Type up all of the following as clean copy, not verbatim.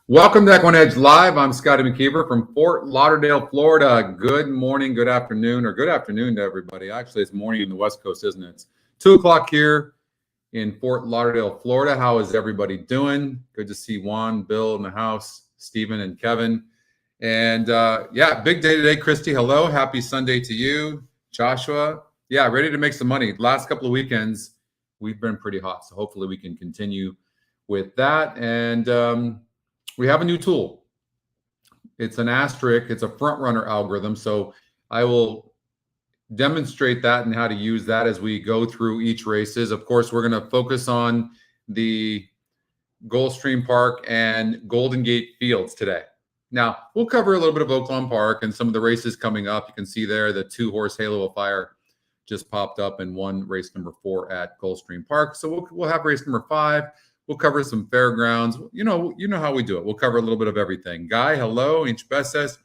Welcome to EquinEdge Live. I'm Scotty McKeever from Fort Lauderdale, Florida. Good morning, good afternoon, or good afternoon to everybody. Actually, it's morning in the West Coast, isn't it? It's 2 o'clock here in Fort Lauderdale, Florida. How is everybody doing? Good to see Juan, Bill in the house, Stephen and Kevin. And yeah, big day today. Christy, hello. Happy Sunday to you. Joshua, yeah, ready to make some money. Last couple of weekends, we've been pretty hot. So hopefully we can continue with that. And we have a new tool. It's an asterisk. It's a front runner algorithm. So I will demonstrate that and how to use that as we go through each races. Of course, we're going to focus on the Gulfstream Park and Golden Gate Fields today. Now, we'll cover a little bit of Oaklawn Park and some of the races coming up. You can see there the 2-horse Halo of Fire just popped up and won race number 4 at Gulfstream Park. So we'll have race number 5. We'll cover some fairgrounds. You know how we do it. We'll cover a little bit of everything. Guy, hello. Inch Beses.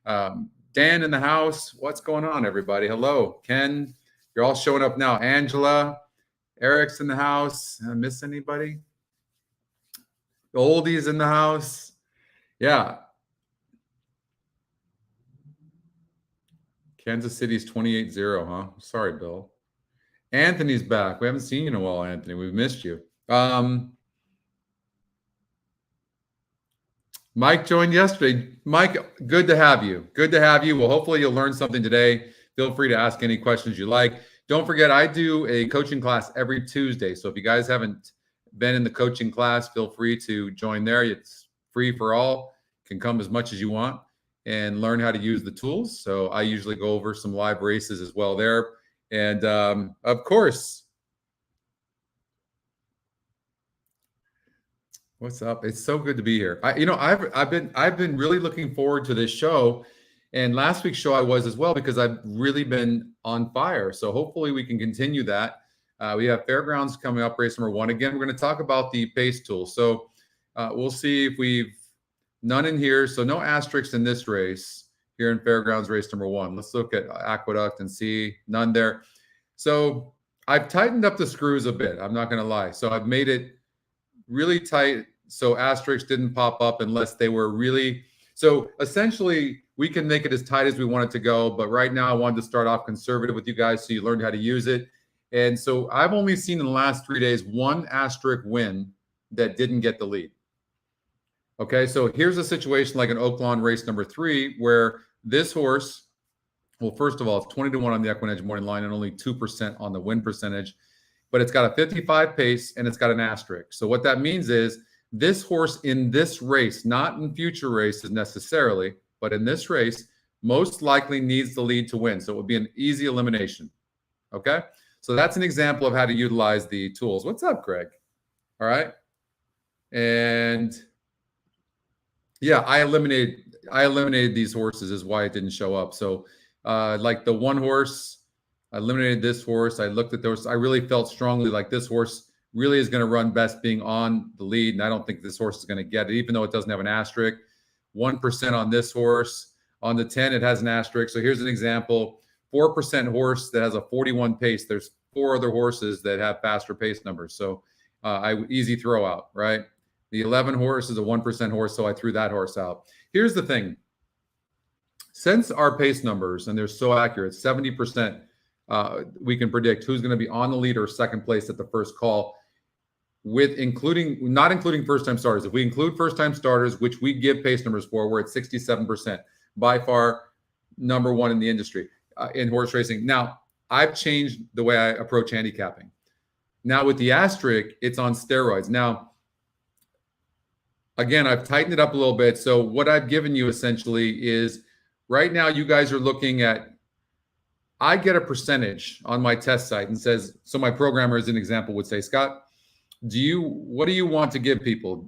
Dan in the house. What's going on, everybody? Hello. Ken, you're all showing up now. Angela, Eric's in the house. Did I miss anybody? The oldies in the house. Yeah. Kansas City's 28-0, huh? Sorry, Bill. Anthony's back. We haven't seen you in a while, Anthony. We've missed you. Mike joined yesterday. Mike, good to have you. Good to have you. Well, hopefully you'll learn something today. Feel free to ask any questions you like. Don't forget, I do a coaching class every Tuesday. So if you guys haven't been in the coaching class, feel free to join there. It's free for all. You can come as much as you want and learn how to use the tools. So I usually go over some live races as well there. And of course, what's up? It's so good to be here. I've been really looking forward to this show, and last week's show I was as well because I've really been on fire. So hopefully we can continue that. We have Fairgrounds coming up, race number 1. Again, we're going to talk about the pace tool. So we'll see if we've none in here. So no asterisks in this race here in Fairgrounds race number 1. Let's look at Aqueduct and see none there. So I've tightened up the screws a bit. I'm not going to lie. So I've made it really tight so asterisks didn't pop up unless they were really. So essentially we can make it as tight as we want it to go, but right now I wanted to start off conservative with you guys so you learned how to use it. And so I've only seen in the last 3 days 1 asterisk win that didn't get the lead. Okay, so here's a situation like an Oaklawn race number 3 where this horse, well, first of all, it's 20-1 on the EquinEdge morning line and only 2% on the win percentage. But it's got a 55 pace and it's got an asterisk. So what that means is this horse in this race, not in future races necessarily, but in this race, most likely needs the lead to win. So it would be an easy elimination. Okay. So that's an example of how to utilize the tools. What's up, Greg? All right. And yeah, I eliminated these horses is why it didn't show up. So like the 1 horse, I eliminated this horse. I looked at those. I really felt strongly like this horse really is going to run best being on the lead. And I don't think this horse is going to get it, even though it doesn't have an asterisk. 1% on this horse. On the 10, it has an asterisk. So here's an example. 4% horse that has a 41 pace. There's 4 other horses that have faster pace numbers. So easy throw out, right? The 11 horse is a 1% horse. So I threw that horse out. Here's the thing. Since our pace numbers, and they're so accurate, 70%, we can predict who's going to be on the lead or second place at the first call, with not including first-time starters. If we include first-time starters, which we give pace numbers for, we're at 67%, by far number 1 in the industry in horse racing. Now, I've changed the way I approach handicapping. Now with the asterisk, it's on steroids. Now, again, I've tightened it up a little bit. So what I've given you essentially is right now you guys are looking at, I get a percentage on my test site and says, so my programmer as an example would say, Scott, what do you want to give people?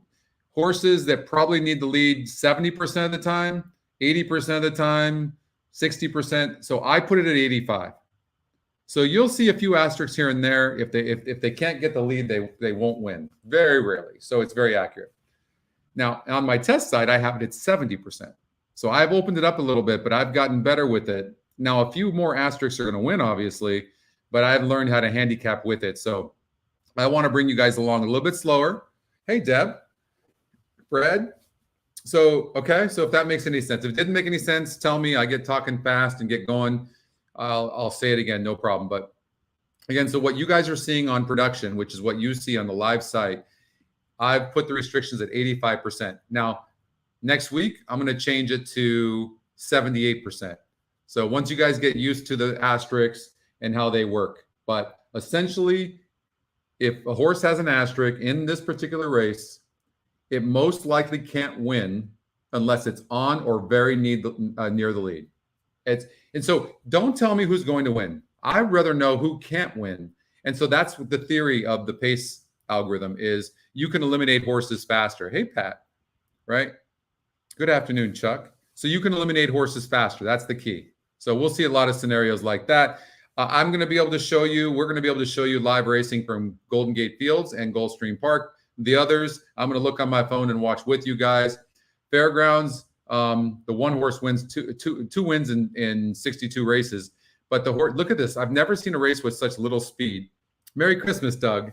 Horses that probably need the lead 70% of the time, 80% of the time, 60%. So I put it at 85. So you'll see a few asterisks here and there. If they can't get the lead, they won't win. Very rarely. So it's very accurate. Now on my test site, I have it at 70%. So I've opened it up a little bit, but I've gotten better with it. Now, a few more asterisks are going to win, obviously, but I've learned how to handicap with it. So I want to bring you guys along a little bit slower. Hey, Deb, Fred, So, okay. So if that makes any sense, if it didn't make any sense, tell me. I get talking fast and get going. I'll say it again, no problem. But again, so what you guys are seeing on production, which is what you see on the live site, I've put the restrictions at 85%. Now, next week, I'm going to change it to 78%. So once you guys get used to the asterisks and how they work, but essentially, if a horse has an asterisk in this particular race, it most likely can't win unless it's on or very near the lead. And so don't tell me who's going to win. I'd rather know who can't win. And so that's the theory of the pace algorithm is you can eliminate horses faster. Hey, Pat, right? Good afternoon, Chuck. So you can eliminate horses faster. That's the key. So we'll see a lot of scenarios like that. I'm going to be able to show you, we're going to be able to show you live racing from Golden Gate Fields and Gulfstream Park. The others, I'm going to look on my phone and watch with you guys. Fairgrounds, the one horse wins two wins in 62 races. But the horse, look at this. I've never seen a race with such little speed. Merry Christmas, Doug.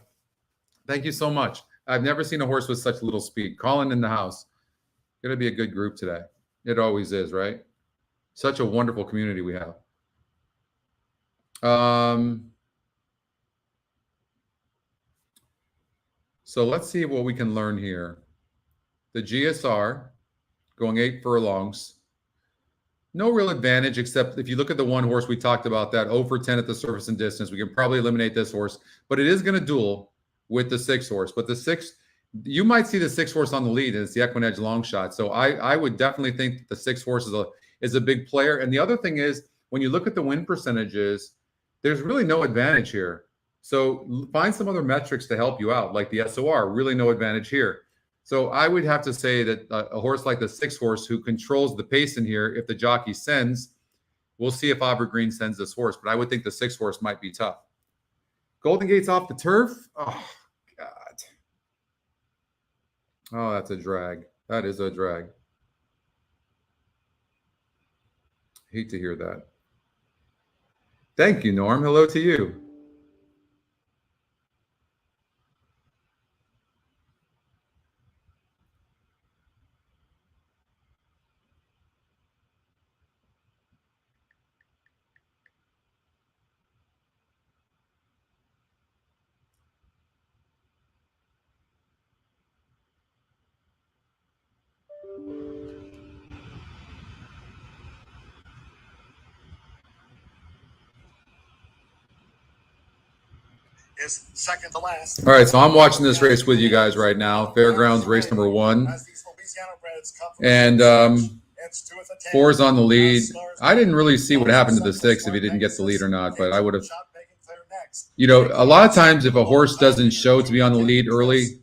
Thank you so much. I've never seen a horse with such little speed. Colin in the house. Going to be a good group today. It always is, right? Such a wonderful community we have. So let's see what we can learn here. The GSR going 8 furlongs. No real advantage, except if you look at the one horse we talked about, that 0 for 10 at the surface and distance, we can probably eliminate this horse, but it is going to duel with the 6 horse. But the 6, you might see the 6 horse on the lead, and it's the EquinEdge long shot. So I would definitely think that the 6 horse is a big player. And the other thing is, when you look at the win percentages, there's really no advantage here. So find some other metrics to help you out, like the SOR. Really no advantage here. So I would have to say that a horse like the 6 horse who controls the pace in here, if the jockey sends, we'll see if Aubrey Green sends this horse. But I would think the 6 horse might be tough. Golden Gate's off the turf. Oh, God. Oh, that's a drag. That is a drag. Hate to hear that. Thank you, Norm. Hello to you. Is second to last. All right, so I'm watching this race with you guys right now. Fairgrounds race number 1. And 4 is on the lead. I didn't really see what happened to the 6, if he didn't get the lead or not, but I would have. You know, a lot of times if a horse doesn't show to be on the lead early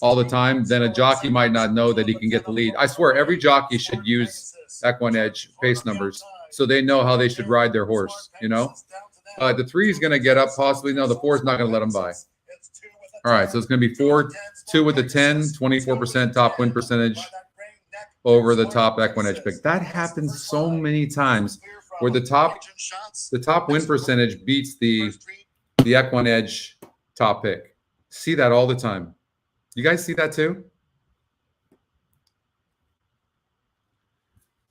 all the time, then a jockey might not know that he can get the lead. I swear every jockey should use EquinEdge pace numbers so they know how they should ride their horse, you know? The 3 is going to get up possibly. No, the 4 is not going to let him by. All right, so it's going to be 4, 2 with the 10, 24% top win percentage over the top EquinEdge pick. That happens so many times where the top win percentage beats the EquinEdge top pick. See that all the time. You guys see that too?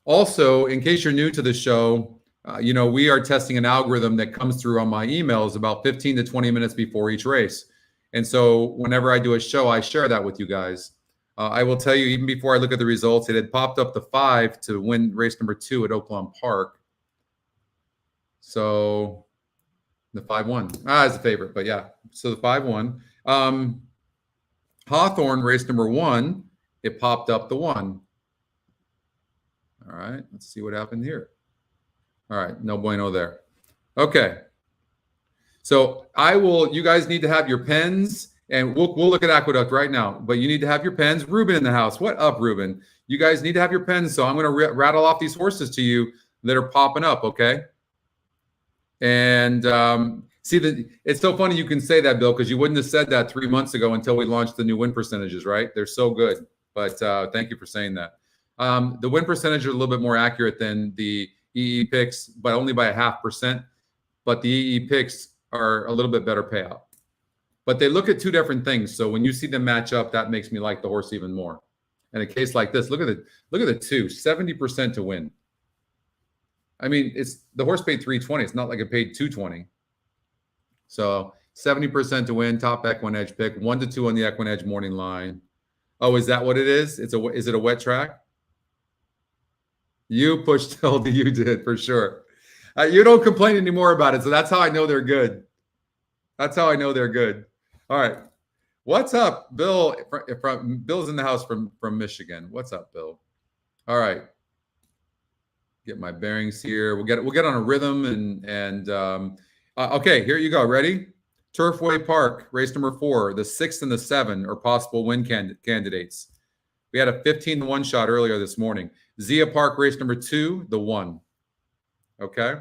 Also, in case you're new to the show, you know, we are testing an algorithm that comes through on my emails about 15 to 20 minutes before each race. And so whenever I do a show, I share that with you guys. I will tell you, even before I look at the results, it had popped up the 5 to win race number 2 at Oaklawn Park. So the 5 won. It's a favorite, but yeah. So the 5 won. Hawthorne race number 1, it popped up the 1. All right, let's see what happened here. All right, no bueno there. Okay. So you guys need to have your pens, and we'll look at Aqueduct right now, but you need to have your pens. Ruben in the house. What up, Ruben? You guys need to have your pens, so I'm going to rattle off these horses to you that are popping up, okay? And see, it's so funny you can say that, Bill, because you wouldn't have said that 3 months ago until we launched the new win percentages, right? They're so good, but thank you for saying that. The win percentage are a little bit more accurate than the EE picks, but only by 0.5%. But the EE picks are a little bit better payout. But they look at 2 different things. So when you see them match up, that makes me like the horse even more. in a case like this, look at the 2, 70% to win. I mean, it's the horse paid 320. It's not like it paid 220. So 70% to win. Top EquinEdge pick. 1-2 on the EquinEdge morning line. Oh, is that what it is? Is it a wet track? You pushed Hilda. You did for sure. You don't complain anymore about it, so that's how I know they're good. That's how I know they're good. All right. What's up, Bill? Bill's in the house from Michigan. What's up, Bill? All right. Get my bearings here. We'll get on a rhythm and okay, here you go. Ready? Turfway Park, race number 4. The 6 and the 7 are possible win candidates. We had a 15-1 shot earlier this morning. Zia Park, race number 2, the 1. Okay.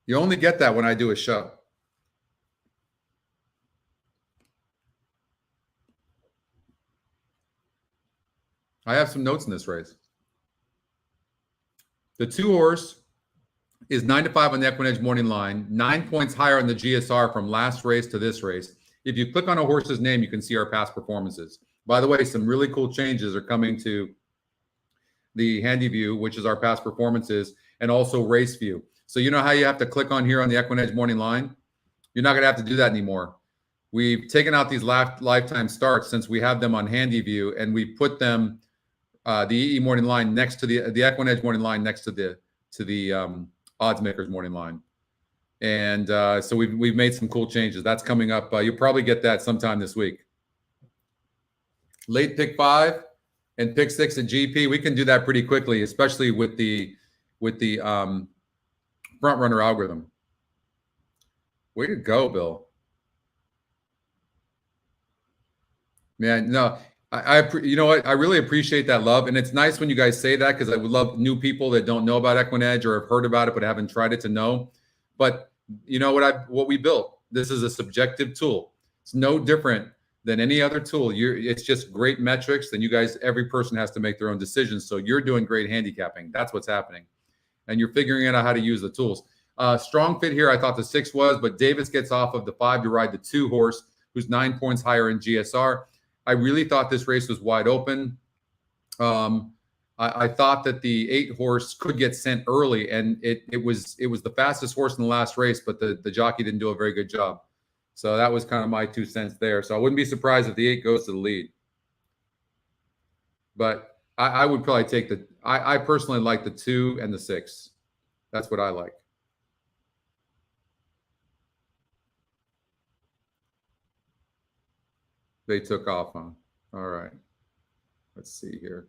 You only get that when I do a show. I have some notes in this race. The 2 horse is 9-5 on the EquinEdge morning line, 9 points higher on the GSR from last race to this race. If you click on a horse's name, you can see our past performances. By the way, some really cool changes are coming to the Handy View, which is our past performances, and also Race View. So you know how you have to click on here on the EquinEdge morning line? You're not going to have to do that anymore. We've taken out these lifetime starts since we have them on Handy View, and we put them the EE morning line next to the EquinEdge morning line next to the odds makers morning line. And so we've made some cool changes. That's coming up. You'll probably get that sometime this week. Late pick 5 and pick 6 at GP. We can do that pretty quickly, especially with the front runner algorithm. Way to go, Bill. Man, no, you know what? I really appreciate that love. And it's nice when you guys say that, because I would love new people that don't know about EquinEdge or have heard about it but haven't tried it to know. But you know what we built? This is a subjective tool. It's no different than any other tool. It's just great metrics. Then you guys, every person has to make their own decisions. So you're doing great handicapping. That's what's happening. And you're figuring out how to use the tools. Strong fit here, I thought the 6 was, but Davis gets off of the 5 to ride the 2 horse, who's 9 points higher in GSR. I really thought this race was wide open. I thought that the 8 horse could get sent early, and it was the fastest horse in the last race, but the jockey didn't do a very good job. So that was kind of my 2 cents there. So I wouldn't be surprised if the 8 goes to the lead. But I would probably take I personally like the 2 and the 6. That's what I like. They took off, huh? All right. Let's see here.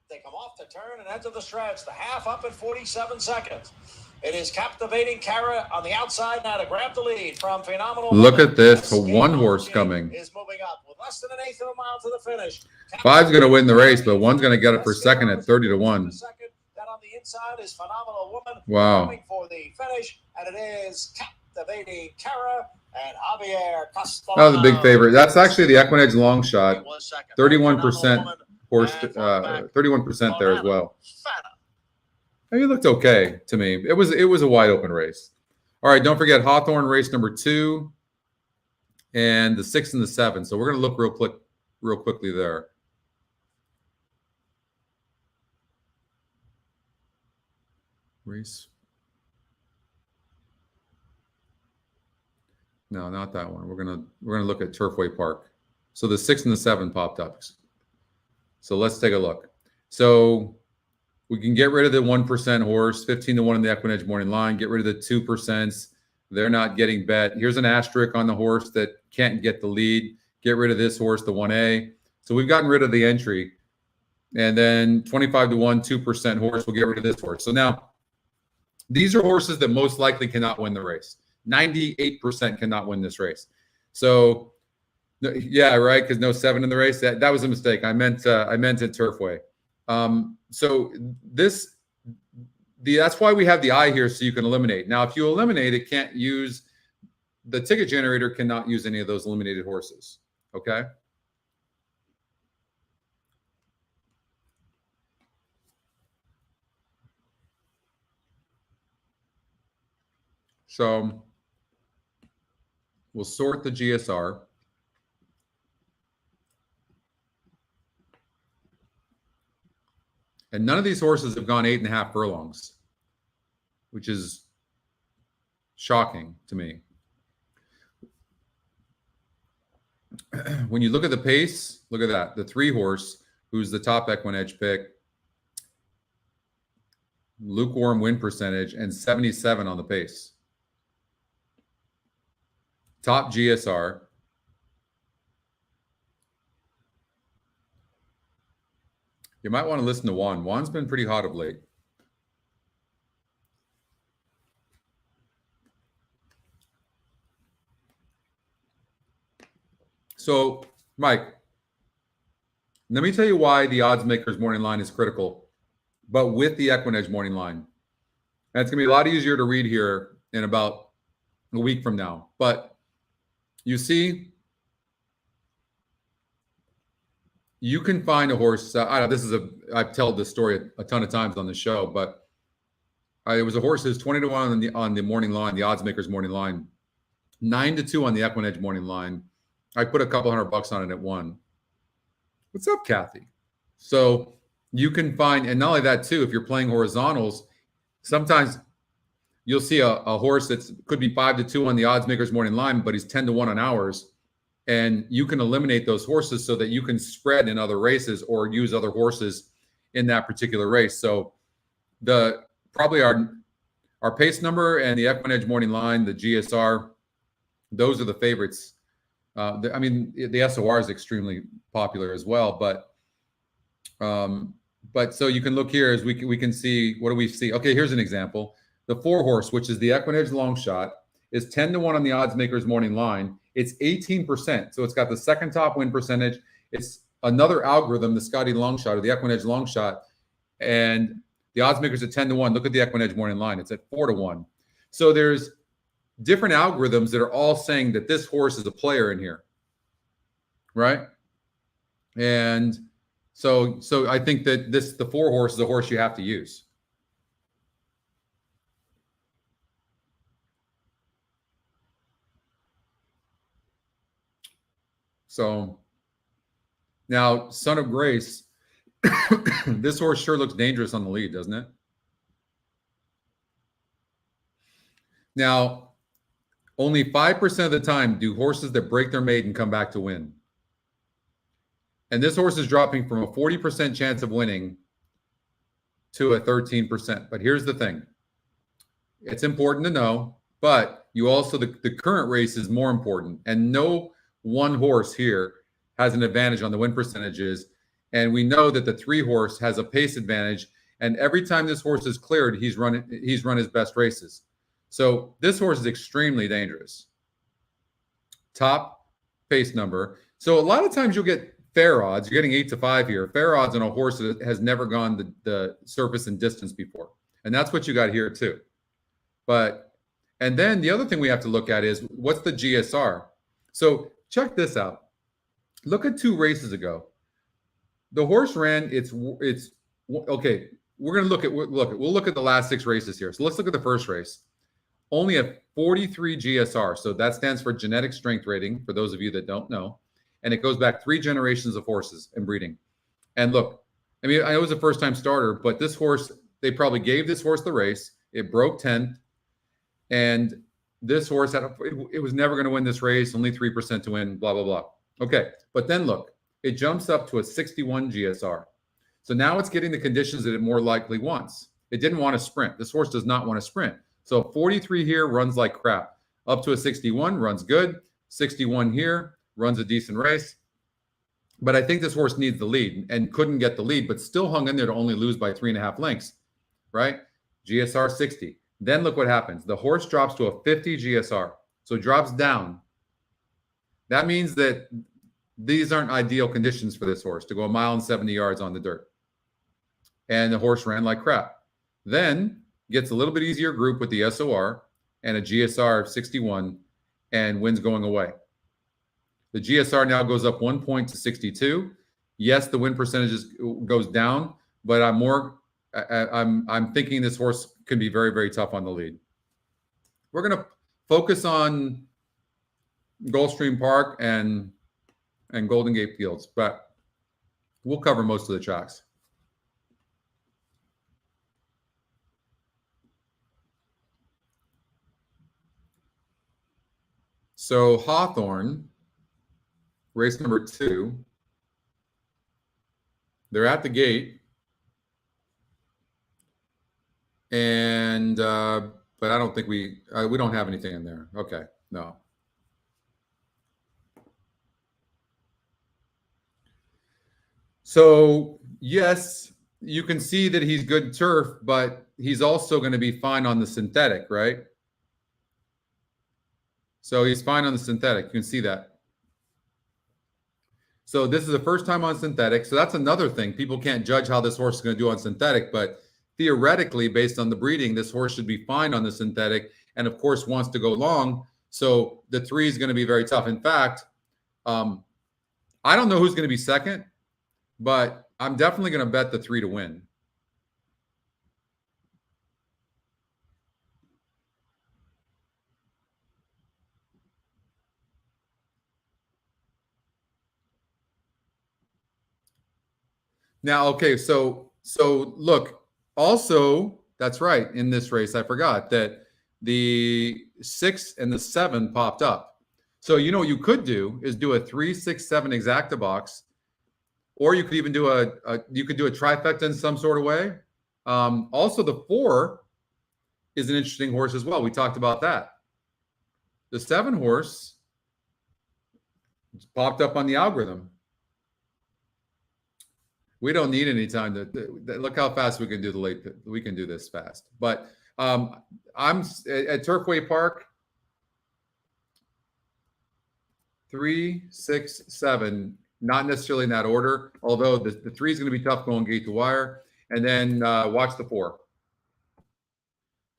They come off the turn and enter the stretch. The half up at 47 seconds. It is Captivating Cara on the outside now to grab the lead from Phenomenal. Look at this. A 1 horse coming. Is moving up with less than an eighth of a mile to the finish. 5's going to win the race, but 1's going to get it for second at 30 to 1. That on the inside is Phenomenal Woman. Wow. Coming for the finish, and it is Captivating Cara and Javier Castellano. That was a big favorite. That's actually the EquinEdge long shot. 31% horse, 31% there as well. He looked okay to me. It was a wide open race. All right, don't forget Hawthorne race number 2 and the 6 and the 7. So we're going to look real quickly there. Race. No, not that one. We're gonna look at Turfway Park. So the 6 and the 7 popped up. So let's take a look. So we can get rid of the 1% horse, 15 to 1 in the EquinEdge morning line. Get rid of the 2%. They're not getting bet. Here's an asterisk on the horse that can't get the lead. Get rid of this horse, the 1A. So we've gotten rid of the entry. And then 25 to 1, 2% horse. We'll get rid of this horse. So now these are horses that most likely cannot win the race. 98% cannot win this race. So, yeah, right, because no 7 in the race. That was a mistake. I meant at Turfway. So that's why we have the I here, so you can eliminate. Now, if you eliminate, it can't use the ticket generator. Cannot use any of those eliminated horses. Okay. So we'll sort the GSR. And none of these horses have gone 8.5 furlongs, which is shocking to me. When you look at the pace, look at that. The 3-horse, who's the top EquinEdge pick, lukewarm win percentage, and 77 on the pace. Top GSR. You might want to listen to Juan. Juan's been pretty hot of late. So, Mike, let me tell you why the odds makers morning line is critical, but with the EquinEdge morning line. And it's going to be a lot easier to read here in about a week from now. But you see, you can find a horse. I've told this story a ton of times on the show, but it was a horse that's 20-1 on the morning line, the odds makers morning line, 9-2 on the EquinEdge morning line. I put a couple $100 on it at 1. What's up, Kathy? So you can find, and not only that too, if you're playing horizontals, sometimes you'll see a horse that could be 5-2 on the odds makers morning line, but he's 10-1 on ours. And you can eliminate those horses so that you can spread in other races or use other horses in that particular race. So probably our pace number and the EquinEdge morning line, the GSR, those are the favorites. The SOR is extremely popular as well, but so you can look here as we can see, what do we see? Okay, here's an example. The 4-horse, which is the EquinEdge long shot, is 10-1 on the odds makers morning line. It's 18%. So it's got the second top win percentage. It's another algorithm, the Scotty long shot or the EquinEdge long shot. And the odds makers at 10-1. Look at the EquinEdge morning line. It's at 4-1. So there's different algorithms that are all saying that this horse is a player in here. Right? And so I think that the 4-horse is a horse you have to use. So now, Son of Grace, this horse sure looks dangerous on the lead, doesn't it? Now, only 5% of the time do horses that break their maiden come back to win. And this horse is dropping from a 40% chance of winning to a 13%. But here's the thing. It's important to know, but you also, the current race is more important. And no one horse here has an advantage on the win percentages. And we know that the 3-horse has a pace advantage. And every time this horse is cleared, he's run his best races. So this horse is extremely dangerous. Top pace number. So a lot of times you'll get fair odds. You're getting 8-5 here. Fair odds on a horse that has never gone the surface and distance before. And that's what you got here too. And then the other thing we have to look at is what's the GSR? So check this out. Look at 2 races ago. The horse ran, it's okay. We'll look at the last 6 races here. So let's look at the first race. Only a 43 GSR. So that stands for genetic strength rating, for those of you that don't know. And it goes back 3 generations of horses and breeding. And look, I mean, I know it was a first-time starter, but this horse, they probably gave this horse the race. It broke 10th. And this horse it was never going to win this race, only 3% to win, blah, blah, blah. Okay, but then look, it jumps up to a 61 GSR. So now it's getting the conditions that it more likely wants. It didn't want to sprint. This horse does not want to sprint. So 43 here runs like crap. Up to a 61, runs good. 61 here, runs a decent race. But I think this horse needs the lead and couldn't get the lead, but still hung in there to only lose by 3.5 lengths, right? GSR 60. Then look what happens. The horse drops to a 50 GSR. So it drops down. That means that these aren't ideal conditions for this horse to go 1 mile and 70 yards on the dirt. And the horse ran like crap. Then gets a little bit easier group with the SOR and a GSR of 61 and wins going away. The GSR now goes up 1 point to 62. Yes, the win percentages goes down, but I'm thinking this horse can be very, very tough on the lead. We're focus on Gulfstream Park and Golden Gate Fields, but we'll cover most of the tracks. So Hawthorne, race number 2, they're at the gate, and but I don't think we don't have anything in there. Okay, no. So yes, you can see that he's good turf, but he's also going to be fine on the synthetic, right? So he's fine on the synthetic. You can see that. So this is the first time on synthetic. So that's another thing. People can't judge how this horse is going to do on synthetic, but theoretically, based on the breeding, this horse should be fine on the synthetic, and of course wants to go long. So the 3 is going to be very tough. In fact, I don't know who's going to be second, but I'm definitely going to bet the 3 to win. Now, okay, so look, also, that's right, in this race, I forgot that the 6 and the 7 popped up. So, you know what you could do is do a 3, 6, 7 exacta box, or you could even do a trifecta in some sort of way. Also, the 4 is an interesting horse as well. We talked about that. The 7 horse popped up on the algorithm. We don't need any time to look how fast we can do the late. We can do this fast. But I'm at Turfway Park. 3, 6, 7, not necessarily in that order, although the 3 is going to be tough going gate to wire. And then watch the 4.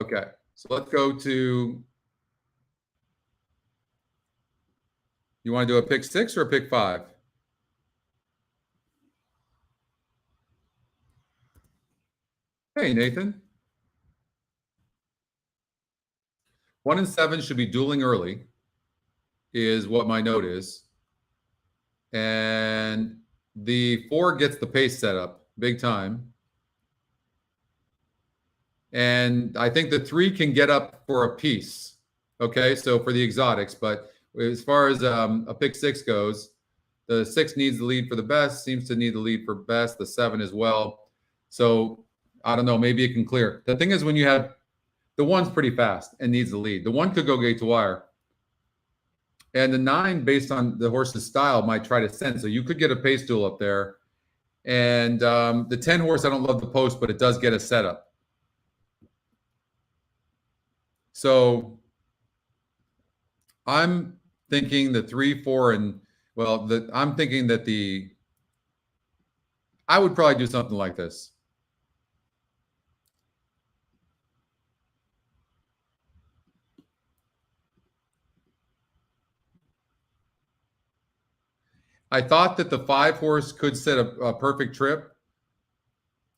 Okay, so let's go to, you want to do a pick 6 or a pick 5? Hey, Nathan. 1 and 7 should be dueling early, is what my note is. And the 4 gets the pace set up big time. And I think the 3 can get up for a piece. Okay, so for the exotics. But as far as a pick 6 goes, the 6 needs the lead for the best, seems to need the lead for best, the 7 as well. So I don't know, maybe it can clear. The thing is, when you have the 1's pretty fast and needs the lead, the 1 could go gate to wire. And the 9, based on the horse's style, might try to send. So you could get a pace duel up there. And the 10 horse, I don't love the post, but it does get a setup. So I'm thinking the 3, 4, and well, I'm thinking that I would probably do something like this. I thought that the 5 horse could set a perfect trip.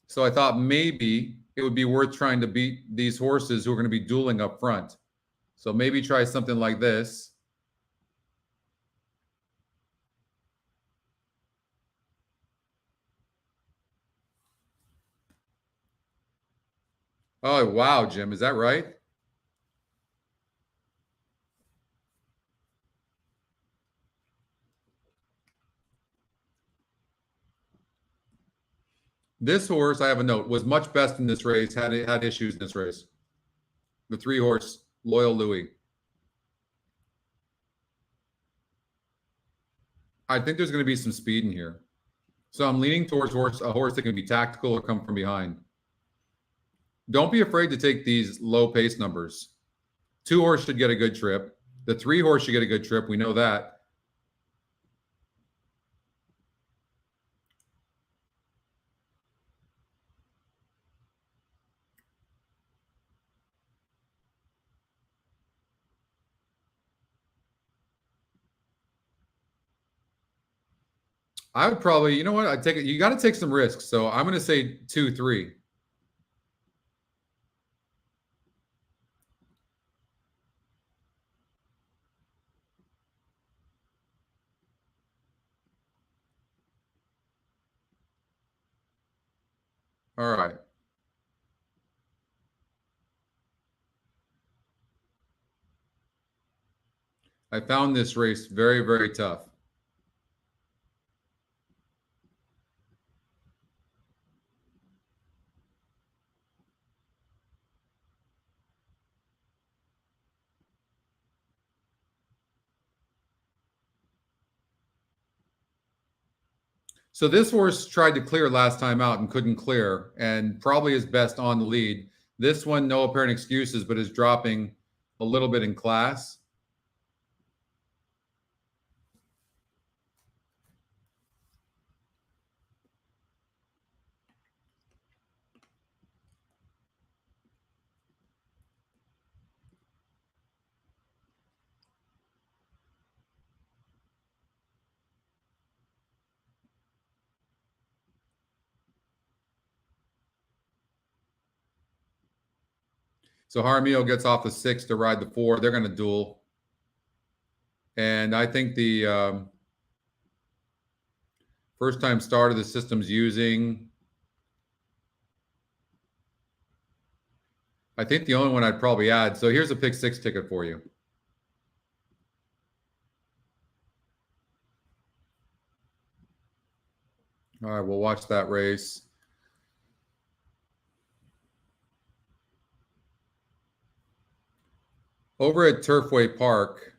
So I thought maybe it would be worth trying to beat these horses who are going to be dueling up front. So maybe try something like this. Oh, wow, Jim. Is that right? This horse, I have a note, was much best in this race, had issues in this race. The 3 horse, Loyal Louis. I think there's going to be some speed in here. So I'm leaning towards a horse that can be tactical or come from behind. Don't be afraid to take these low pace numbers. 2 horse should get a good trip. The 3 horse should get a good trip. We know that. I would probably, you know what? I'd take it. You got to take some risks. So I'm going to say 2, 3. All right. I found this race very, very tough. So this horse tried to clear last time out and couldn't clear, and probably is best on the lead. This one, no apparent excuses, but is dropping a little bit in class. So Jaramillo gets off the 6 to ride the 4. They're going to duel. And I think the first time starter the system's using, I think the only one I'd probably add. So here's a pick 6 ticket for you. All right, we'll watch that race. Over at Turfway Park,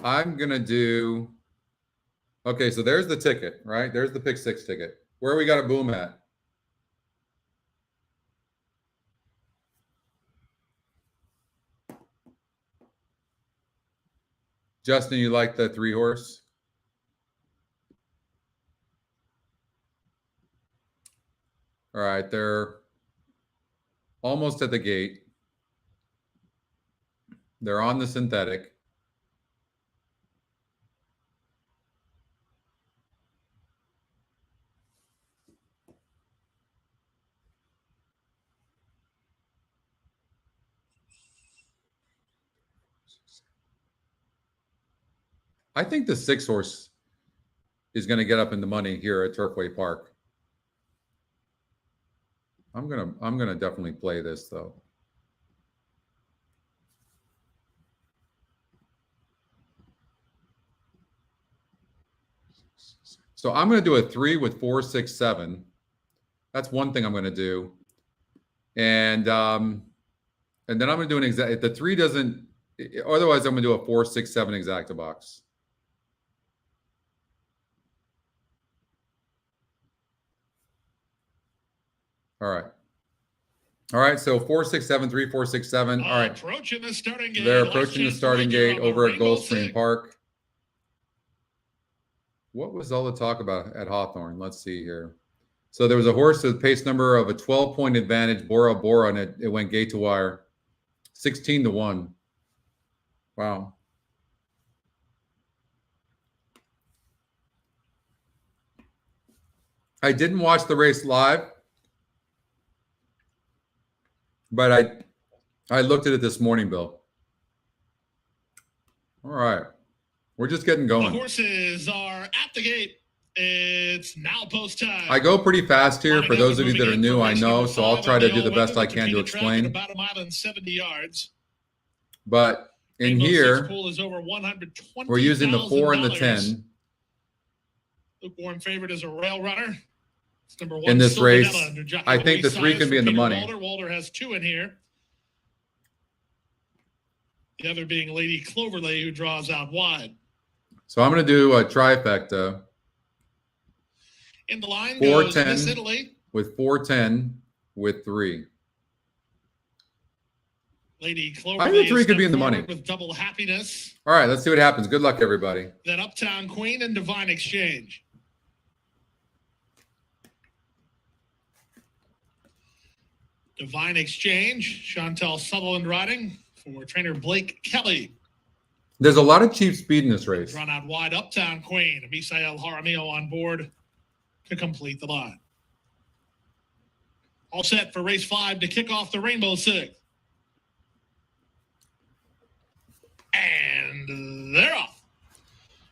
I'm going to do, okay, so there's the ticket, right? There's the pick 6 ticket. Where we got a boom at? Justin, you like the 3 horse? All right, they're almost at the gate. They're on the synthetic. I think the 6 horse is going to get up in the money here at Turfway Park. I'm gonna definitely play this though. So I'm going to do a 3 with 4, 6, 7. That's one thing I'm going to do, and then I'm going to do an exact. If the 3 doesn't, otherwise I'm going to do a 4, 6, 7 exacta box. All right. All right. So 4, 6, 7, 3, 4, 6, 7. All right. Approaching the starting gate. They're approaching the starting gate over at Gulfstream Park. What was all the talk about at Hawthorne? Let's see here. So there was a horse with pace number of a 12-point advantage, Bora Bora, and it went gate to wire, 16-1. Wow. I didn't watch the race live, but I looked at it this morning, Bill. All right. We're just getting going. The horses are at the gate. It's now post time. I go pretty fast here. For those of you that are new, I know, so I'll try to do the best I can to explain. About a mile and 70 yards. But in here, pool is over we're using the 4 and the 10. Lukewarm favorite is a rail runner. It's number 1 in this race. I I think the 3 can be in the money. Walter has 2 in here. The other being Lady Cloverley, who draws out wide. So I'm going to do a trifecta. In the line 4, goes 10 Miss Italy. with 4, 10 with 3. Lady Cloverley. I think the 3 could be in the money. With double happiness. All right, let's see what happens. Good luck, everybody. Then Uptown Queen and Divine Exchange. Divine Exchange, Chantel Sutherland riding for trainer Blake Kelly. There's a lot of cheap speed in this race. Run out wide, Uptown Queen. Misael Jaramillo on board to complete the line. All set for race 5 to kick off the Rainbow Six. And they're off.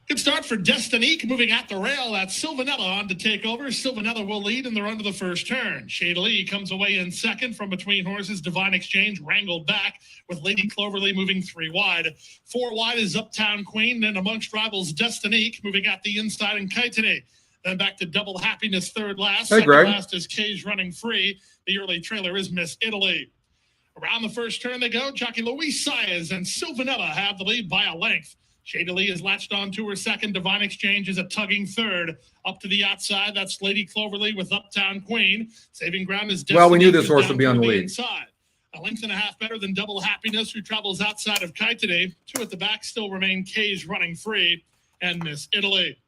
Good start for Destinique, moving at the rail. That's Silvanella on to take over. Silvanella will lead in the run to the first turn. Shadalea comes away in second from between horses. Divine Exchange wrangled back with Lady Cloverly moving 3 wide. 4 wide is Uptown Queen. Then amongst rivals, Destinique moving at the inside and Kaitane. Then back to Double Happiness, third last. Hey, Second Greg. last is Cage running free. The early trailer is Miss Italy. Around the first turn they go. Jockey Luis Saez and Silvanella have the lead by a length. Shadalea is latched on to her second. Divine Exchange is a tugging third. Up to the outside, that's Lady Cloverly with Uptown Queen. Saving ground is Well, we knew Destiny, this horse would be on the toward lead. Inside. A length and a half better than Double Happiness, who travels outside of Kaitane. 2 at the back still remain Cage running free and Miss Italy.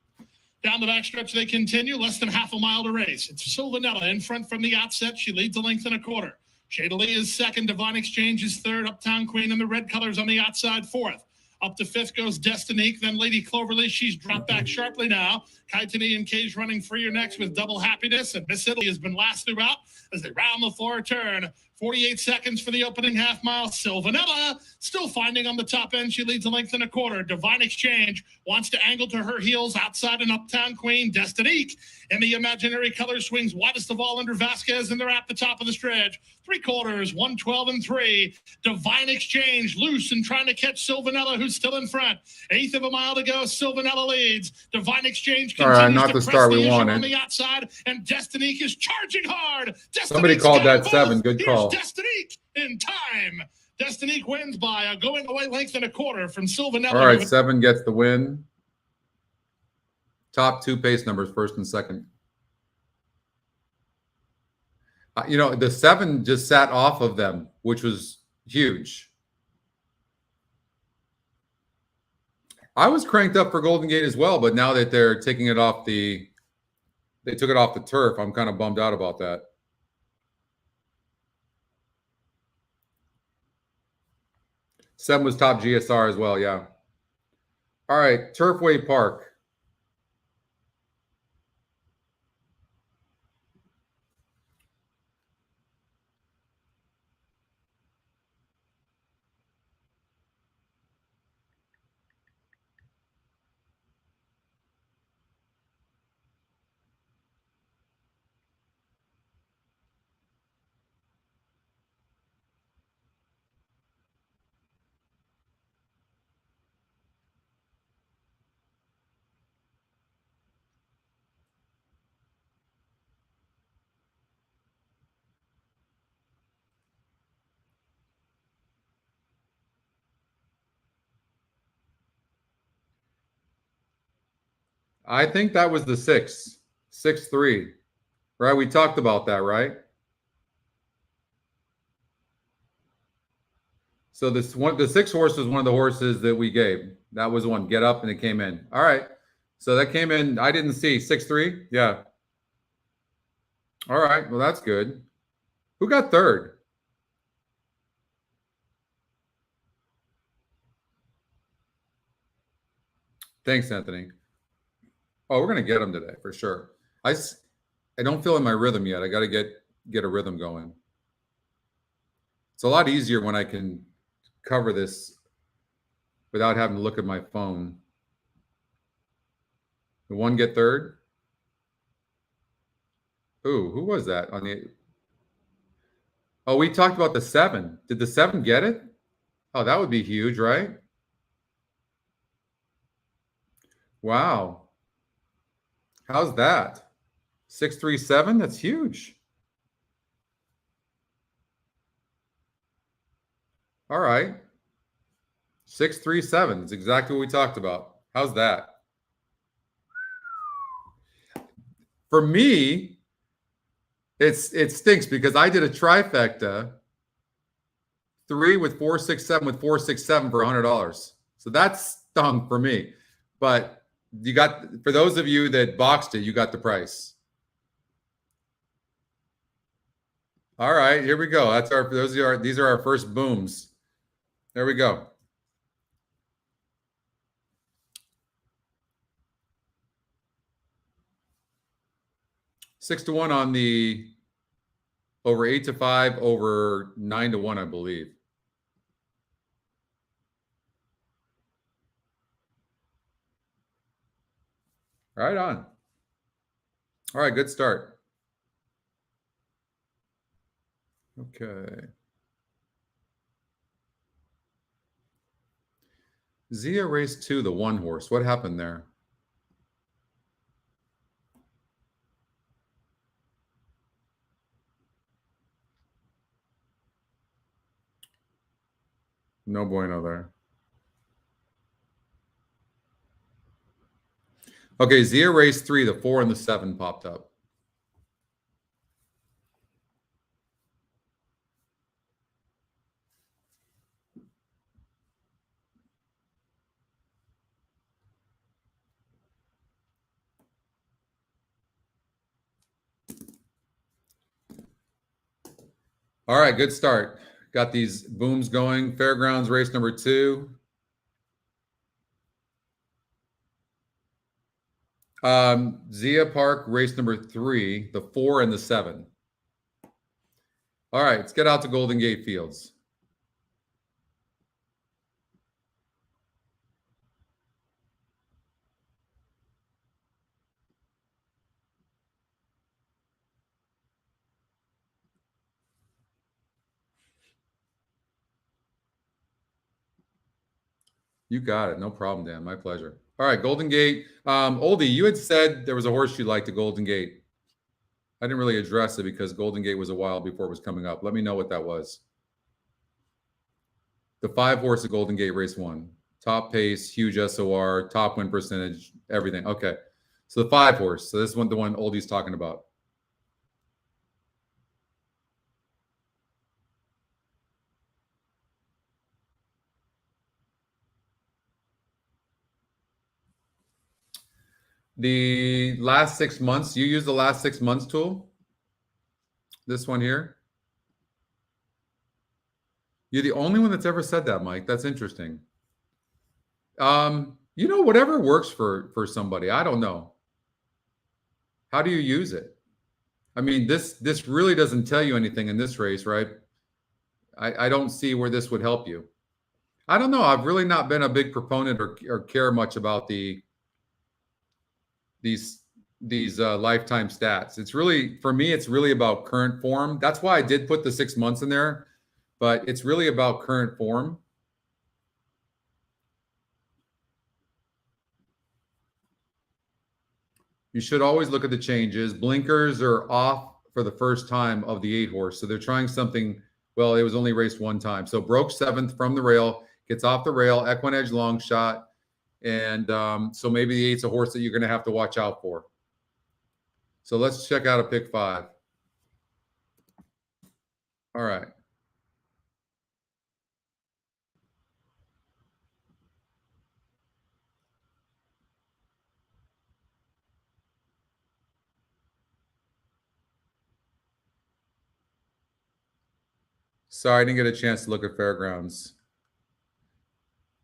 Down the backstretch they continue, less than half a mile to race. It's Silvanella in front from the outset. She leads a length and a quarter. Shadalea is second. Divine Exchange is third. Uptown Queen and the red colors on the outside fourth. Up to fifth goes Destinique, then Lady Cloverly. She's dropped back sharply now. Kaitane and Cage running free are next with Double Happiness, and Miss Italy has been last throughout as they round the floor turn. 48 seconds for the opening half mile. Silvanella still finding on the top end. She leads a length and a quarter. Divine Exchange wants to angle to her heels outside an Uptown Queen. Destinique in the imaginary color swings widest of all under Vasquez, and they're at the top of the stretch. 3/4, 112 and 3. Divine Exchange loose and trying to catch Silvanella, who's still in front. 1/8 of a mile to go. Silvanella leads. Divine Exchange All right, continues not to the press start the we issue wanted. on the outside, and Destinique is charging hard. Somebody Destinique's called got that both. 7. Good call. Here's Destinique in time. Destinique wins by a going away length and a quarter from Silvanella. All right, 7 gets the win. Top 2 pace numbers, first and second. You know, the 7 just sat off of them, which was huge. I was cranked up for Golden Gate as well, but now that they're taking it off they took it off the turf, I'm kind of bummed out about that. Seven was top GSR as well, yeah. All right, Turfway Park. I think that was the 6. 6-3. Right? We talked about that, right? So this one, the 6 horse was one of the horses that we gave. That was one. Get up and it came in. All right. So that came in. I didn't see 6-3. Yeah. All right. Well, that's good. Who got third? Thanks, Anthony. Oh, we're gonna get him today for sure. I don't feel in my rhythm yet. I got to get a rhythm going. It's a lot easier when I can cover this without having to look at my phone. The 1 get third. Ooh, who was that on the? Oh, we talked about the 7. Did the 7 get it? Oh, that would be huge, right? Wow. How's that? 637? That's huge. All right. 637. That's exactly what we talked about. How's that? For me, it stinks because I did a trifecta. 3 with 467 with 467 for $100. So that stung for me. But you got, for those of you that boxed it, you got the price. All right, here we go. That's our, these are our first booms. There we go. $6-1 on the over 8-5, over 9-1, I believe. Right on. All right, good start. Okay. Zia race 2, the 1 horse. What happened there? No bueno there. Okay, Zia race 3, the 4 and the 7 popped up. All right, good start. Got these booms going. Fairgrounds race number 2. Zia Park race number 3, the 4 and the 7. All right, let's get out to Golden Gate Fields. You got it. No problem, Dan. My pleasure. All right, Golden Gate. Oldie, you had said there was a horse you liked at Golden Gate. I didn't really address it because Golden Gate was a while before it was coming up. Let me know what that was. The 5 horse at Golden Gate race 1. Top pace, huge SOR, top win percentage, everything. Okay. So the 5 horse. So this one, the one Oldie's talking about. The last 6 months, you use the last 6 months tool? This one here? You're the only one that's ever said that, Mike. That's interesting. You know, whatever works for somebody. I don't know. How do you use it? I mean, this really doesn't tell you anything in this race, right? I don't see where this would help you. I don't know. I've really not been a big proponent or care much about these lifetime stats. It's really, for me, it's really about current form. That's why I did put the 6 months in there, but it's really about current form. You should always look at the changes. Blinkers are off for the first time of the 8 horse. So they're trying something. Well, it was only raced 1 time. So broke 7th from the rail, gets off the rail, EquinEdge long shot. And so maybe the 8's a horse that you're going to have to watch out for. So let's check out a pick 5. All right. Sorry, I didn't get a chance to look at Fairgrounds.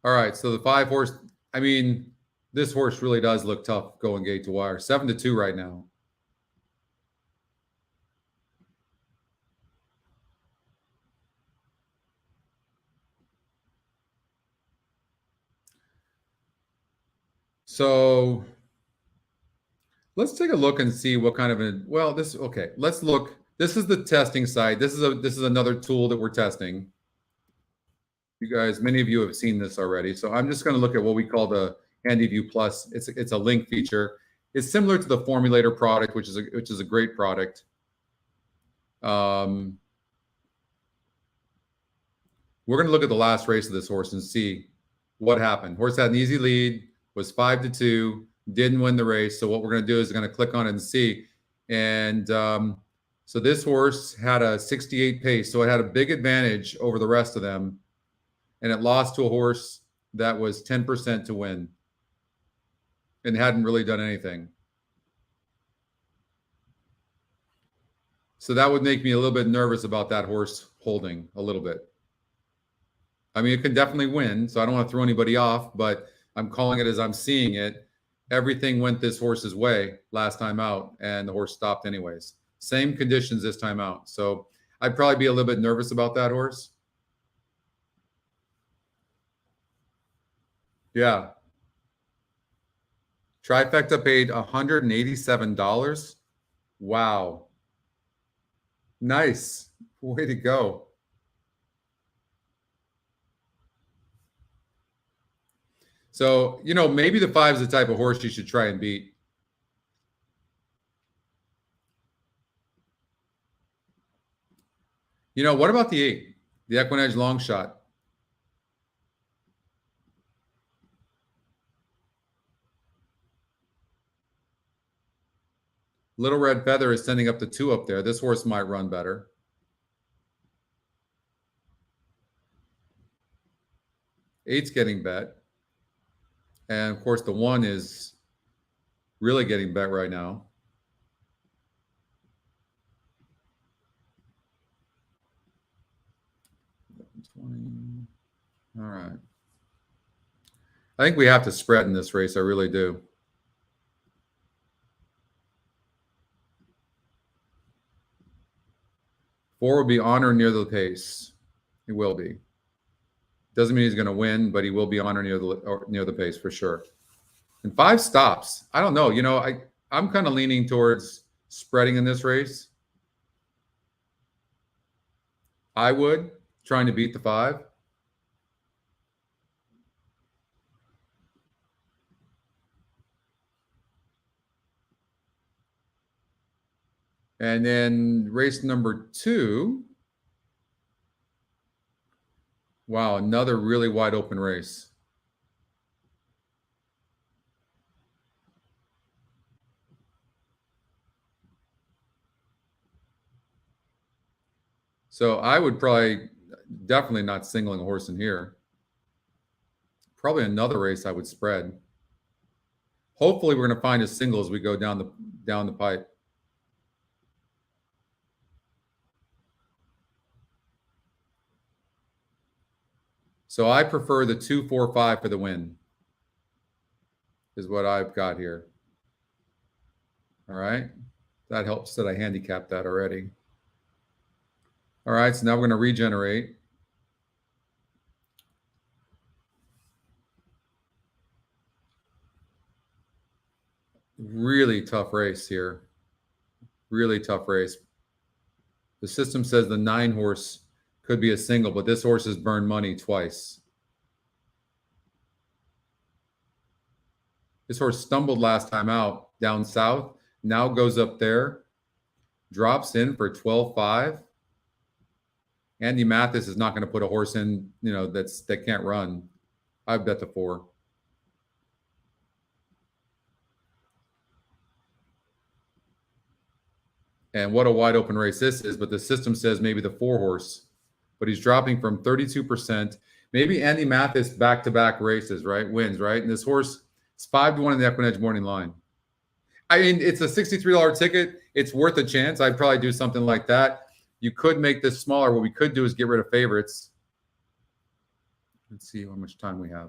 All right, so the 5 horse, I mean, this horse really does look tough going gate to wire. 7-2 right now. So let's take a look and see what kind of okay, let's look. This is the testing site. This is another tool that we're testing. You guys, many of you have seen this already. So I'm just going to look at what we call the HandyView Plus. It's a link feature. It's similar to the Formulator product, which is a great product. We're going to look at the last race of this horse and see what happened. Horse had an easy lead, was 5-2, didn't win the race. So what we're going to do is we're going to click on it and see. And so this horse had a 68 pace. So it had a big advantage over the rest of them. And it lost to a horse that was 10% to win and hadn't really done anything. So that would make me a little bit nervous about that horse holding a little bit. I mean, it can definitely win, so I don't want to throw anybody off, but I'm calling it as I'm seeing it. Everything went this horse's way last time out, and the horse stopped anyways. Same conditions this time out. So I'd probably be a little bit nervous about that horse. Yeah. Trifecta paid $187. Wow. Nice. Way to go. So, you know, maybe the 5 is the type of horse you should try and beat. You know, what about the 8? The EquinEdge long shot. Little Red Feather is sending up the 2 up there. This horse might run better. Eight's getting bet. And of course, the 1 is really getting bet right now. All right. I think we have to spread in this race. I really do. Four will be on or near the pace. He will be. Doesn't mean he's going to win, but he will be on or near the pace for sure. And 5 stops. I don't know. You know, I'm kind of leaning towards spreading in this race. I would, trying to beat the 5. And then race number 2. Wow, another really wide open race. So I would probably definitely not singling a horse in here. Probably another race I would spread. Hopefully we're going to find a single as we go down the pipe. So I prefer the 2, 4, 5 for the win, is what I've got here. All right. That helps that I handicapped that already. All right. So now we're going to regenerate. Really tough race here. Really tough race. The system says the 9 horse could be a single, but this horse has burned money twice. This horse stumbled last time out down south, now goes up there, drops in for 12.5. Andy Mathis is not going to put a horse in, you know, that can't run. I bet the 4. And what a wide open race this is, but the system says maybe the 4 horse. But he's dropping from 32%. Maybe Andy Mathis back-to-back races, right? Wins, right? And this horse is 5-1 in the EquinEdge morning line. I mean, it's a $63 ticket. It's worth a chance. I'd probably do something like that. You could make this smaller. What we could do is get rid of favorites. Let's see how much time we have.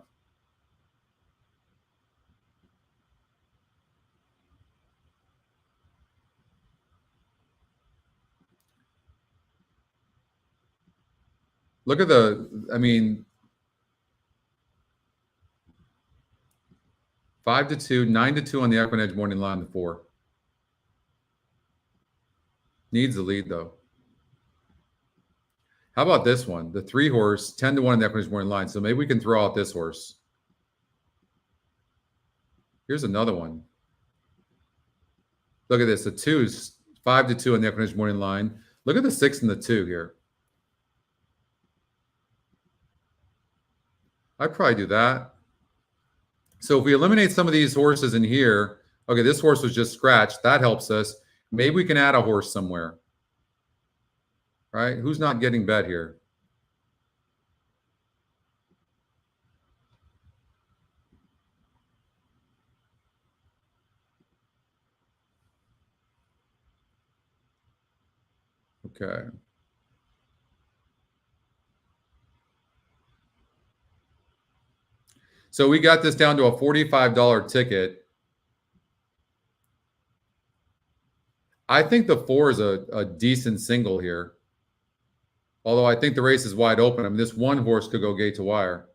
Look at I mean, 5-2, 9-2 on the EquinEdge morning line, the 4. Needs the lead, though. How about this one? The 3 horse, 10-1 in the EquinEdge morning line. So maybe we can throw out this horse. Here's another one. Look at this. The 2's 5-2 in the EquinEdge morning line. Look at the 6 and the 2 here. I'd probably do that. So if we eliminate some of these horses in here, okay, this horse was just scratched. That helps us. Maybe we can add a horse somewhere. Right? Who's not getting bet here? Okay. So we got this down to a $45 ticket. I think the 4 is a decent single here. Although I think the race is wide open. I mean, this 1 horse could go gate to wire.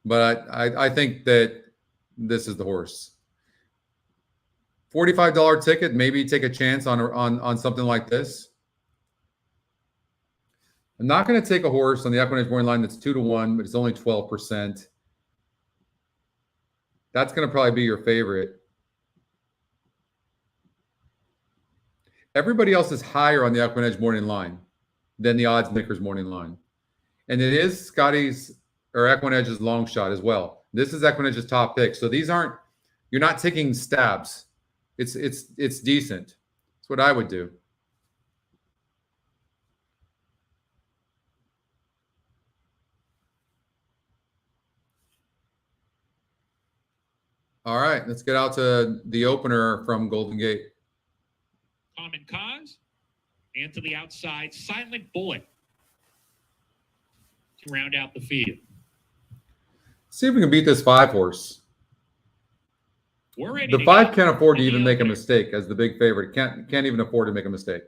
But I think that this is the horse. $45 ticket, maybe take a chance on something like this. I'm not going to take a horse on the EquinEdge morning line that's 2-1, but it's only 12%. That's going to probably be your favorite. Everybody else is higher on the EquinEdge morning line than the odds makers morning line. And it is Scotty's or EquinEdge's long shot as well. This is EquinEdge's top pick. So these aren't, you're not taking stabs. It's decent. That's what I would do. All right, let's get out to the opener from Golden Gate. Common Cause, and to the outside, Silent Bullet to round out the field. See if we can beat this 5 horse. We're ready. The 5 can't afford to even make a mistake as the big favorite. Can't even afford to make a mistake.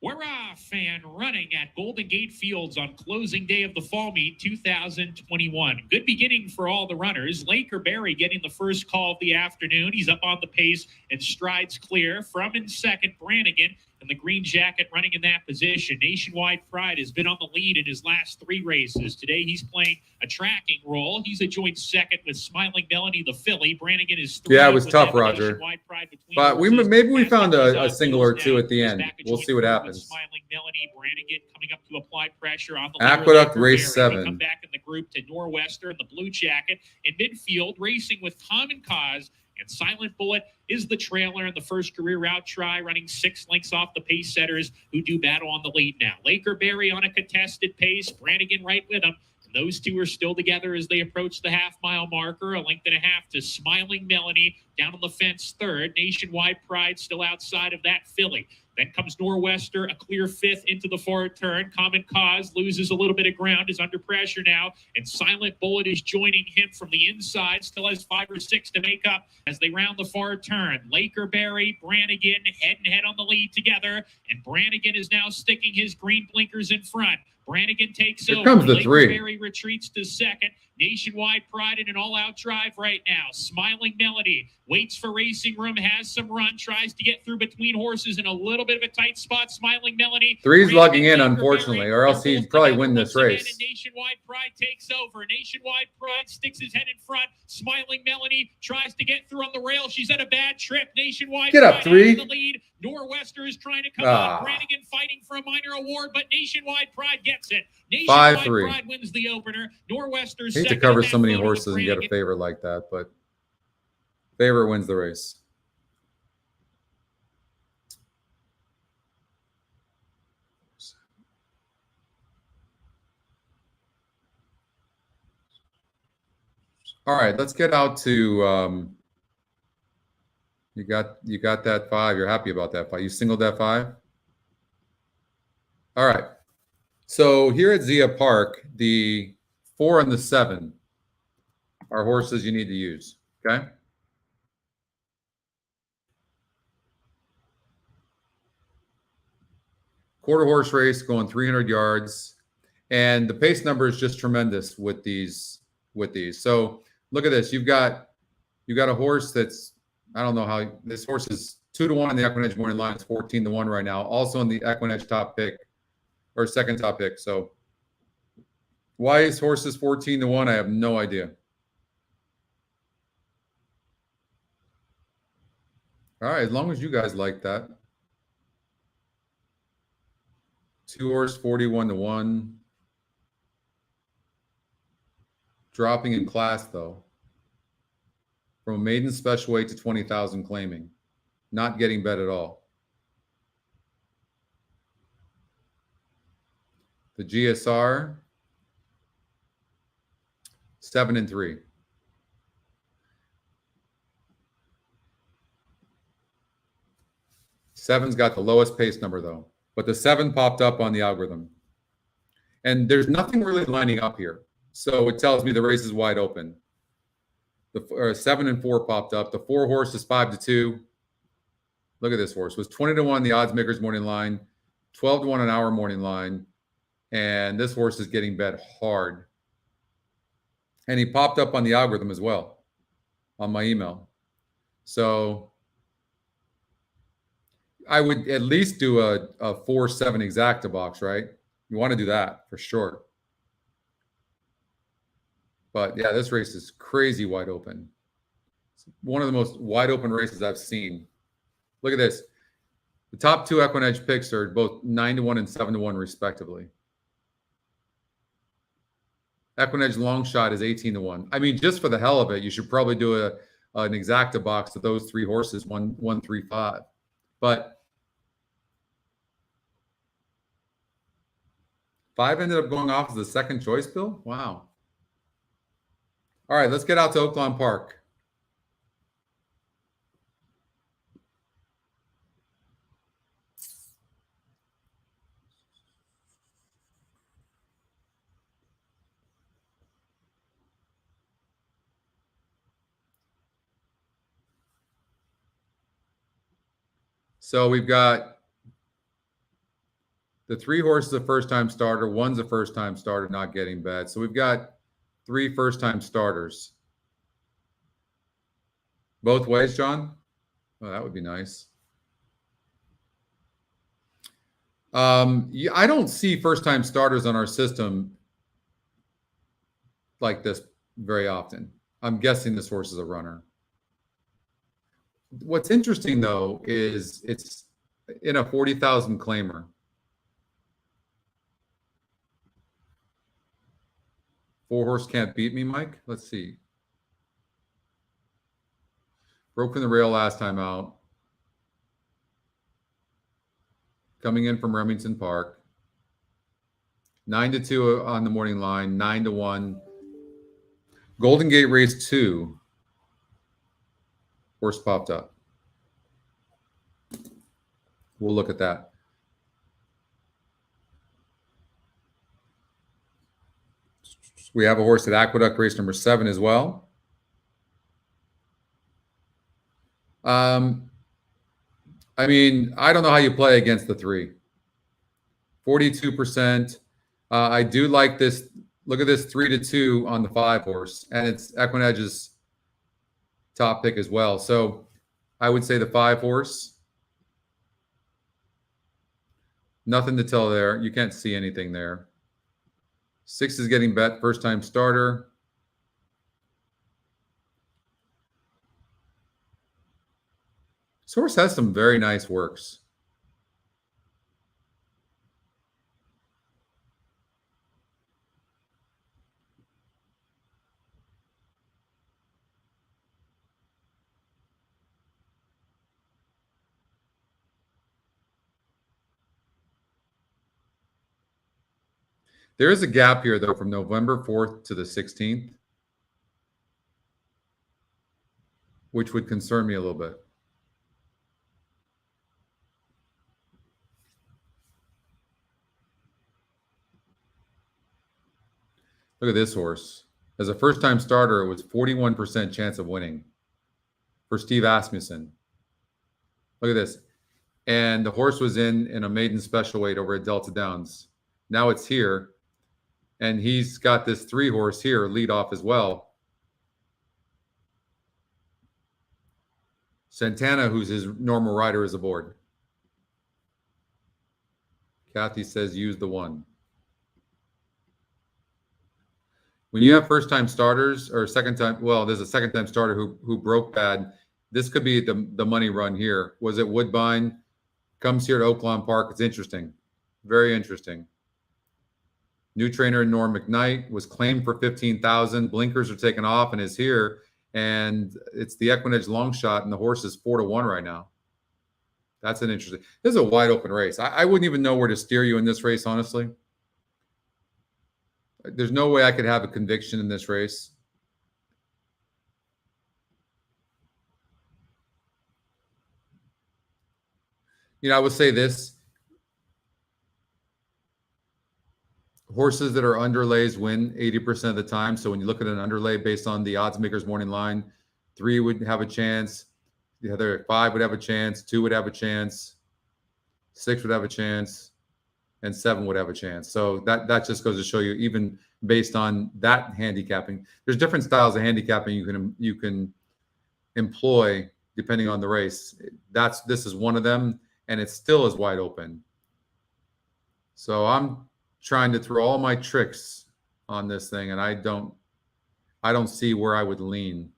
We're off and running at Golden Gate Fields on closing day of the fall meet 2021. Good beginning for all the runners. Laker Berry getting the first call of the afternoon. He's up on the pace and strides clear. From in second, Brannigan and the green jacket running in that position. Nationwide Pride has been on the lead in his last 3 races. Today he's playing a tracking role. He's a joint second with Smiling Melanie, the filly. Brannigan is 3. Yeah, it was tough, Roger. But maybe we found a single or 2 at the end. We'll see what happens. Smiling Melanie, Brannigan coming up to apply pressure on the Aqueduct race 7. Come back in the group to Norwester in the blue jacket. In midfield, racing with Common Cause. And Silent Bullet is the trailer in the first career route try, running 6 lengths off the pace setters who do battle on the lead now. Laker Berry on a contested pace, Brannigan right with him. And those two are still together as they approach the half-mile marker. 1.5 lengths to Smiling Melanie down on the fence 3rd. Nationwide Pride still outside of that filly. Then comes Norwester, a clear 5th into the forward turn. Common Cause loses a little bit of ground, is under pressure now. And Silent Bullet is joining him from the inside. Still has 5 or 6 to make up as they round the forward turn. Laker Berry, Brannigan, head and head on the lead together. And Brannigan is now sticking his green blinkers in front. Brannigan takes over. Here comes the 3. Berry retreats to second. Nationwide Pride in an all-out drive right now. Smiling Melody waits for racing room, has some run, tries to get through between horses in a little bit of a tight spot. Smiling Melody. 3's lugging in, unfortunately, or else he'd probably win this race. Nationwide Pride takes over. Nationwide Pride sticks his head in front. Smiling Melody tries to get through on the rail. She's had a bad trip. Nationwide Get up, 3. the lead. Norwester is trying to come on. Brannigan fighting for a minor award, but Nationwide Pride gets it. Nationwide 5-3. Pride wins the opener. Norwester's I hate to cover so many horses and get a favorite like that, but favorite wins the race. All right, let's get out to you got that 5. You're happy about that 5. You singled that 5. All right. So here at Zia Park, the 4 and the 7 are horses you need to use. Okay. Quarter horse race going 300 yards, and the pace number is just tremendous with these. So look at this. You've got a horse that's, I don't know how, this horse is 2-1 in the EquinEdge morning line. It's 14-1 right now. Also in the EquinEdge top pick or second top pick. So why is horses 14-1? I have no idea. All right, as long as you guys like that. 2 horse 41-1. Dropping in class though. From a maiden special weight to 20,000 claiming. Not getting bet at all. The GSR 7-3. 7's got the lowest pace number though, but the 7 popped up on the algorithm. And there's nothing really lining up here. So it tells me the race is wide open. The 7 and 4 popped up. The 4 horse is 5-2. Look at this horse. It was 20-1 the odds makers morning line, 12-1 an hour morning line, and this horse is getting bet hard. And he popped up on the algorithm as well on my email. So I would at least do a 4-7 exacta box, right? You want to do that for sure. But yeah, this race is crazy wide open. It's one of the most wide open races I've seen. Look at this. The top 2 EquinEdge picks are both 9-1 and 7-1 respectively. EquinEdge long shot is 18-1. I mean, just for the hell of it, you should probably do an exacta box of those 3 horses, 1, 3, 5. But 5 ended up going off as the second choice, Bill. Wow. All right, let's get out to Oaklawn Park. So we've got the 3 horses a first-time starter, 1's a first-time starter not getting bet. So we've got 3 first-time starters. Both ways, John? Oh, that would be nice. I don't see first-time starters on our system like this very often. I'm guessing this horse is a runner. What's interesting, though, is it's in a 40,000 claimer. Four horse can't beat me, Mike. Let's see. Broke from the rail last time out. Coming in from Remington Park. 9-2 on the morning line. 9-1. Golden Gate Race 2. Horse popped up. We'll look at that. We have a horse at Aqueduct Race number 7 as well. I mean, I don't know how you play against the 3. 42%. I do like this. Look at this 3-2 on the 5 horse, and it's EquinEdge's top pick as well. So I would say the 5 horse. Nothing to tell there. You can't see anything there. 6 is getting bet, first time starter. This horse has some very nice works. There is a gap here, though, from November 4th to the 16th, which would concern me a little bit. Look at this horse. As a first-time starter, it was 41% chance of winning for Steve Asmussen. Look at this. And the horse was in a maiden special weight over at Delta Downs. Now it's here. And he's got this 3 horse here, lead off as well. Santana, who's his normal rider, is aboard. Kathy says use the 1. When you have first-time starters or second-time, well, there's a second-time starter who broke bad. This could be the money run here. Was it Woodbine? Comes here to Oaklawn Park. It's interesting. Very interesting. New trainer Norm McKnight was claimed for $15,000. Blinkers are taken off and is here. And it's the EquinEdge long shot, and the horse is 4-1 right now. That's an interesting. This is a wide open race. I wouldn't even know where to steer you in this race, honestly. There's no way I could have a conviction in this race. You know, I would say this. Horses that are underlays win 80% of the time. So when you look at an underlay based on the odds makers morning line, 3 would have a chance. The other 5 would have a chance. 2 would have a chance. 6 would have a chance. and 7 would have a chance. So that just goes to show you, even based on that handicapping, there's different styles of handicapping you can employ depending on the race. This is one of them, and it still is wide open. So I'm trying to throw all my tricks on this thing, and I don't see where I would lean.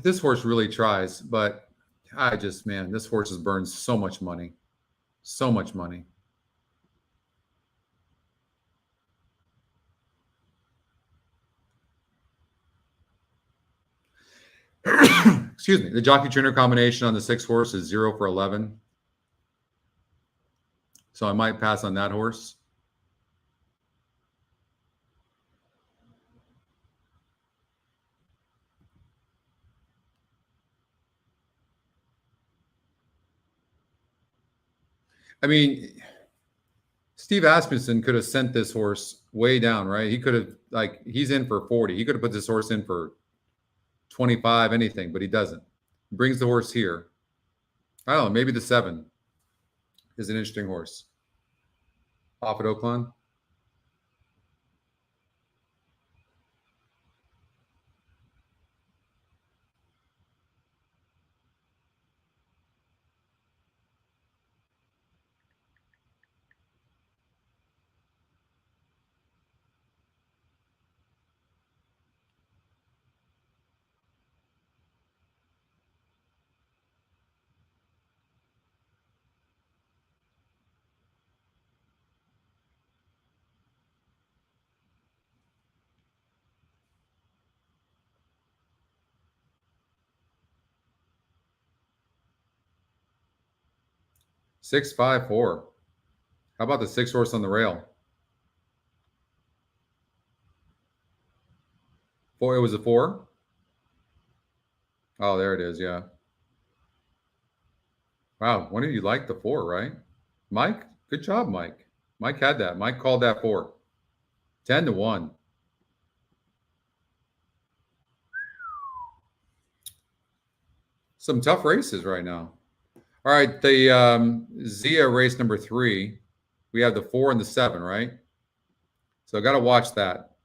This horse really tries, but man, this horse has burned so much money. So much money. Excuse me. The jockey trainer combination on the 6 horse is 0 for 11. So I might pass on that horse. I mean, Steve Asmussen could have sent this horse way down, right? He could have, like, he's in for 40. He could have put this horse in for 25, anything, but he doesn't. He brings the horse here. I don't know, maybe the 7 is an interesting horse. Off at Oakland. Six, 5, 4. How about the 6 horse on the rail? 4. It was a 4. Oh, there it is. Yeah. Wow. One of you liked the 4, right? Mike, good job, Mike. Mike had that. Mike called that 4. 10 to 1. Some tough races right now. All right, the Zia race number 3. We have the 4 and the 7, right? So I got to watch that.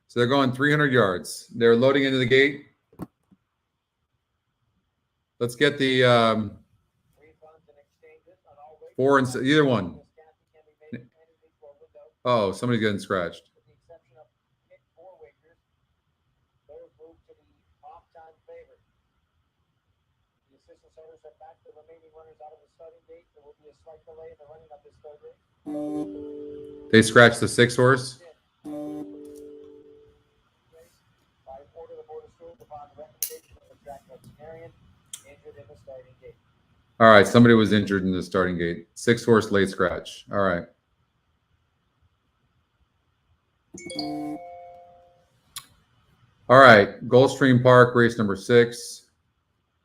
So they're going 300 yards. They're loading into the gate. Let's get the 4 and either one. Oh, somebody's getting scratched. They scratched the 6 horse. All right, somebody was injured in the starting gate. 6 horse late scratch. All right. All right, Gulfstream Park, race number 6,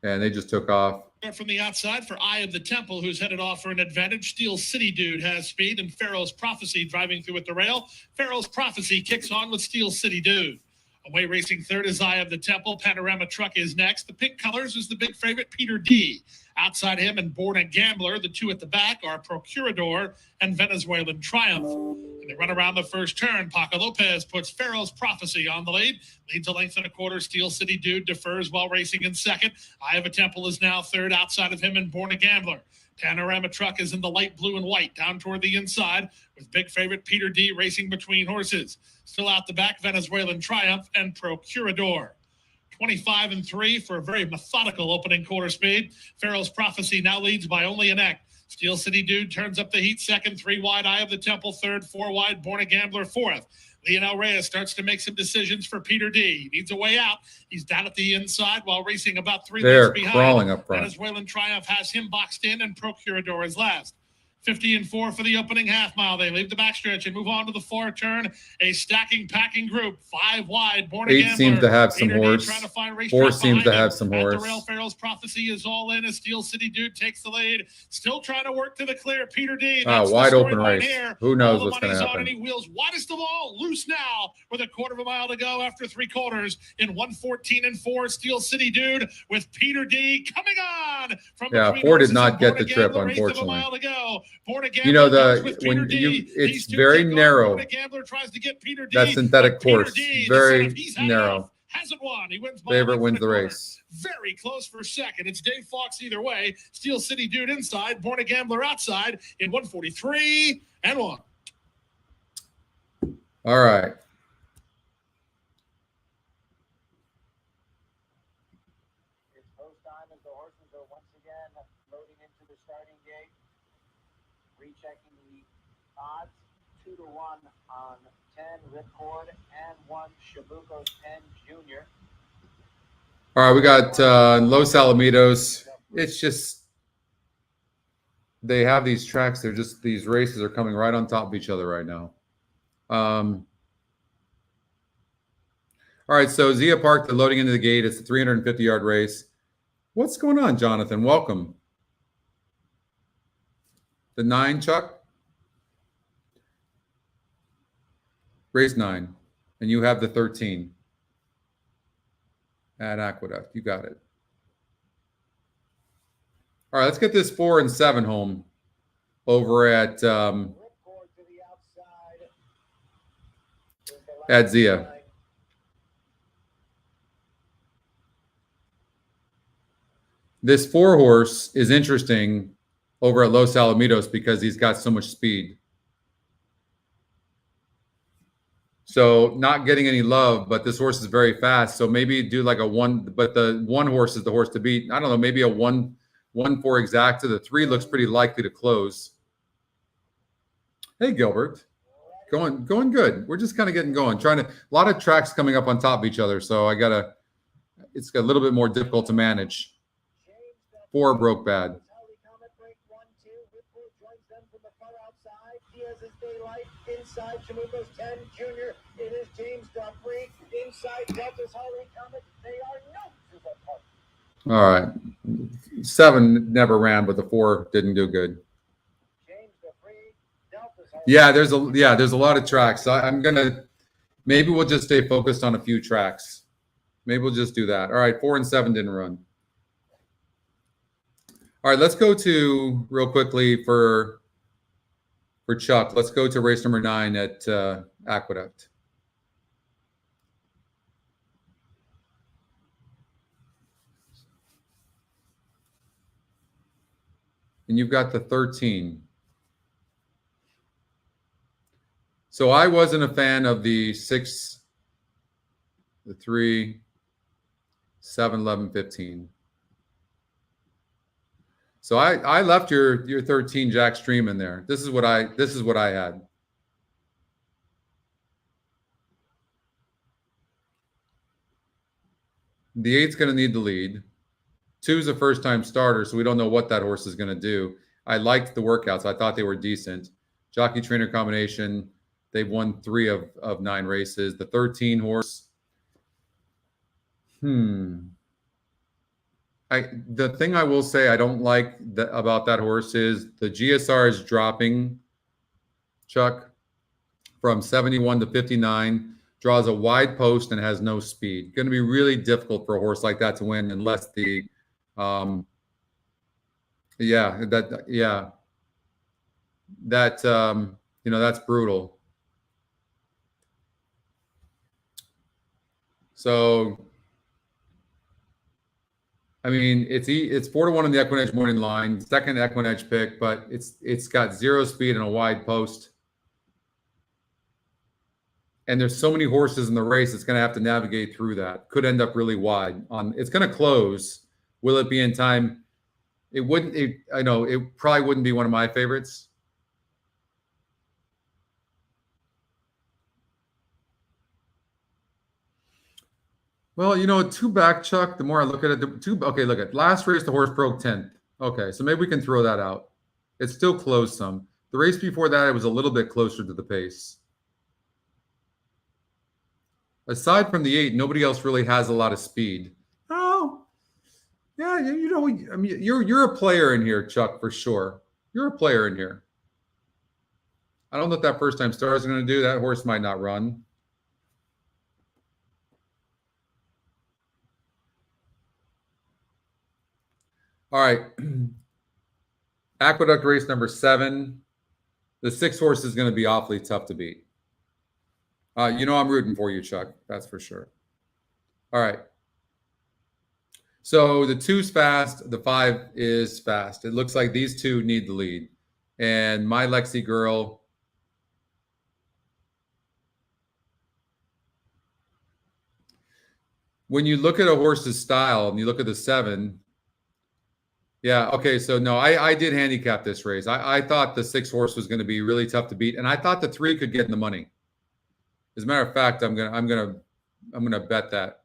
and they just took off. From the outside for Eye of the Temple, who's headed off for an advantage. Steel City Dude has speed, and Pharaoh's Prophecy driving through at the rail. Pharaoh's Prophecy kicks on with Steel City Dude. Away racing third is Eye of the Temple. Panorama Truck is next. The pink colors is the big favorite, Peter D. Outside him and Born a Gambler. The 2 at the back are Procurador and Venezuelan Triumph. And they run around the first turn. Paco Lopez puts Pharaoh's Prophecy on the lead. Leads a length and a quarter. Steel City Dude defers while racing in second. Eye of a Temple is now third. Outside of him and Born a Gambler. Panorama Truck is in the light blue and white down toward the inside with big favorite Peter D racing between horses. Still out the back, Venezuelan Triumph and Procurador. 25 and 3 for a very methodical opening quarter speed. Pharaoh's Prophecy now leads by only a neck. Steel City Dude turns up the heat second, 3 wide, Eye of the Temple third, 4 wide, Born a Gambler fourth. Lionel Reyes starts to make some decisions for Peter D. He needs a way out. He's down at the inside while racing about 3 lengths behind. Crawling up front. Venezuelan Triumph has him boxed in, and Procurador is last. 50-4 for the opening half mile. They leave the backstretch and move on to the far turn. A stacking, packing group, 5 wide. Born 8 Gambler, seems to have some Peter D horse. trying to find race 4 track seems to behind have him. some At horse. the rail, Farrell's Prophecy is all in. A Steel City Dude takes the lead. Still trying to work to the clear. Peter D. That's Wide the open storyline race. here. Who knows all the what's going to money's happen? on, and he wheels widest of all. Loose now with a quarter of a mile to go after 3 quarters in 1:14-4. Steel City Dude with Peter D coming on from between 4 did horses not and get Born the a trip, Gambler, 1/8 of a unfortunately. mile to go. Born a You know, Gambler goes with Peter when D. you, it's These two very take off. narrow. Born a Gambler tries to get Peter D. That synthetic but Peter course, D, very the son of he's had narrow. enough, hasn't won. He wins by Favorite a length wins and the a quarter. race. Very close for second. It's Dave Fox either way. Steel City Dude inside. Born a Gambler outside in 1:43-1. All right. It's post time as the horses are once again loading into the starting gate. Rechecking the odds. 2-1 on 10 Ripcord and 1 Shabuko 10 Jr. All right, we got Los Alamitos. It's just they have these tracks. They're just these races are coming right on top of each other right now. All right, so Zia Park, they're loading into the gate. It's a 350-yard race. What's going on, Jonathan? Welcome. The 9, Chuck? Race 9. And you have the 13 at Aqueduct. You got it. All right, let's get this 4 and 7 home over at Zia. This 4 horse is interesting over at Los Alamitos because he's got so much speed. So not getting any love, but this horse is very fast. So maybe do like a 1, but the 1 horse is the horse to beat. I don't know, maybe a 1-4 exacta. The 3 looks pretty likely to close. Hey, Gilbert. Going good. We're just kind of getting going. A lot of tracks coming up on top of each other. So it's a little bit more difficult to manage. 4 broke bad. Inside Chamuco's 10 Jr. It is James Duffrey. Inside Delta's Holly Comet. They are no All right. 7 never ran, but the 4 didn't do good. James Duffrey, Delta's Holly. Yeah, there's a lot of tracks. Maybe we'll just stay focused on a few tracks. Maybe we'll just do that. All right, 4 and 7 didn't run. All right, let's go to real quickly for Chuck. Let's go to race number 9 at Aqueduct. And you've got the 13. So I wasn't a fan of the 6, the 3, 7, 11, 15. So I left your 13 Jack Stream in there. This is what I had. The 8's going to need the lead. 2's a first-time starter, so we don't know what that horse is going to do. I liked the workouts. I thought they were decent. Jockey trainer combination. They've won 3 of 9 races. The 13 horse. The thing I will say I don't like about that horse is the GSR is dropping, Chuck, from 71 to 59, draws a wide post and has no speed. Going to be really difficult for a horse like that to win unless that's brutal. So I mean, it's 4-1 on the EquinEdge morning line, second EquinEdge pick, but it's got 0 speed and a wide post. And there's so many horses in the race, it's going to have to navigate through that. Could end up really wide. It's going to close. Will it be in time? It wouldn't. I know it probably wouldn't be one of my favorites. Well, 2 back, Chuck, the more I look at it, okay, look at last race, the horse broke 10th. Okay, so maybe we can throw that out. It's still close some. The race before that, it was a little bit closer to the pace. Aside from the 8, nobody else really has a lot of speed. Oh, yeah, you know, I mean, you're a player in here, Chuck, for sure. You're a player in here. I don't know what that first time star is going to do. That horse might not run. All right. Aqueduct race number 7. The 6 horse is going to be awfully tough to beat. You know I'm rooting for you, Chuck. That's for sure. All right. So the 2's fast. The 5 is fast. It looks like these 2 need the lead. And my Lexi girl. When you look at a horse's style and you look at the 7, yeah, okay, so no, I did handicap this race. I thought the 6 horse was going to be really tough to beat, and I thought the 3 could get in the money. As a matter of fact, I'm gonna bet that.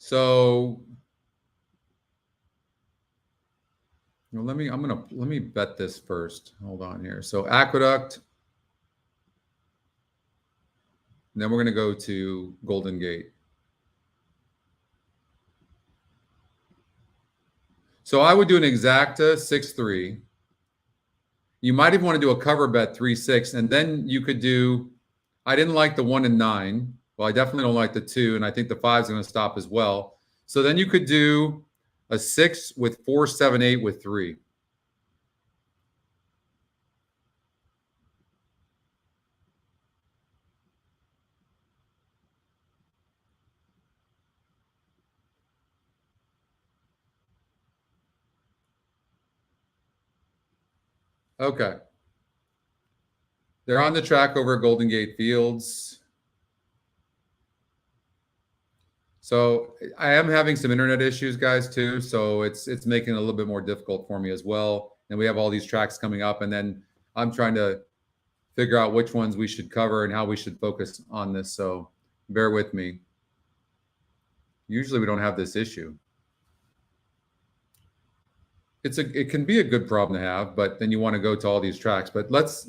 So let me bet this first. Hold on here. So Aqueduct. And then we're gonna go to Golden Gate. So I would do an exacta 6-3. You might even want to do a cover bet 3-6, and then you could do. I didn't like the 1 and 9. Well, I definitely don't like the 2, and I think the 5 is going to stop as well. So then you could do a 6 with 4, 7, 8 with 3. Okay. They're on the track over at Golden Gate Fields. So I am having some internet issues, guys, too. So it's making it a little bit more difficult for me as well. And we have all these tracks coming up, and then I'm trying to figure out which ones we should cover and how we should focus on this. So bear with me. Usually we don't have this issue. It can be a good problem to have, but then you want to go to all these tracks. But let's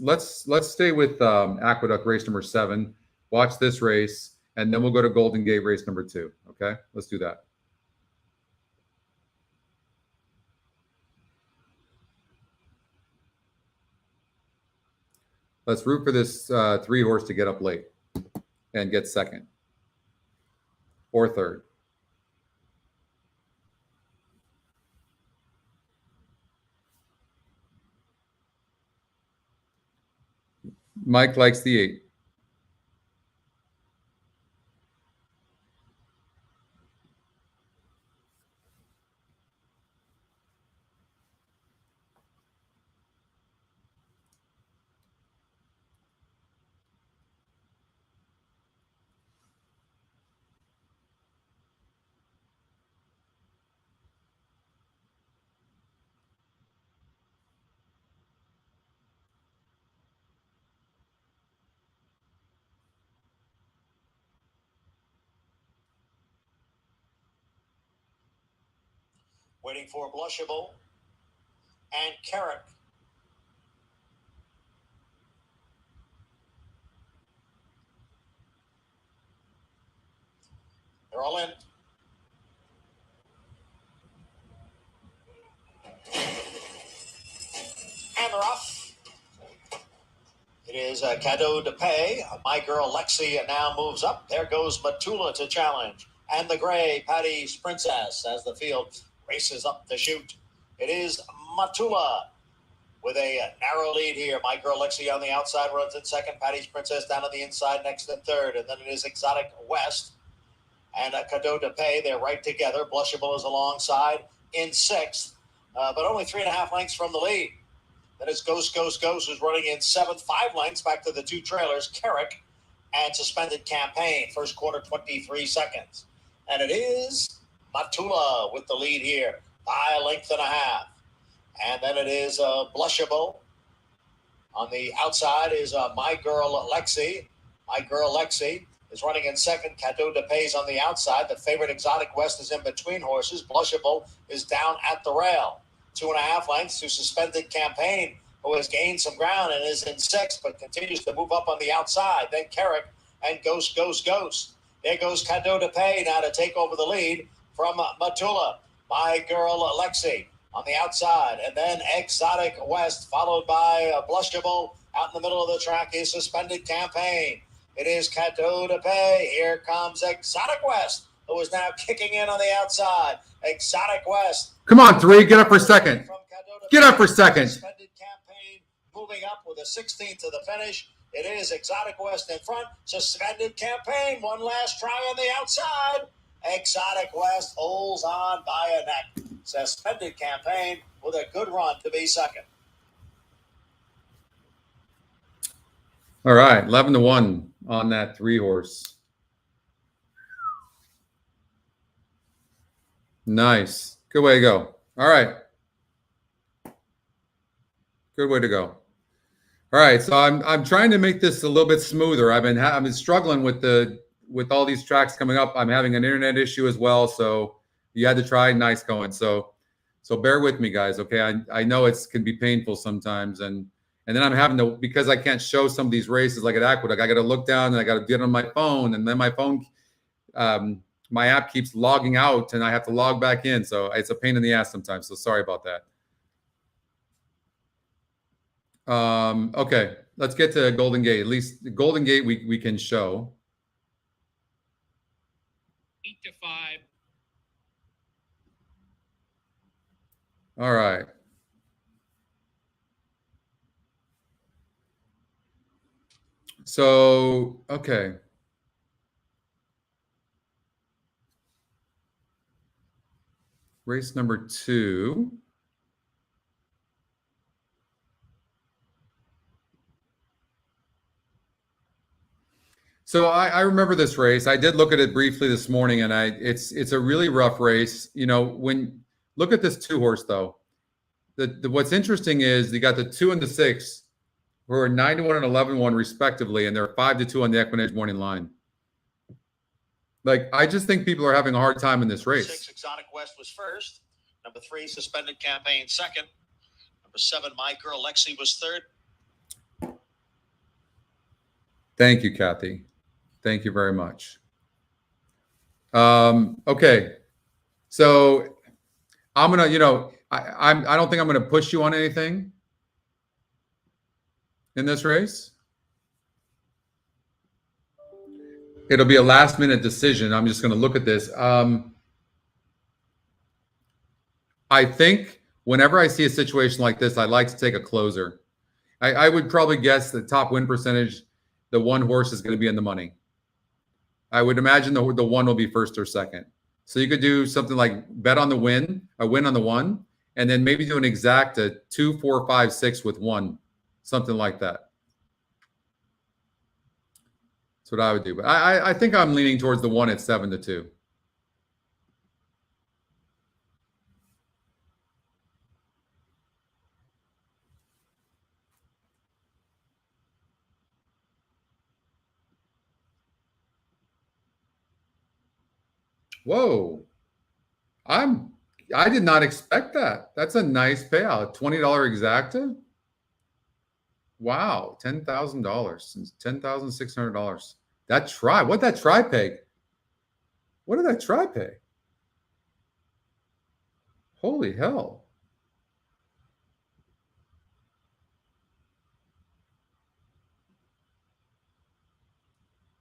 stay with Aqueduct race number 7. Watch this race, and then we'll go to Golden Gate race number 2. Okay, let's do that. Let's root for this 3 horse to get up late and get second or third. Mike likes the 8. Waiting for Blushable and Carrick. They're all in. And they're off. It is a cadeau de pay. My Girl Lexi now moves up. There goes Matula to challenge. And the gray Patty's Princess as the field races up the chute. It is Matula with a narrow lead here. My Girl Lexi on the outside runs in second. Patty's Princess down on the inside next in third. And then it is Exotic West and a Cadeau de Pay. They're right together. Blushable is alongside in sixth, but only 3.5 lengths from the lead. Then it's Ghost, who's running in 7th, 5 lengths back to the 2 trailers, Carrick and Suspended Campaign. First quarter, 23 seconds. And it is Matula with the lead here by a length and a half. And then it is Blushable. On the outside is My Girl Lexi. My Girl Lexi is running in 2nd. Cadeau de Pays on the outside. The favorite Exotic West is in between horses. Blushable is down at the rail. 2.5 lengths to Suspended Campaign, who has gained some ground and is in 6th, but continues to move up on the outside. Then Carrick and Ghost. There goes Cadeau de Pays now to take over the lead from Matula. My Girl Lexi on the outside, and then Exotic West, followed by Blushable. Out in the middle of the track is Suspended Campaign. It is Cadeau de Pays. Here comes Exotic West, who is now kicking in on the outside. Exotic West. Come on, 3. Get up for second. Get up for second. Suspended Campaign moving up with a 16th to the finish. It is Exotic West in front. Suspended Campaign. One last try on the outside. Exotic West holds on by a neck. Suspended Campaign with a good run to be second. All right, 11-1 on that 3 horse. Nice. Good way to go. All right. Good way to go. All right, so I'm trying to make this a little bit smoother. I've been struggling with all these tracks coming up. I'm having an internet issue as well, so you had to try nice going. So bear with me, guys. Okay, I know it can be painful sometimes, and then I'm having to, because I can't show some of these races like at Aqueduct, I got to look down and I got to get on my phone, and then my phone, my app keeps logging out, and I have to log back in. So it's a pain in the ass sometimes. So sorry about that. Okay, let's get to Golden Gate. At least the Golden Gate we can show. 8-5. All right. So, okay. Race number 2. So I remember this race. I did look at it briefly this morning, and it's a really rough race. You know, when look at this 2 horse though. What's interesting is you got the 2 and the 6, who are 9-1 and 11-1 respectively, and they're 5-2 on the EquinEdge morning line. Like, I just think people are having a hard time in this race. 6 Exotic West was first. Number 3 Suspended Campaign second. Number 7 My Girl Lexi was third. Thank you, Kathy. Thank you very much. Okay, so I'm gonna, I don't think I'm gonna push you on anything in this race. It'll be a last-minute decision. I'm just gonna look at this. I think whenever I see a situation like this, I like to take a closer. I would probably guess the top win percentage, the 1 horse is going to be in the money. I would imagine the 1 will be first or second. So you could do something like bet on the win, a win on the 1, and then maybe do an exact 2, 4, 5, 6 with 1, something like that. That's what I would do. But I think I'm leaning towards the 1 at 7-2. Whoa. I did not expect that. That's a nice payout. $20 exacta. Wow, $10,000, $10,600. That try. What that try pay? What did that try pay? Holy hell.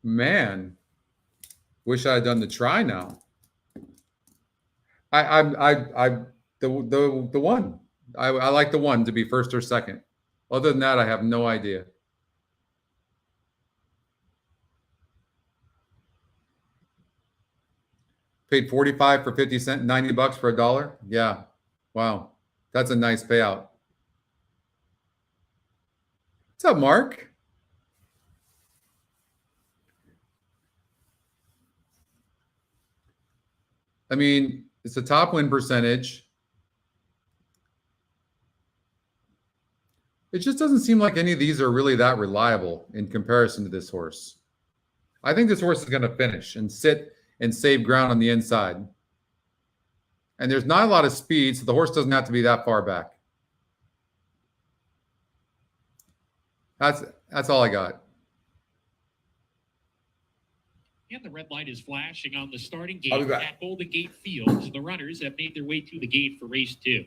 Man, wish I had done the try now. The 1. I like the 1 to be first or second. Other than that, I have no idea. Paid 45 for 50 cents, $90 for $1. Yeah. Wow. That's a nice payout. What's up, Mark? I mean, it's a top win percentage. It just doesn't seem like any of these are really that reliable in comparison to this horse. I think this horse is going to finish and sit and save ground on the inside. And there's not a lot of speed, so the horse doesn't have to be that far back. That's all I got. And the red light is flashing on the starting gate at Golden Gate Fields. The runners have made their way to the gate for race 2.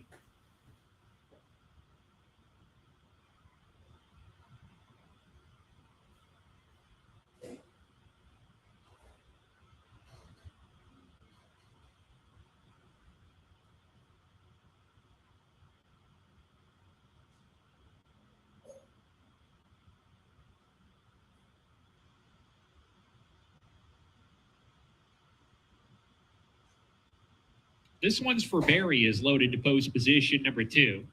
This one's for Barry, is loaded to post position number 2.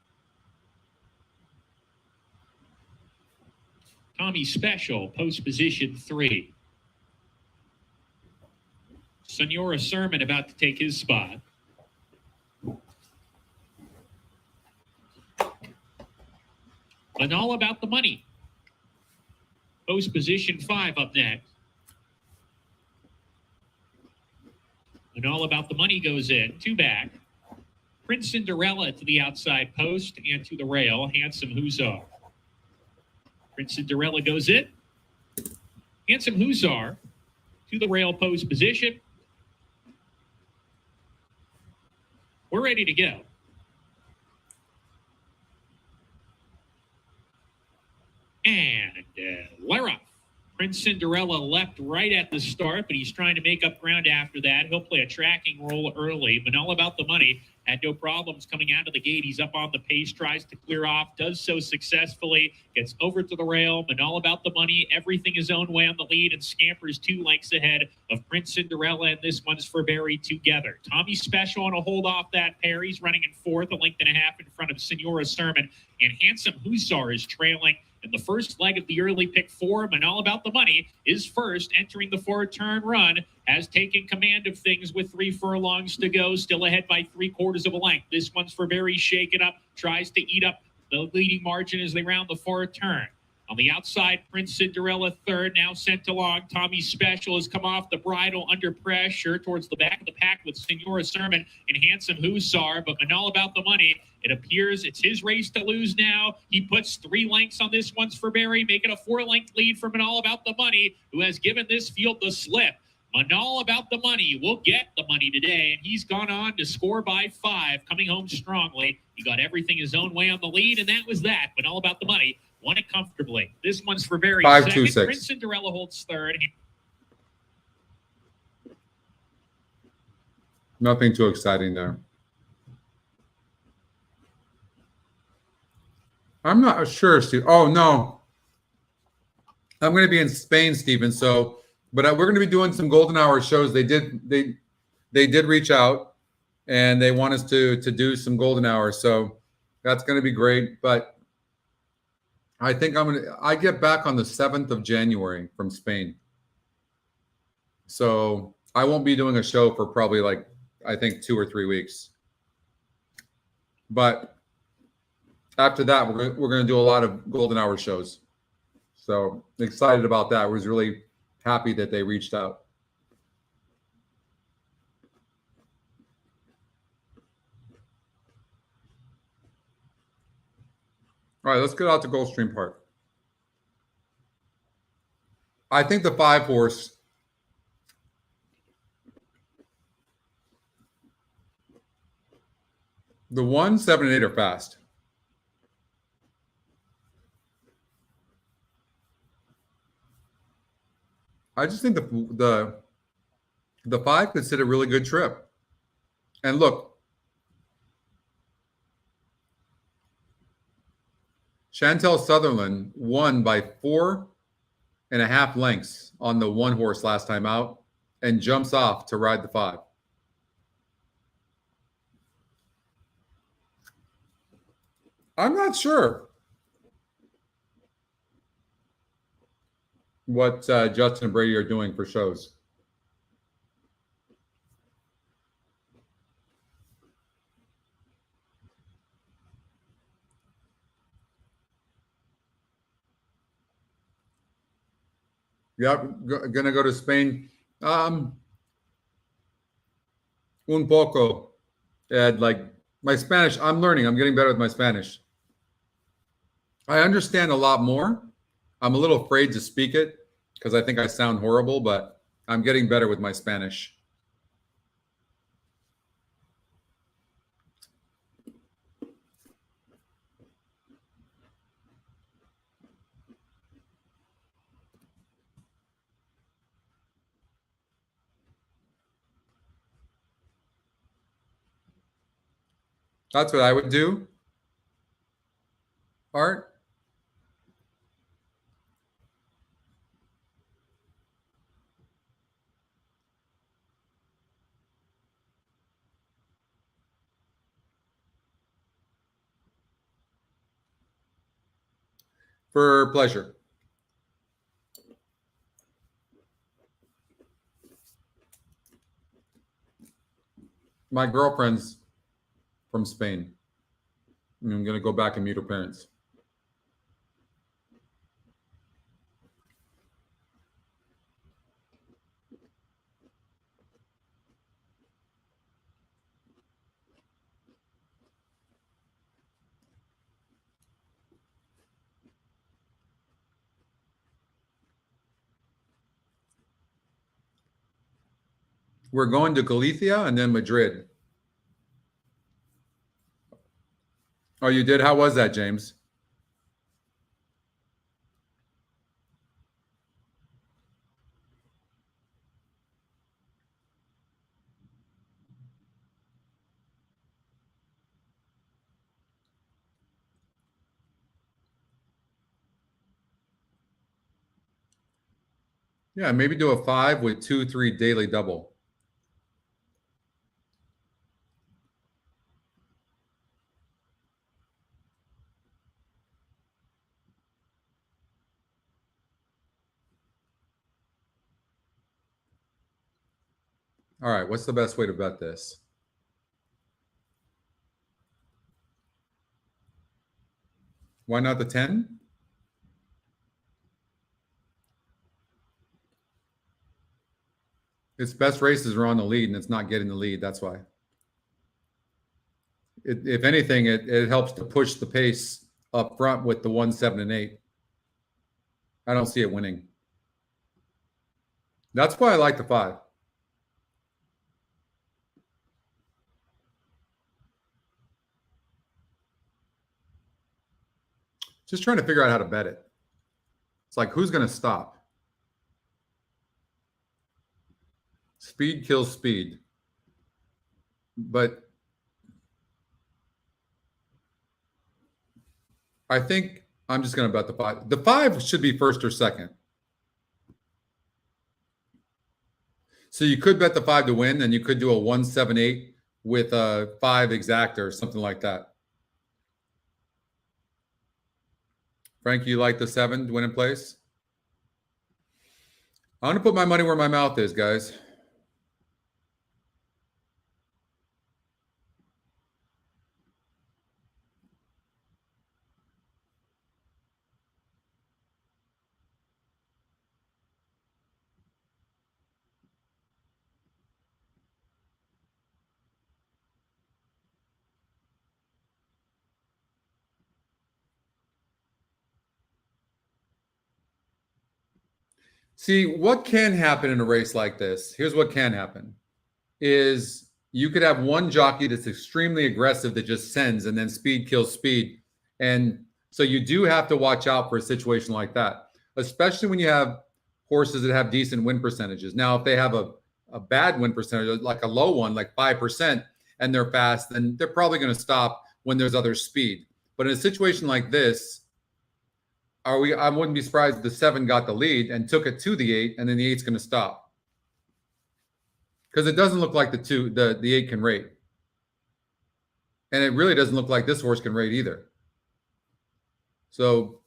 Tommy Special, post position 3. Senora Sermon about to take his spot. And All About the Money. Post position 5 up next. And All About the Money goes in, 2 back. Prince Cinderella to the outside post and to the rail, Handsome Hussar. Prince Cinderella goes in. Handsome Hussar to the rail post position. We're ready to go. And Lara. Prince Cinderella left right at the start, but he's trying to make up ground after that. He'll play a tracking role early, but All About the Money had no problems coming out of the gate. He's up on the pace, tries to clear off, does so successfully, gets over to the rail, but All About the Money, everything his own way on the lead, and scampers 2 lengths ahead of Prince Cinderella, and this one's for Barry together. Tommy Special on a hold off that pair. He's running in 4th, a length and a half in front of Senora Sermon, and Handsome Hussar is trailing. And the first leg of the early pick 4, and All About the Money, is first, entering the 4-turn run, has taken command of things with 3 furlongs to go, still ahead by 3/4 of a length. This one's for Barry, shake it up, tries to eat up the leading margin as they round the 4th turn. On the outside, Prince Cinderella 3rd, now sent along. Tommy Special has come off the bridle under pressure towards the back of the pack with Senora Sermon and Handsome Hussar. But when All About the Money, it appears it's his race to lose now. He puts 3 lengths on this one's for Barry, making a 4-length lead from an All About the Money, who has given this field the slip. All About the Money will get the money today, and he's gone on to score by 5, coming home strongly. He got everything his own way on the lead, and that was that. But All About the Money won it comfortably. This one's for Barry. 5-2-6. Prince Cinderella holds 3rd. Nothing too exciting there. I'm not sure, Steve. Oh, no. I'm going to be in Spain, Stephen. So, but we're going to be doing some golden hour shows. They did reach out, and they want us to do some golden hours. So that's going to be great. But I think I get back on the 7th of January from Spain. So I won't be doing a show for probably I think 2 or 3 weeks. But after that, we're going to do a lot of golden hour shows. So excited about that. I was really happy that they reached out. All right, let's get out to Gulfstream Park. I think the 5 horse, the 1, 7, and 8 are fast. I just think the 5 could sit a really good trip. And look, Chantel Sutherland won by 4.5 lengths on the 1 horse last time out and jumps off to ride the 5. I'm not sure. what Justin and Brady are doing for shows. Yep, gonna go to Spain. Un poco. And like my Spanish, I'm learning. I'm getting better with my Spanish. I understand a lot more. I'm a little afraid to speak it because I think I sound horrible, but I'm getting better with my Spanish. That's what I would do. Art. For pleasure. My girlfriend's from Spain. I'm going to go back and meet her parents. We're going to Galicia and then Madrid. Oh, you did? How was that, James? Yeah, maybe do a 5 with 2-3 daily double. All right, what's the best way to bet this? Why not the 10? Its best races are on the lead, and it's not getting the lead. That's why. If anything, it helps to push the pace up front with the 1, 7, and 8. I don't see it winning. That's why I like the 5. Just trying to figure out how to bet it. It's like, who's going to stop? Speed kills speed. But I think I'm just going to bet the 5. The 5 should be first or second. So you could bet the 5 to win, and you could do a 1, 7, 8 with a 5 exacta or something like that. Frank, you like the 7 to win in place? I'm going to put my money where my mouth is, guys. See, what can happen in a race like this? Here's what can happen is you could have one jockey that's extremely aggressive that just sends, and then speed kills speed. And so you do have to watch out for a situation like that, especially when you have horses that have decent win percentages. Now, if they have a bad win percentage, like a low one, like 5%, and they're fast, then they're probably going to stop when there's other speed. But in a situation like this, I wouldn't be surprised if the 7 got the lead and took it to the 8, and then the 8's going to stop. Because it doesn't look like the 8 can rate. And it really doesn't look like this horse can rate either. So,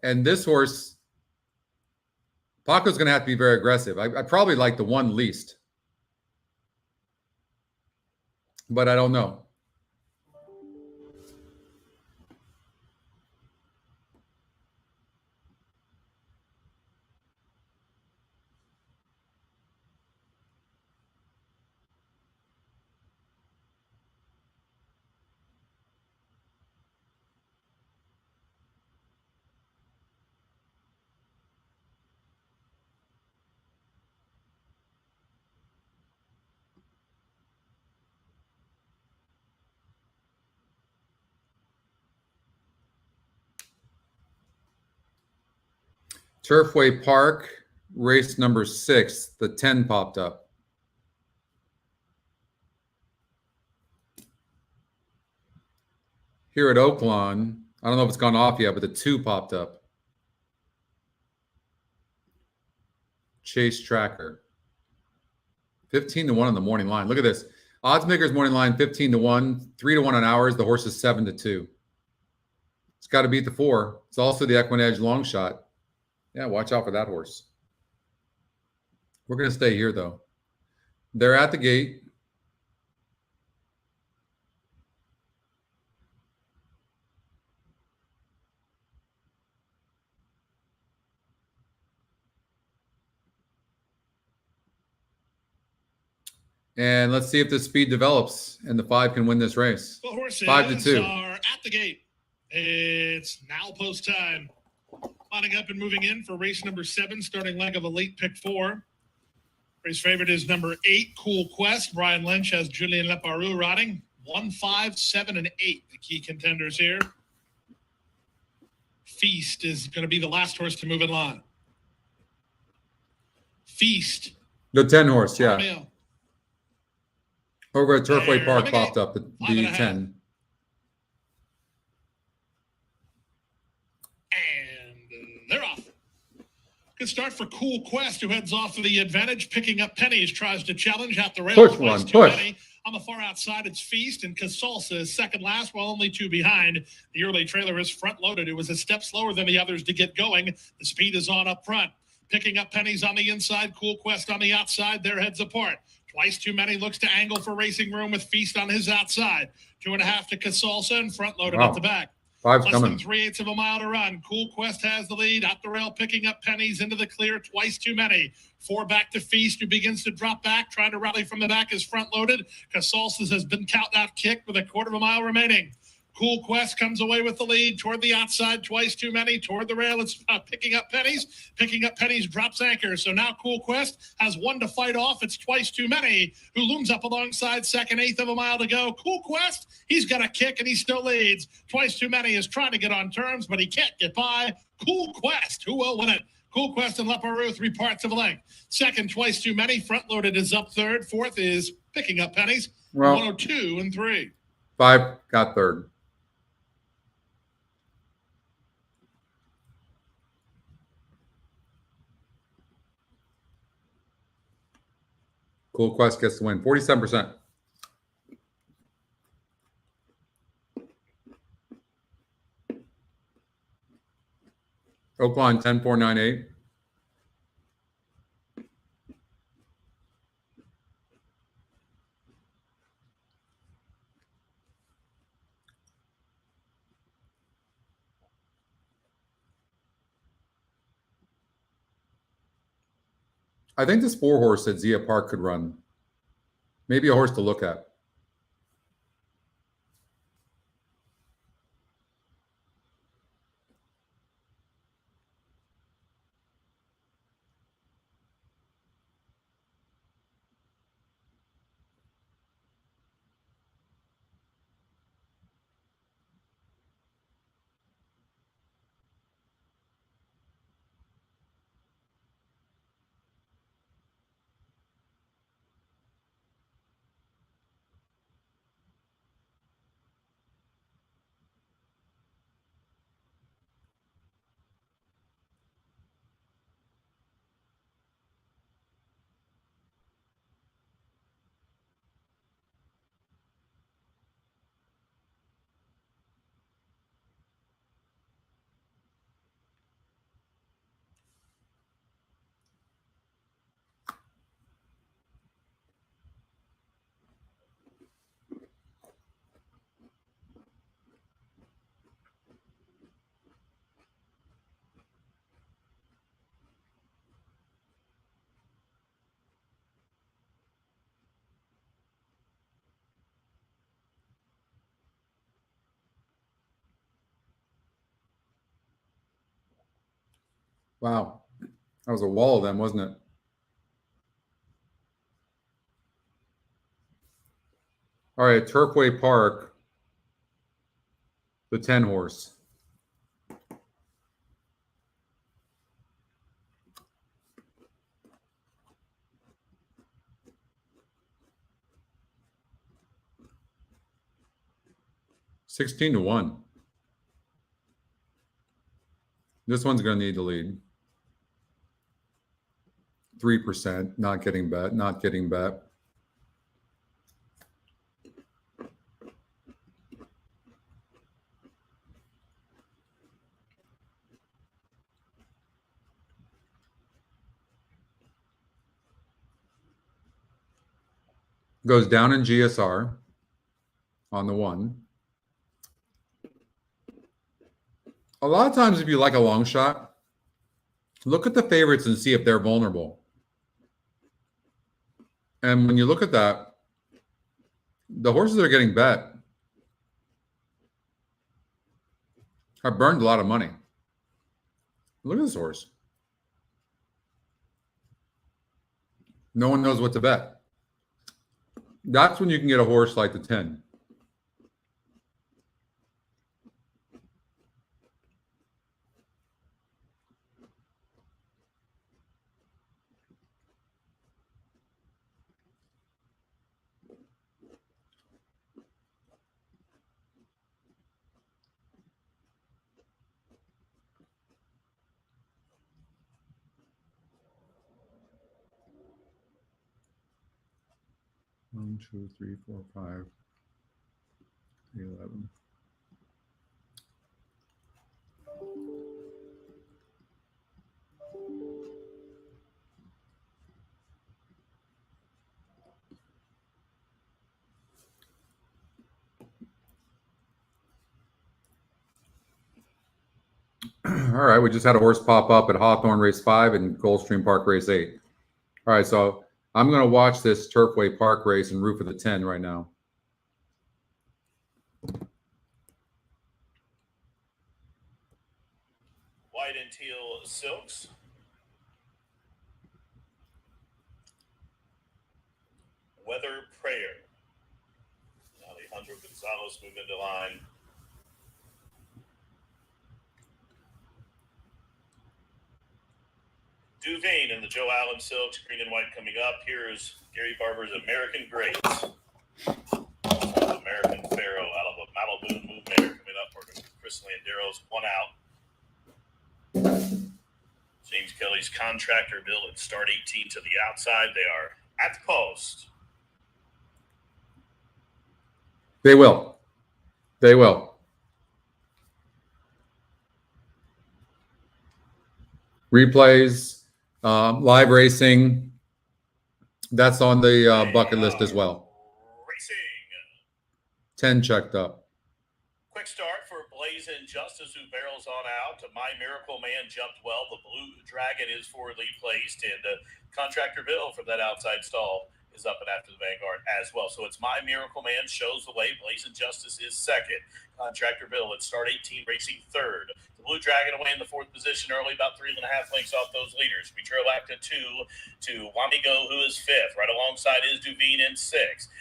and this horse, Paco's going to have to be very aggressive. I probably like the one least, but I don't know. Turfway Park, race number 6, the 10 popped up. Here at Oaklawn, I don't know if it's gone off yet, but the 2 popped up. Chase Tracker. 15 to 1 on the morning line. Look at this. Odds makers morning line 15 to 1, 3 to 1 on ours. The horse is 7 to 2. It's got to beat the 4. It's also the EquinEdge long shot. Yeah, watch out for that horse. We're going to stay here, though. They're at the gate. And let's see if the speed develops and the 5 can win this race. The horses 5 to 2. are at the gate. It's now post time. Lining up and moving in for race number 7, starting leg of a late pick 4. Race favorite is number 8, Cool Quest. Brian Lynch has Julien Leparoux riding. 1, 5, 7, and 8, the key contenders here. Feast is going to be the last horse to move in line. Feast. The 10 horse, yeah. Romeo. Over at Turfway There Park we popped go. up, the 5.5. 10. And they're off. Good start for Cool Quest, who heads off to the advantage, picking up pennies, tries to challenge at the rail. Push twice one, too push. many. On the far outside, it's Feast, and Casalsa is second last, while only 2 behind. The early trailer is front-loaded. It was a step slower than the others to get going. The speed is on up front. Picking up pennies on the inside, Cool Quest on the outside. Their heads apart. Twice too many, looks to angle for racing room with Feast on his outside. 2.5 to Casalsa and front-loaded Wow. at the back. 5's Less coming. than 3/8 of a mile to run. Cool Quest has the lead. Up the rail, picking up pennies into the clear. Twice too many. 4 back to Feast, who begins to drop back. Trying to rally from the back is front-loaded. Casalsas has been count-out kicked with a 1/4 mile remaining. Cool Quest comes away with the lead toward the outside. Twice too many. Toward the rail, it's picking up pennies. Picking up pennies drops anchor. So now Cool Quest has 1 to fight off. It's Twice Too Many, who looms up alongside second, 1/8 of a mile to go. Cool Quest, he's got a kick and he still leads. Twice Too Many is trying to get on terms, but he can't get by. Cool Quest, who will win it? Cool Quest and Leparoux, 3 parts of a length. Second, Twice Too Many. Front-loaded is up third. Fourth is picking up pennies. Well, 102 and 3. 5 got third. Cool Quest gets the win. 47%. Oaklawn 10.498. I think this 4 horse at Zia Park could run. Maybe a horse to look at. Wow. That was a wall of them, wasn't it? All right, Turfway Park, the 10 horse. $16-1. This one's going to need to lead. 3%, not getting bet, not getting bet. Goes down in GSR on the 1. A lot of times, if you like a long shot, look at the favorites and see if they're vulnerable. And when you look at that, the horses that are getting bet have burned a lot of money. Look at this horse. No one knows what to bet. That's when you can get a horse like the 10. One, 2, 3, 4, 5, 11. All right, we just had a horse pop up at Hawthorne race 5 and Gulfstream Park race 8. All right, so I'm going to watch this Turfway Park race and root for the 10 right now. White and teal silks. Weather Prayer. Alejandro Gonzalez moving into line. Duveen in the Joe Allen silks, green and white coming up. Here's Gary Barber's American Great. American Pharaoh out of a Malibu Move Mayor coming up. Working with Chris Landeros, 1 out. James Kelly's Contractor Bill at start 18 to the outside. They are at the post. They will. They will. Replays, live racing. That's on the bucket list as well. Racing. 10 checked up. Quick start for Blazing Justice, who barrels on out. My Miracle Man jumped well. The Blue Dragon is forwardly placed, and Contractor Bill from that outside stall is up and after the Vanguard as well. So it's My Miracle Man shows the way. Blazing Justice is second. Contractor Bill at start 18, racing third. The Blue Dragon away in the 4th position early, about 3.5 lengths off those leaders. We trail back to 2 to Wamigo, who is 5th. Right alongside is Duveen in 6th.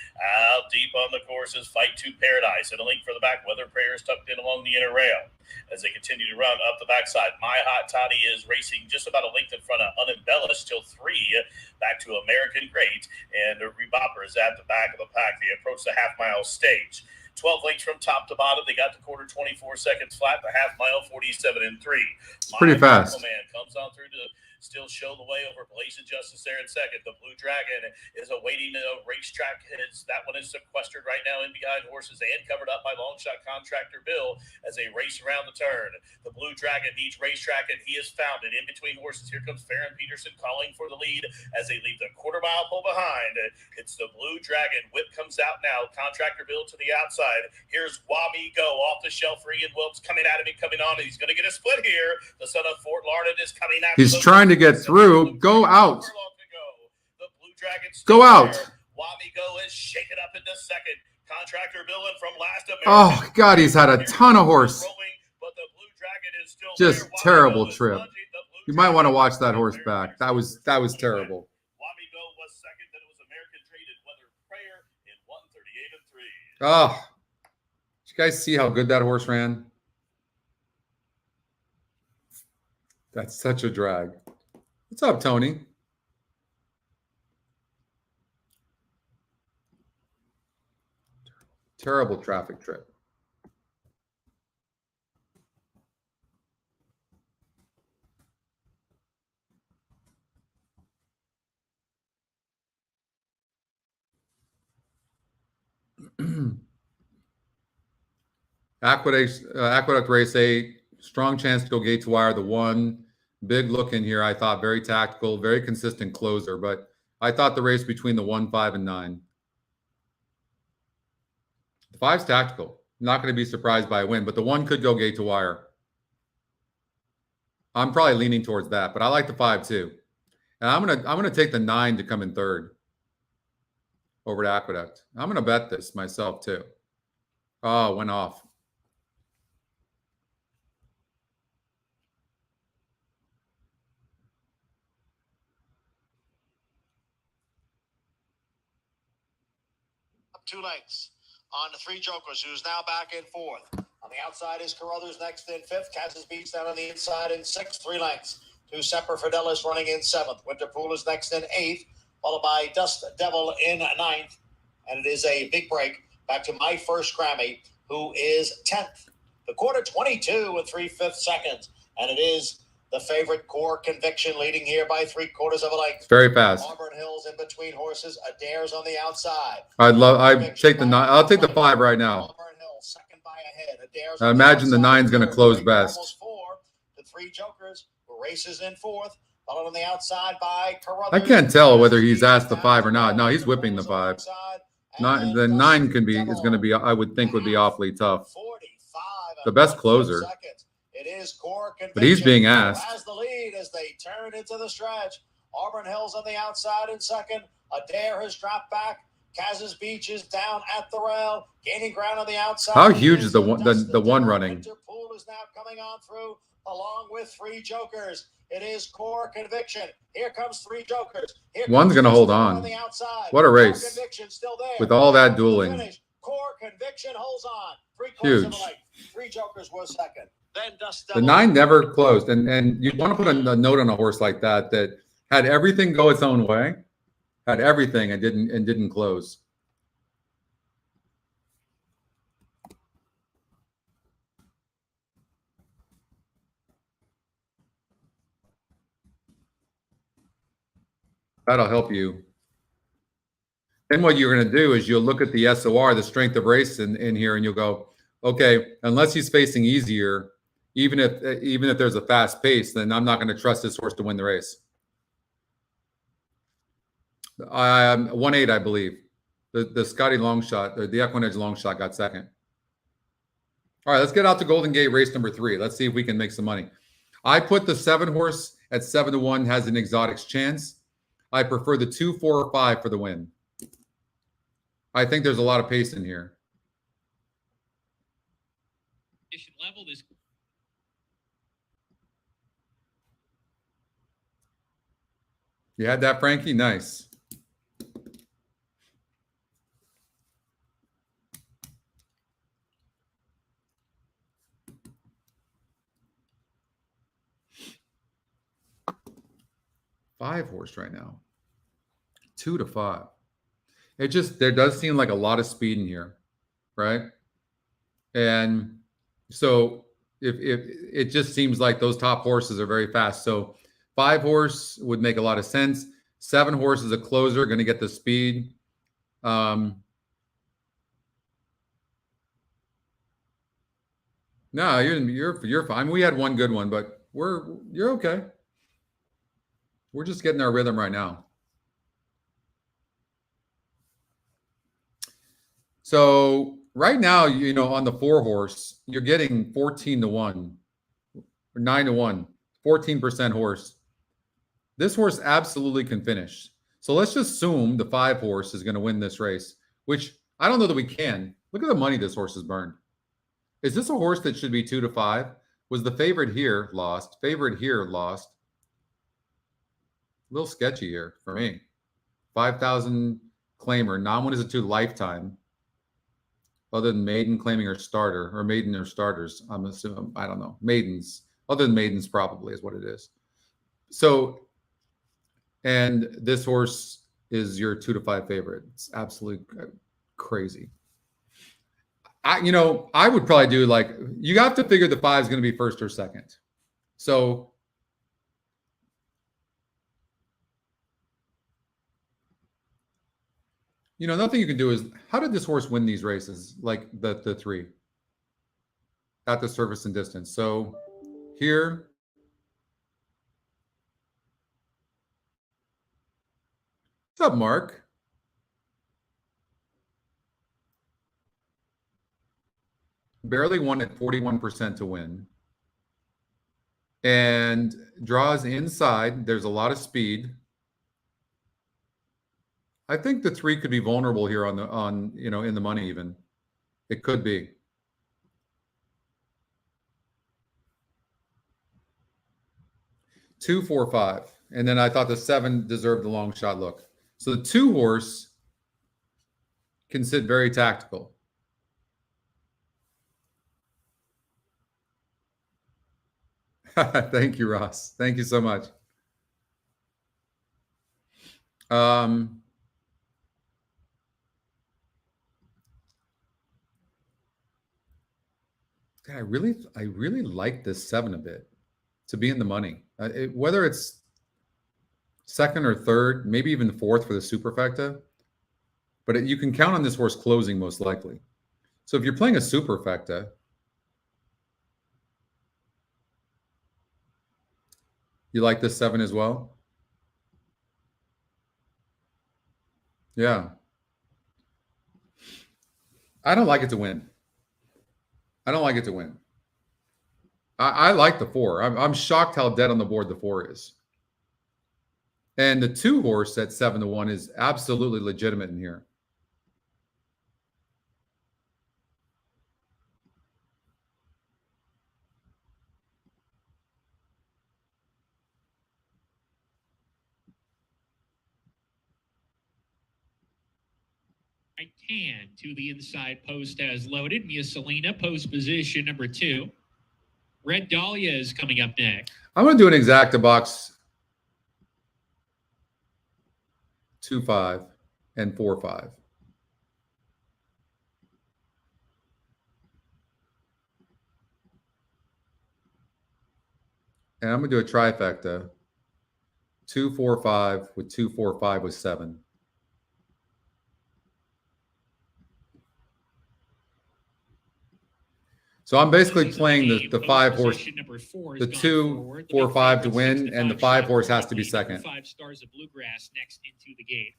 Out deep on the course is Fight to Paradise. And a link for the back. Weather Prayer is tucked in along the inner rail. As they continue to run up the backside, My Hot Toddy is racing just about a length in front of Unembellished till 3. Back to American Great. And Rebopper is at the back of the pack. They approach the half-mile stage. 12 lengths from top to bottom. They got the quarter 24 seconds flat. The half mile 47 and 3. It's pretty fast. Man comes on through to still show the way over Blazing Justice there in second. The Blue Dragon is awaiting a racetrack. That one is sequestered right now in behind horses and covered up by long shot Contractor Bill as they race around the turn. The Blue Dragon needs racetrack, and he has found it in between horses. Here comes Farron Peterson calling for the lead as they leave the quarter mile pull behind. It's the Blue Dragon. Whip comes out now. Contractor Bill to the outside. Here's Wabi Go off the shelf. Regan Wilkes coming at him and coming on, and he's going to get a split here. The son of Fort Larned is coming out. He's trying to get through. Go out. The Blue Dragon go out. Wabi Go is shaken up into second. Contractor Bill in from last. Oh God, he's had a ton of horse. But the Blue Dragon is still just there. terrible trip. The Blue You might want to watch that horse back. That was terrible. Wamigo was second. Then it was American Traded Weather Prayer in 138 and 3. Oh, did you guys see how good that horse ran? That's such a drag. What's up, Tony? Terrible traffic trip. Aqueduct race 8, strong chance to go gate to wire. The 1, big look in here. I thought very tactical, very consistent closer, but I thought the race between the 1, 5, and 9. The 5's tactical. Not going to be surprised by a win, but the 1 could go gate to wire. I'm probably leaning towards that, but I like the 5 too. And I'm gonna take the 9 to come in third over to Aqueduct. I'm gonna bet this myself too. Oh, went off. Up 2 lengths on the 3 Jokers, who's now back in 4th. On the outside is Carruthers next in 5th. Kansas Beach down on the inside in 6th, 3 lengths. 2 Semper Fidelis running in 7th. Winterpool is next in 8th, followed by Dust Devil in 9th. And it is a big break back to My First Grammy, who is 10th. The quarter 22 and 3/5 seconds. And it is the favorite Core Conviction leading here by 3/4 of a length. Very fast. Auburn Hills in between horses. Adair's on the outside. I'd take the 9. I'll take the 5 right now. Auburn Hills second by a head. Adair's I on imagine the outside. 9's going to close best. Almost 4. The 3 Jokers races in 4th. Followed on the outside by Carruthers. I can't tell whether he's asked the 5 or not. No, he's whipping the 5. The 9 is going to be, I would think, would be awfully tough. The best closer. It is Core Conviction. But he's being asked. Has the lead as they turn into the stretch. Auburn Hills on the outside in 2nd. Adair has dropped back. Kansas Beach is down at the rail, gaining ground on the outside. How huge is the one running? Winterpool is now coming on through, along with 3 Jokers. It is Core Conviction. Here comes 3 Jokers. One's going to hold on. The outside. What a race. Core Conviction still there. With all that dueling. Core Conviction holds on. 3/4 Huge. of the length. 3 Jokers was second. Then Dust The Devil. 9 never closed. And you want to put a note on a horse like that had everything go its own way, had everything and didn't close. That'll help you. Then what you're going to do is you'll look at the SOR, the strength of race in here, and you'll go, okay, unless he's facing easier, even if there's a fast pace, then I'm not going to trust this horse to win the race. 1-8, I believe. The Scotty long shot, the EquinEdge long shot got second. All right, let's get out to Golden Gate race number 3. Let's see if we can make some money. I put the 7 horse at 7-1, has an exotics chance. I prefer the 2, 4, or 5 for the win. I think there's a lot of pace in here. Level this. You had that, Frankie? Nice. Five horse right now. 2 to 5. There does seem like a lot of speed in here, right? And so if it just seems like those top horses are very fast. So 5 horse would make a lot of sense. 7 horse is a closer, going to get the speed. No, you're fine. We had one good one, but you're okay. We're just getting our rhythm right now. So right now, on the 4 horse, you're getting 14 to 1 or 9 to 1, 14% horse. This horse absolutely can finish. So let's just assume the 5 horse is going to win this race, which I don't know that we can. Look at the money this horse has burned. Is this a horse that should be 2 to 5? Was the favorite here lost? Favorite here lost. little sketchy here for me. 5,000 claimer. Non-win is a 2 lifetime. Other than maiden, claiming, or starter, or maiden or starters, I'm assuming. I don't know. Maidens. Other than maidens, probably is what it is. So, and this horse is your 2 to 5 favorite. It's absolutely crazy. I would probably do like, you have to figure the 5 is going to be first or second. So, nothing you can do is, how did this horse win these races? Like the 3 at the surface and distance. So here, what's up, Mark? Barely won at 41% to win. And draws inside. There's a lot of speed. I think the 3 could be vulnerable here in the money even. It could be. Two, 4, 5. And then I thought the 7 deserved a long shot look. So the 2 horse can sit very tactical. Thank you, Ross. Thank you so much. God, I really like this 7 a bit to be in the money. Whether it's second or third, maybe even the 4th for the superfecta, but you can count on this horse closing most likely. So if you're playing a superfecta, you like this 7 as well? Yeah. I don't like it to win. I don't like it to win. I like the 4. I'm shocked how dead on the board the 4 is. And the 2 horse at 7 to 1 is absolutely legitimate in here. Right hand to the inside post as loaded. Mia Selena, post position number 2. Red Dahlia is coming up next. I'm going to do an exacta box 2-5 and 4-5. And I'm going to do a trifecta 2-4-5 with 2-4-5 with 7. So I'm basically playing the 5 horse, the 2, 4, 5 to win, and the 5 horse has to be second. 5 Stars of Bluegrass next into the gate.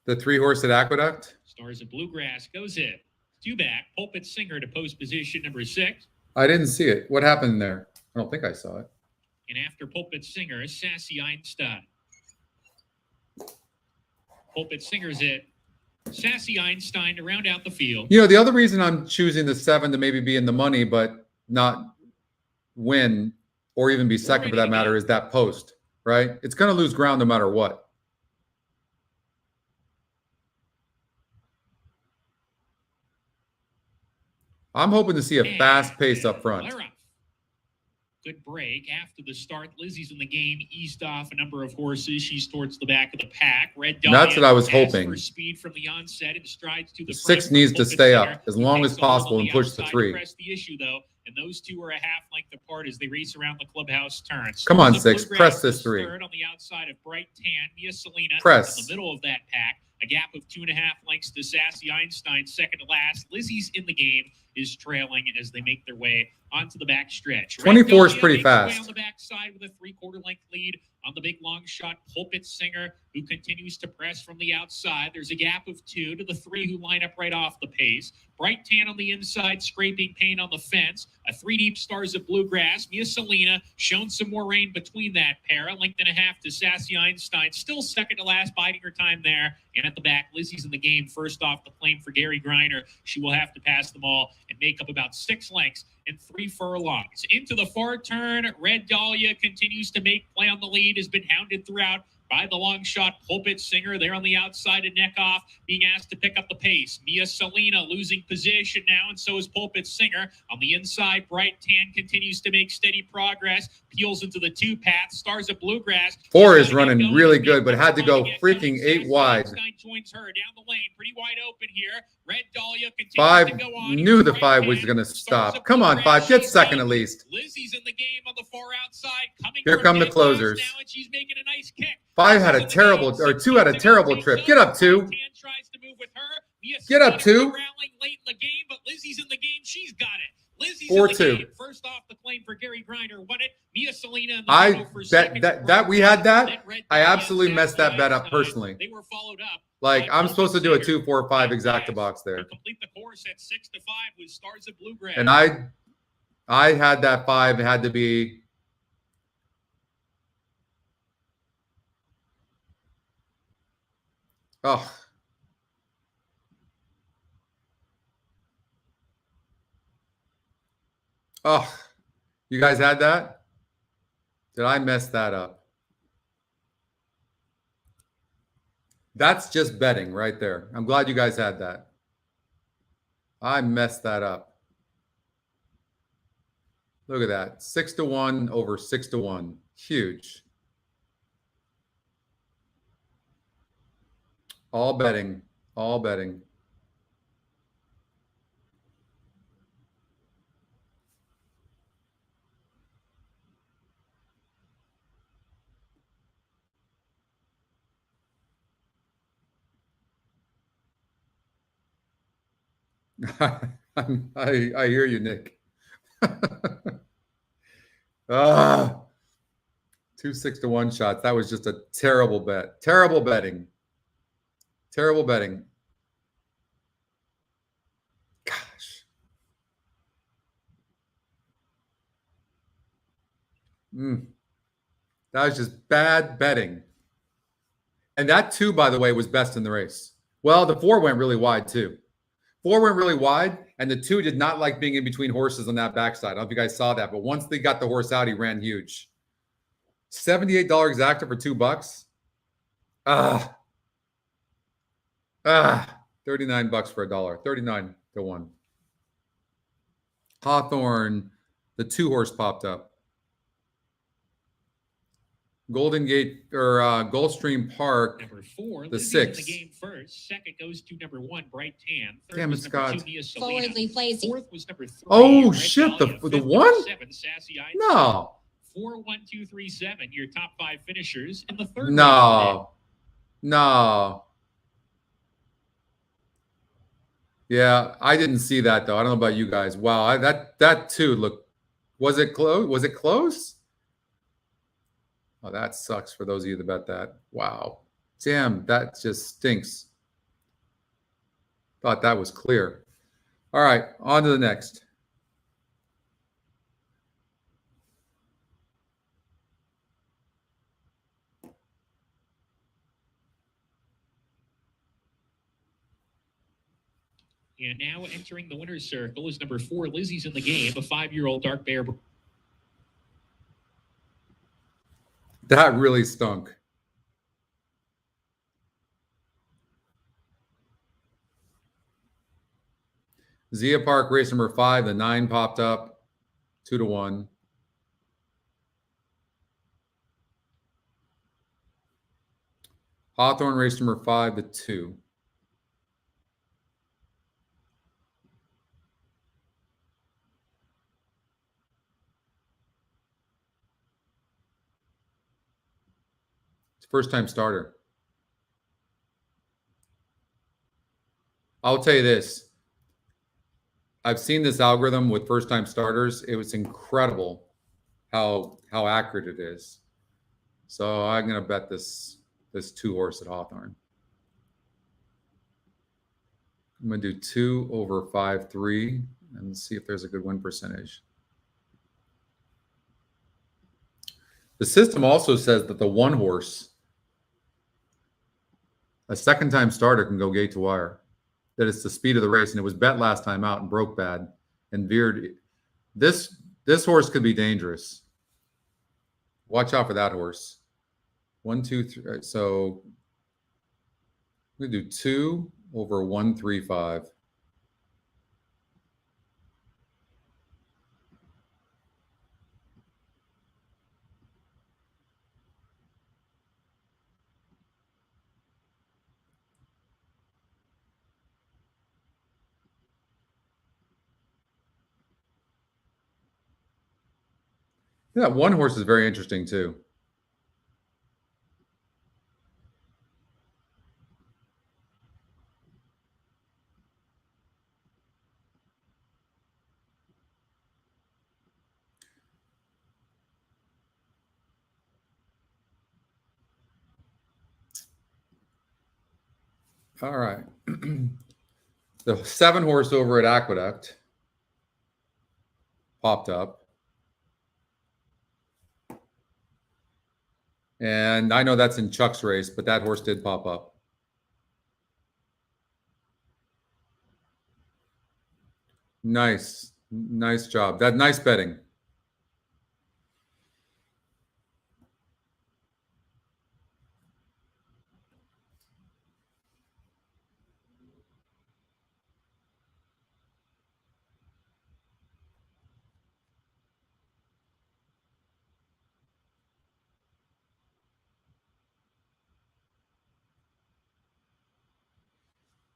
The 3 horse at Aqueduct. Stars of Bluegrass goes in. 2 back. Pulpit Singer to post position number 6. I didn't see it. What happened there? I don't think I saw it. And after Pulpit Singer, Sassy Einstein. Pulpit Singer's it. Sassy Einstein to round out the field. The other reason I'm choosing the 7 to maybe be in the money but not win or even be second for that matter is that post, right? It's going to lose ground no matter what. I'm hoping to see a fast pace up front. Good break. After the start, Lizzie's in the game, eased off a number of horses. She's towards the back of the pack. Red Dahlia, that's what I was hoping. For speed from the onset and strides to the 6 needs to stay up as long as possible and push the 3. Press the issue though, and those 2 are a half length apart as they race around the clubhouse turns. Come on, 6. Press this 3. Third on the outside of Bright Tan, Mia Selena. Press. In the middle of that pack. A gap of 2.5 lengths to Sassy Einstein, second to last. Lizzie's in the game is trailing as they make their way onto the back stretch. 24 is pretty fast. On the backside with a 3/4 length lead On the big long shot, Pulpit Singer, who continues to press from the outside. There's a gap of 2 to the 3 who line up right off the pace. Bright Tan on the inside, scraping paint on the fence. A 3 deep Stars of Bluegrass. Mia Selena shown some more rain between that pair. A length and a half to Sassy Einstein. Still second to last, biding her time there. And at the back, Lizzie's in the game. First off the claim for Gary Griner. She will have to pass them all and make up about 6 lengths and 3 furlongs. Into the far turn, Red Dahlia continues to make play on the lead, has been hounded throughout by the long shot Pulpit Singer. They're on the outside and neck off, being asked to pick up the pace. Mia Selena losing position now, and so is Pulpit Singer. On the inside, Bright Tan continues to make steady progress, peels into the 2 path. Stars of Bluegrass. 4 is running really good, but had to go freaking 8 wide. Joins her down the lane, pretty wide open here. Red Dahlia continues 5 to go on. knew the 5 was going to stop. Come on, 5, get second at least. Lizzie's in the game on the far outside. Here come the closers. Now, and she's making a nice kick. 5 had a terrible, or 2 had a terrible trip. Get up 2. Get up 2. Late in the game, but Lizzie's in the game. She's got it. Lizzie's 4-2. First off the claim for Gary Griner won it. Mia Selena in the I bet that we had that. I absolutely messed that bet up personally. They were followed up. Like I'm supposed to do a 2, 4, 5 exacta box there. Complete the course at 6 to 5 with Stars of Bluegrass. And I had that 5. It had to be. Oh. Oh, you guys had that? Did I mess that up? That's just betting right there. I'm glad you guys had that. I messed that up. Look at that. 6 to 1 over 6 to 1. Huge. All betting. All betting. I hear you, Nick. 2 6 to 1 shots. That was just a terrible bet. Terrible betting. Terrible betting. Gosh. That was just bad betting. And that 2, by the way, was best in the race. Well, the 4 went really wide too. 4 went really wide, and the 2 did not like being in between horses on that backside. I don't know if you guys saw that, but once they got the horse out, he ran huge. $78 exacta for $2. $39 for $1. 39 to 1. Hawthorne, the 2 horse popped up. Golden Gate or Gulfstream Park. Number 4, the Lizzie's 6. in the game first. Second goes to number 1, Bright Tan. Third Damn it, was number Scott. 2, Mia Selena. Forwardly placing. Fourth was number 3. Oh, Red shit, Dahlia. the Fifth, 1? number 7, Sassy Einstein. No. 4, 1, 2, 3, 7. Your top 5 finishers in the third. No. No. Yeah, I didn't see that though. I don't know about you guys. Wow, that too looked. Was it close? Was it close? Oh, that sucks for those of you that bet that. Wow. Damn, that just stinks. Thought that was clear. All right, on to the next. And now entering the winner's circle is number 4, Lizzie's in the game, a 5-year-old dark bear. That really stunk. Zia Park race number 5, the 9 popped up, 2 to 1. Hawthorne race number 5, the 2. First time starter. I'll tell you this. I've seen this algorithm with first time starters. It was incredible how accurate it is. So I'm going to bet this 2-horse at Hawthorne. I'm going to do 2 over 5-3 and see if there's a good win percentage. The system also says that the 1-horse, a second-time starter, can go gate to wire. That it's the speed of the race, and it was bet last time out and broke bad and veered. This horse could be dangerous. Watch out for that horse. 1, 2, 3. So I'm going to do 2 over 135. Yeah, 1-horse is very interesting too. All right. The 7-horse over at Aqueduct popped up. And I know that's in Chuck's race, but that horse did pop up. Nice. Nice job. That nice betting.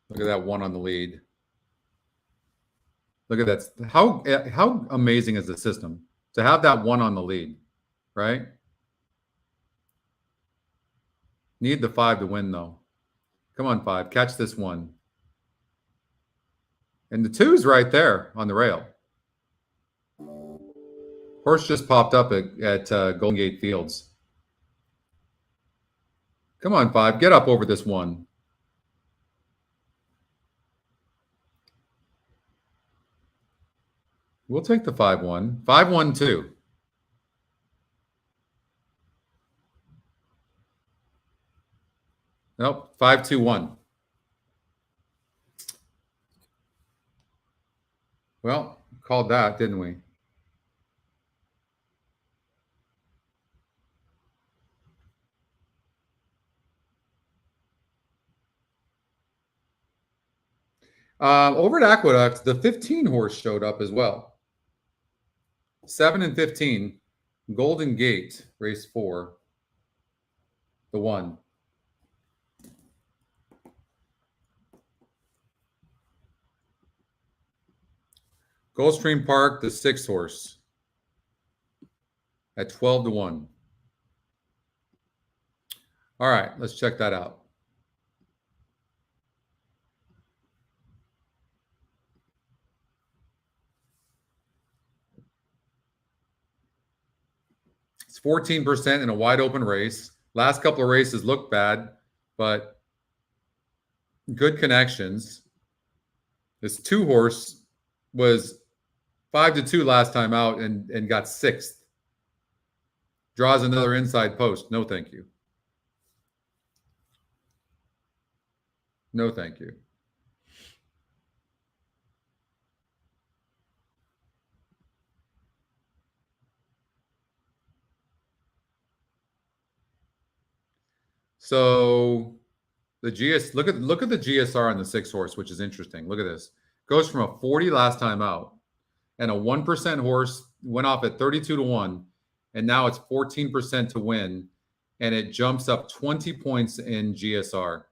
Look at that 1 on the lead. Look at that. How amazing is the system to have that 1 on the lead, right? Need the 5 to win, though. Come on, 5. Catch this 1. And the 2's right there on the rail. Horse just popped up at Golden Gate Fields. Come on, 5. Get up over this 1. We'll take the 5-1. 5-1-2. Nope. 5-2-1. Well, called that, didn't we? Over at Aqueduct, the 15-horse showed up as well. 7 and 15, Golden Gate, race 4, the 1. Gulfstream Park, the 6-horse, at 12-1. All right, let's check that out. It's 14% in a wide open race. Last couple of races looked bad, but good connections. This 2-horse was 5-2 last time out and got 6th. Draws another inside post. No, thank you. No, thank you. So the look at the GSR on the 6-horse, which is interesting. Look at this. Goes from a 40 last time out, and a 1% horse went off at 32-1, and now it's 14% to win, and it jumps up 20 points in GSR.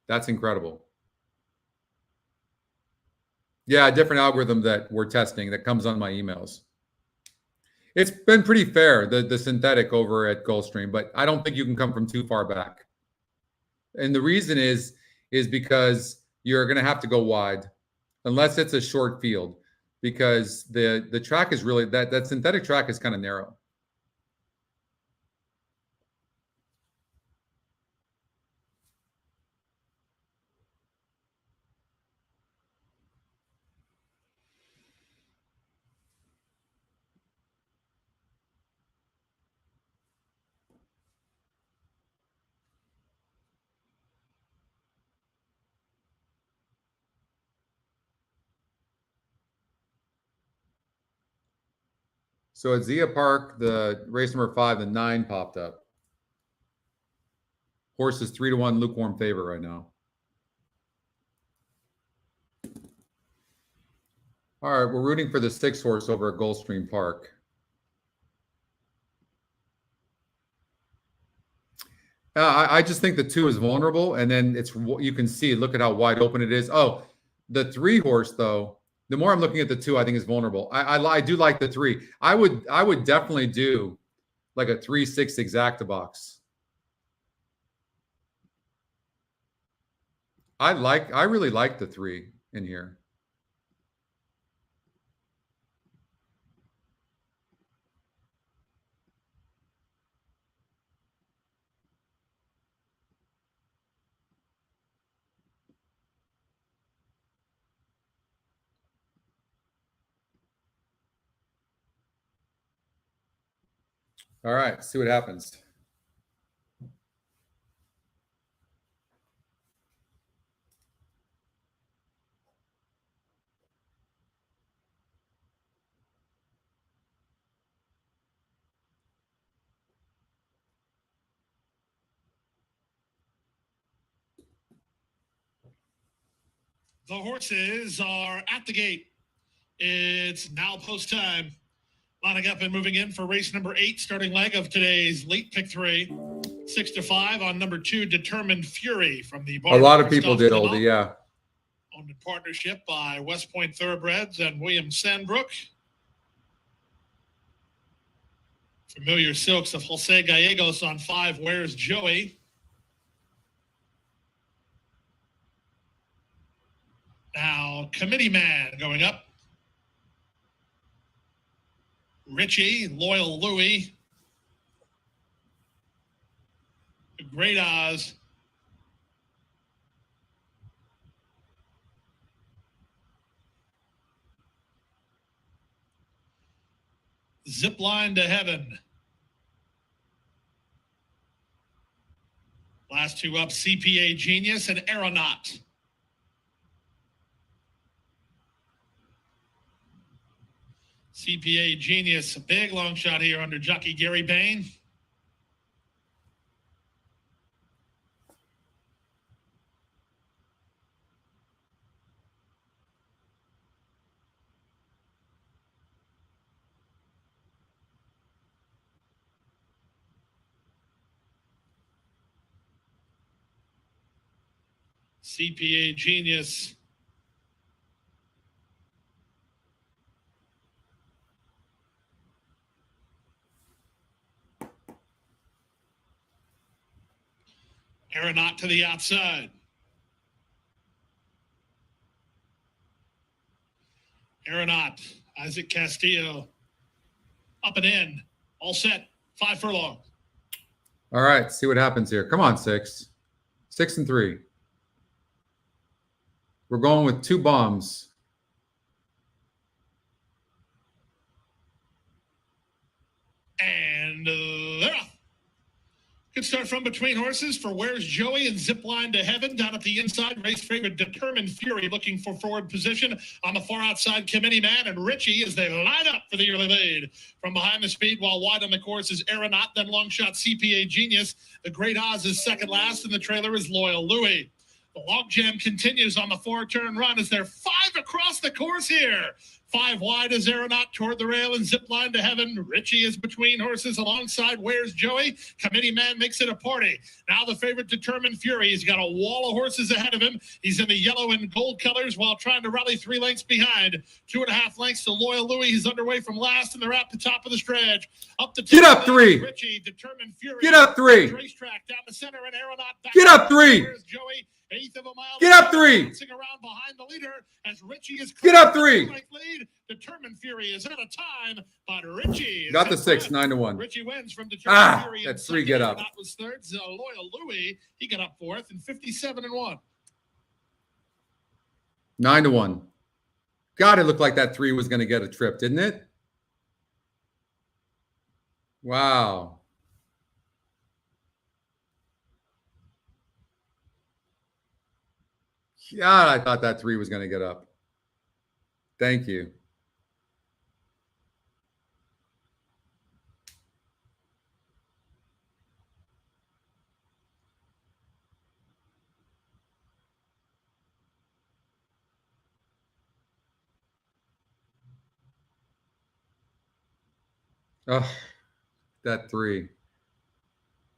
That's incredible. Yeah, a different algorithm that we're testing that comes on my emails. It's been pretty fair, the synthetic over at Gulfstream, but I don't think you can come from too far back. And the reason is because you're going to have to go wide unless it's a short field, because the track is really that synthetic track is kind of narrow. So at Zia Park, the race number 5, the 9 popped up. Horse is 3-1 lukewarm favorite right now. All right, we're rooting for the 6 horse over at Gulfstream Park. I just think the 2 is vulnerable, and then you can see. Look at how wide open it is. Oh, the 3 horse though. The more I'm looking at the 2, I think is vulnerable. I do like the 3. I would definitely do like a 3-6 exacta box. I really like the 3 in here. All right, see what happens. The horses are at the gate. It's now post time. Lining up and moving in for race number 8, starting leg of today's late pick 3. 6-5 on number 2, Determined Fury from the A lot of people did, Oldie, yeah. Owned in partnership by West Point Thoroughbreds and William Sandbrook. Familiar silks of Jose Gallegos on 5, Where's Joey? Now, Committee Man going up. Richie, Loyal Louie. Great Oz. Zipline to Heaven. Last 2 up, CPA Genius and Aeronaut. CPA Genius, a big long shot here under jockey Gary Bain. CPA Genius. Aeronaut to the outside. Aeronaut, Isaac Castillo. Up and in. All set. 5 furlongs. All right, see what happens here. Come on, 6. 6 and 3. We're going with 2 bombs. And they're off. Good start from between horses for Where's Joey and Zipline to Heaven. Down at the inside, race favorite Determined Fury looking for forward position. On the far outside, Committee Man and Richie as they line up for the early lead. From behind the speed, while wide on the course is Aeronaut, then long shot CPA Genius. The Great Oz is second last, and the trailer is Loyal Louie. The logjam continues on the 4-turn run as they're 5 across the course here. 5 wide is Aeronaut toward the rail and Zipline to Heaven. Richie is between horses alongside Where's Joey. Committee Man makes it a party. Now the favorite Determined Fury. He's got a wall of horses ahead of him. He's in the yellow and gold colors while trying to rally 3 lengths behind. 2.5 lengths to Loyal Louie. He's underway from last, and they're at the top of the stretch. Up the Get up 3. Richie, Determined Fury. Get up 3. Racetrack down the center and Aeronaut back. Get up 3. Where's Joey? 1/8 of a mile. Get up 3. Bouncing around behind the leader as Richie is Get up 3. lead. Determined Fury is out of time, but Richie Got the 6, 9-1. Richie wins from Determined Fury. That's 3. Get up. That was third. Loyal Louie, he got up 4th and 57-1. 9-1. God, it looked like that 3 was going to get a trip, didn't it? Wow. God, I thought that 3 was going to get up. Thank you. Oh, that 3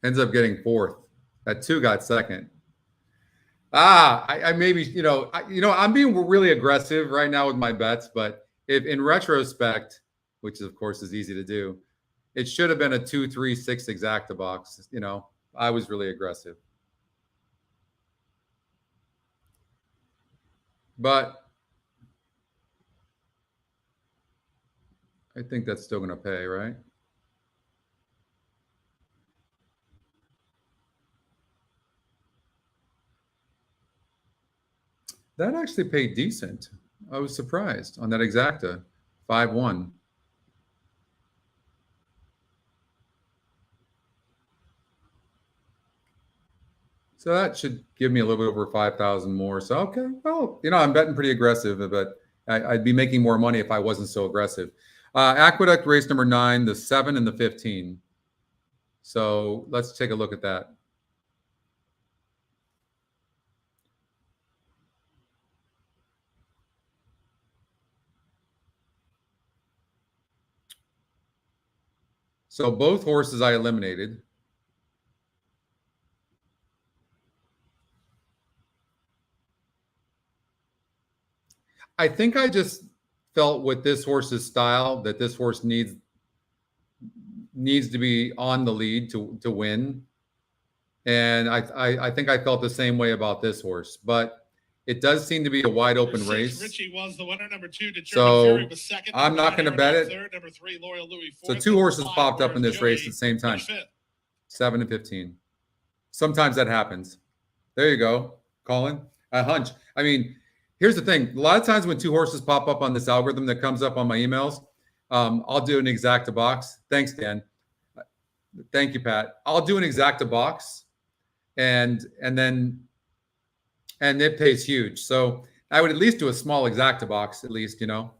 ends up getting 4th. That 2 got 2nd. I maybe, I'm being really aggressive right now with my bets, but if in retrospect, which of course is easy to do, it should have been a 2, 3, 6 exacta box. I was really aggressive. But I think that's still going to pay, right? That actually paid decent. I was surprised on that exacta, 5-1. So that should give me a little bit over 5,000 more. So, okay, well, I'm betting pretty aggressive, but I'd be making more money if I wasn't so aggressive. Aqueduct race number 9, the 7 and the 15. So let's take a look at that. So both horses I eliminated. I think I just felt with this horse's style that this horse needs to be on the lead to win. And I think I felt the same way about this horse, but it does seem to be a wide open race. Richie was the winner. Number 2, So was second. I'm not going to bet it. Third. Number 3, Loyal Louis, So fourth. 2 horses Five, popped up in this race at the same time. 7 and 15. Sometimes that happens. There you go, Colin. A hunch. I mean, here's the thing. A lot of times when 2 horses pop up on this algorithm that comes up on my emails, I'll do an exacta box. Thanks, Dan. Thank you, Pat. I'll do an exacta box, and it pays huge. So I would at least do a small exacta box, at least, in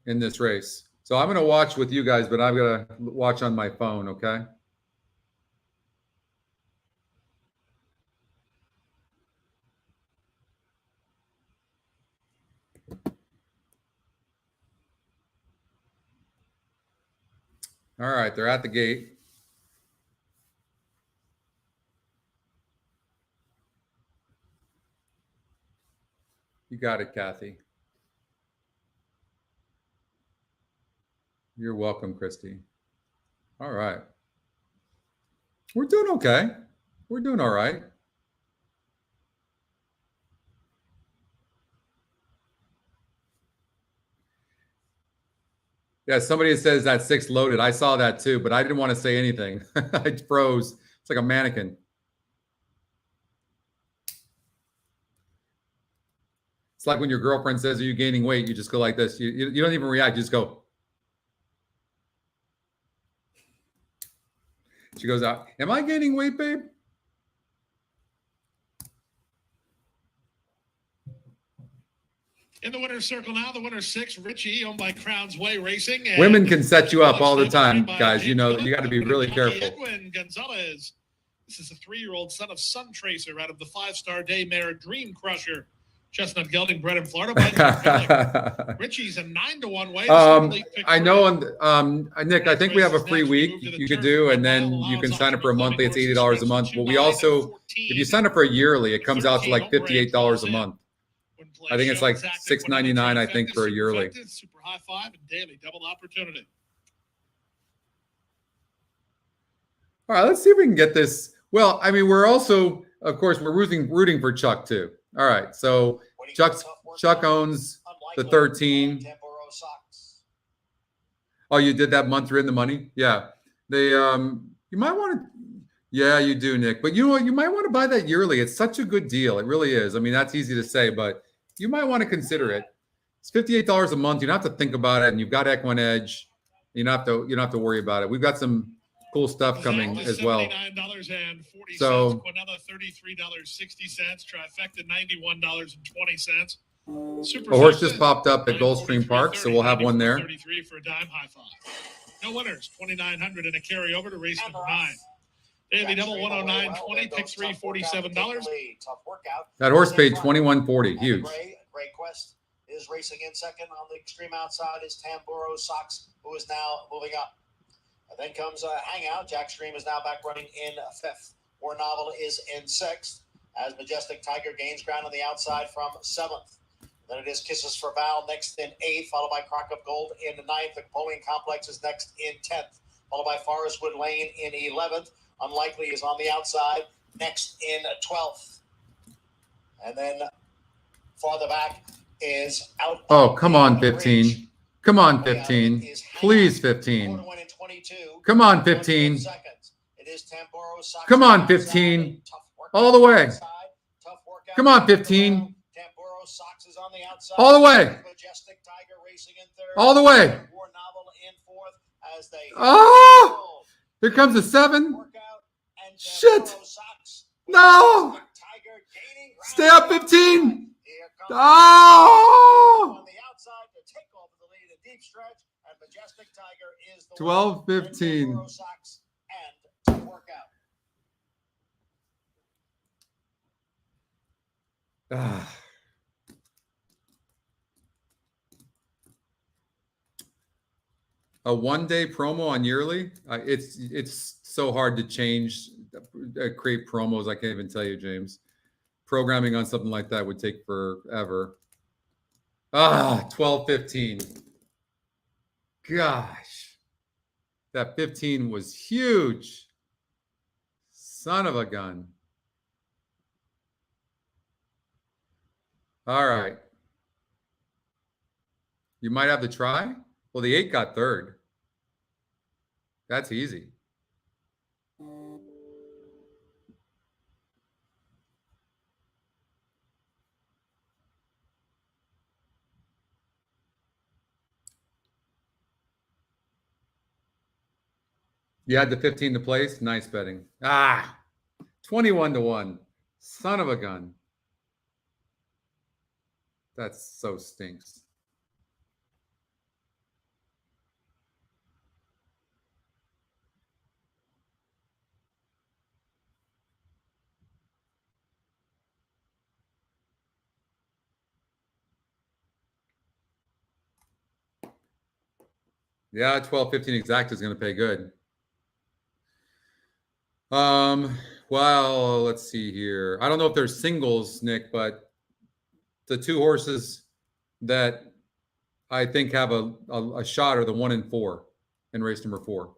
this race. So I'm going to watch with you guys, but I'm going to watch on my phone, okay? All right, they're at the gate. You got it, Kathy. You're welcome, Christy. All right. We're doing okay. We're doing all right. Yeah, somebody says that 6 loaded. I saw that too, but I didn't want to say anything. I froze. It's like a mannequin. It's like when your girlfriend says, "Are you gaining weight?" You just go like this. You don't even react. You just go. She goes out. "Am I gaining weight, babe?" In the winner's circle now, the winner's 6, Richie, owned by Crown's Way Racing. And women can set you up all the time, guys. You got to be really careful. Edwin Gonzalez. This is a 3-year-old son of Sun Tracer out of the 5-star daymare Dream Crusher. Chestnut gelding bred in Florida. Richie's a 9-1 way. I know, Nick, I think we have a free week you could do, and then you can sign up for a monthly. It's $80 a month. But we also, if you sign up for a yearly, it comes out to like $58 a month. I think it's like $6.99, I think, for a yearly. Super high five and daily double opportunity. All right, let's see if we can get this. Well, I mean, we're also, of course, we're rooting for Chuck too. All right, so Chuck owns the 13. Oh, you did that month in the money? Yeah. They you might want to. Yeah, you do, Nick. But you know what? You might want to buy that yearly. It's such a good deal. It really is. I mean, that's easy to say, but you might want to consider it. It's $58 a month. You don't have to think about it, and you've got EquinEdge. You don't have to worry about it. We've got some cool stuff coming as well. $79.40. So another $33.60. Trifecta $91.20. A horse just popped up at Gulfstream Park, so we'll have one there. 33 for a dime. High five. No winners. 2,900 and a carryover to race number 9. Daily double 109.20. Pick 3 $47. That horse paid $21.40. Huge. is racing in second. On the extreme outside is Tamburo Sox, who is now moving up. And then comes Hangout. Jackstream is now back running in fifth. War Novel is in sixth, as Majestic Tiger gains ground on the outside from seventh. Then it is Kisses for Val next in eighth, followed by Crock of Gold in ninth. The Napoleon Complex is next in 10th, followed by Forestwood Lane in 11th. Unlikely is on the outside, next in 12th. And then farther back is Out. Oh, come on, 15. Come on, 15. Please, 15. Come on, 15. Come on, 15. All the way. Come on, 15. All the way. All the way. Oh, here comes a 7. Shit. No. Stay up, 15. Oh. 12-15. A one-day promo on yearly. It's so hard to change, create promos. I can't even tell you, James. Programming on something like that would take forever. 12-15. Gosh, that 15 was huge. Son of a gun. All right. You might have to try. Well, the 8 got third. That's easy. You had the 15 to place. Nice betting. 21-1. Son of a gun. That so stinks. Yeah, 12-15 exact is going to pay good. Well, let's see here. I don't know if there's singles, Nick, but the two horses that I think have a shot are the 1 and 4 in race number 4.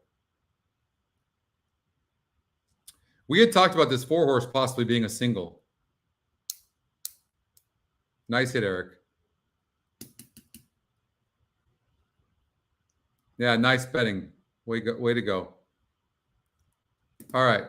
We had talked about this 4 horse possibly being a single. Nice hit, Eric. Yeah, nice betting. Way to go. All right.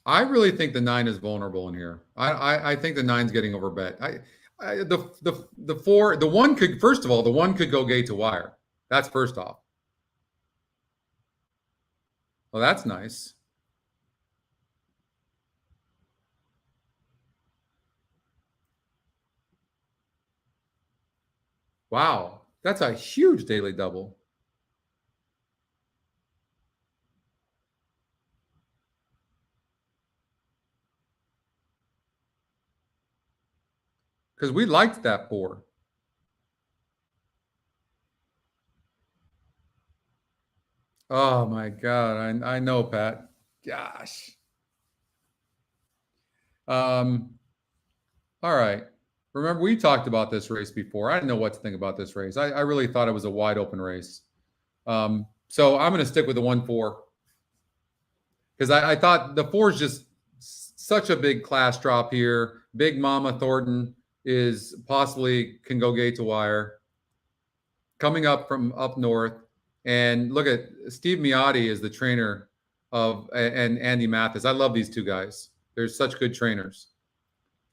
I really think the 9 is vulnerable in here. I think the 9's getting overbet. The 4, the 1 could, first of all, the 1 could go gate to wire. That's first off. Well, that's nice. Wow, that's a huge daily double. Because we liked that 4. Oh my God, I know, Pat. Gosh. All right. Remember, we talked about this race before. I didn't know what to think about this race. I really thought it was a wide open race. So I'm going to stick with the 1-4 because I thought the 4 is just such a big class drop here. Big Mama Thornton is possibly can go gate to wire. Coming up from up north. And look at Steve Miotti is the trainer of, and Andy Mathis. I love these two guys. They're such good trainers.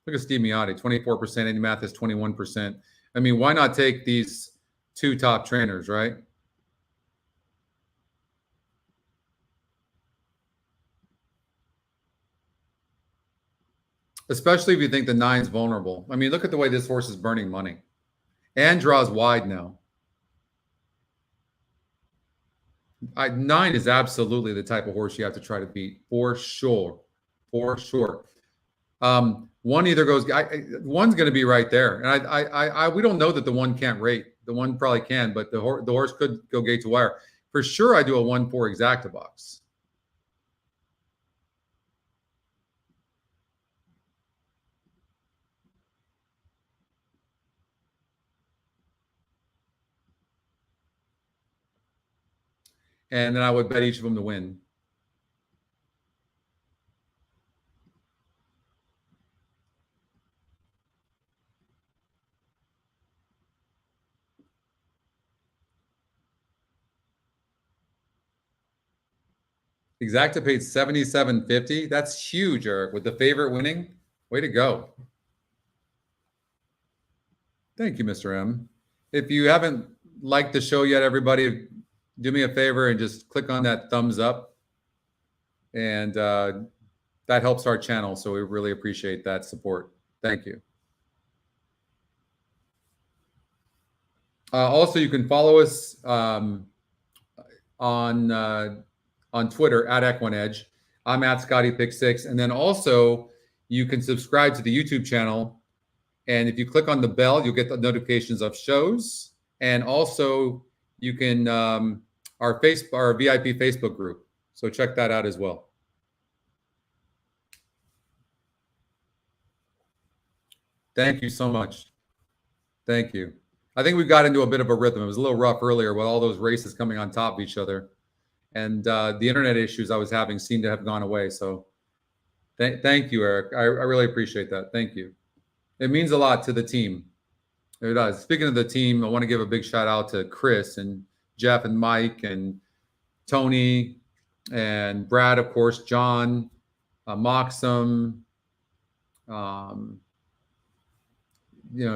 Look at Steve Miotti, 24%, Andy Mathis, 21%. I mean, why not take these 2 top trainers, right? Especially if you think the 9's vulnerable. I mean, look at the way this horse is burning money. And draws wide now. 9 is absolutely the type of horse you have to try to beat for sure. For sure. One either goes, one's going to be right there. And we don't know that the one can't rate. The one probably can, but the horse could go gate to wire. For sure, I do a 1-4 exacta box. And then I would bet each of them to win. Exacta paid $77.50. That's huge, Eric, with the favorite winning. Way to go. Thank you, Mr. M. If you haven't liked the show yet, everybody, do me a favor and just click on that thumbs up. And that helps our channel, so we really appreciate that support. Thank you. Also, you can follow us on Twitter at EquinEdge. I'm at Scotty Pick6. And then also you can subscribe to the YouTube channel. And if you click on the bell, you'll get the notifications of shows. And also you can, our VIP Facebook group. So check that out as well. Thank you so much. Thank you. I think we got into a bit of a rhythm. It was a little rough earlier with all those races coming on top of each other. And the internet issues I was having seem to have gone away. So thank you, Eric. I really appreciate that. Thank you. It means a lot to the team. It does. Speaking of the team, I want to give a big shout out to Chris and Jeff and Mike and Tony and Brad, of course, John, Moxum,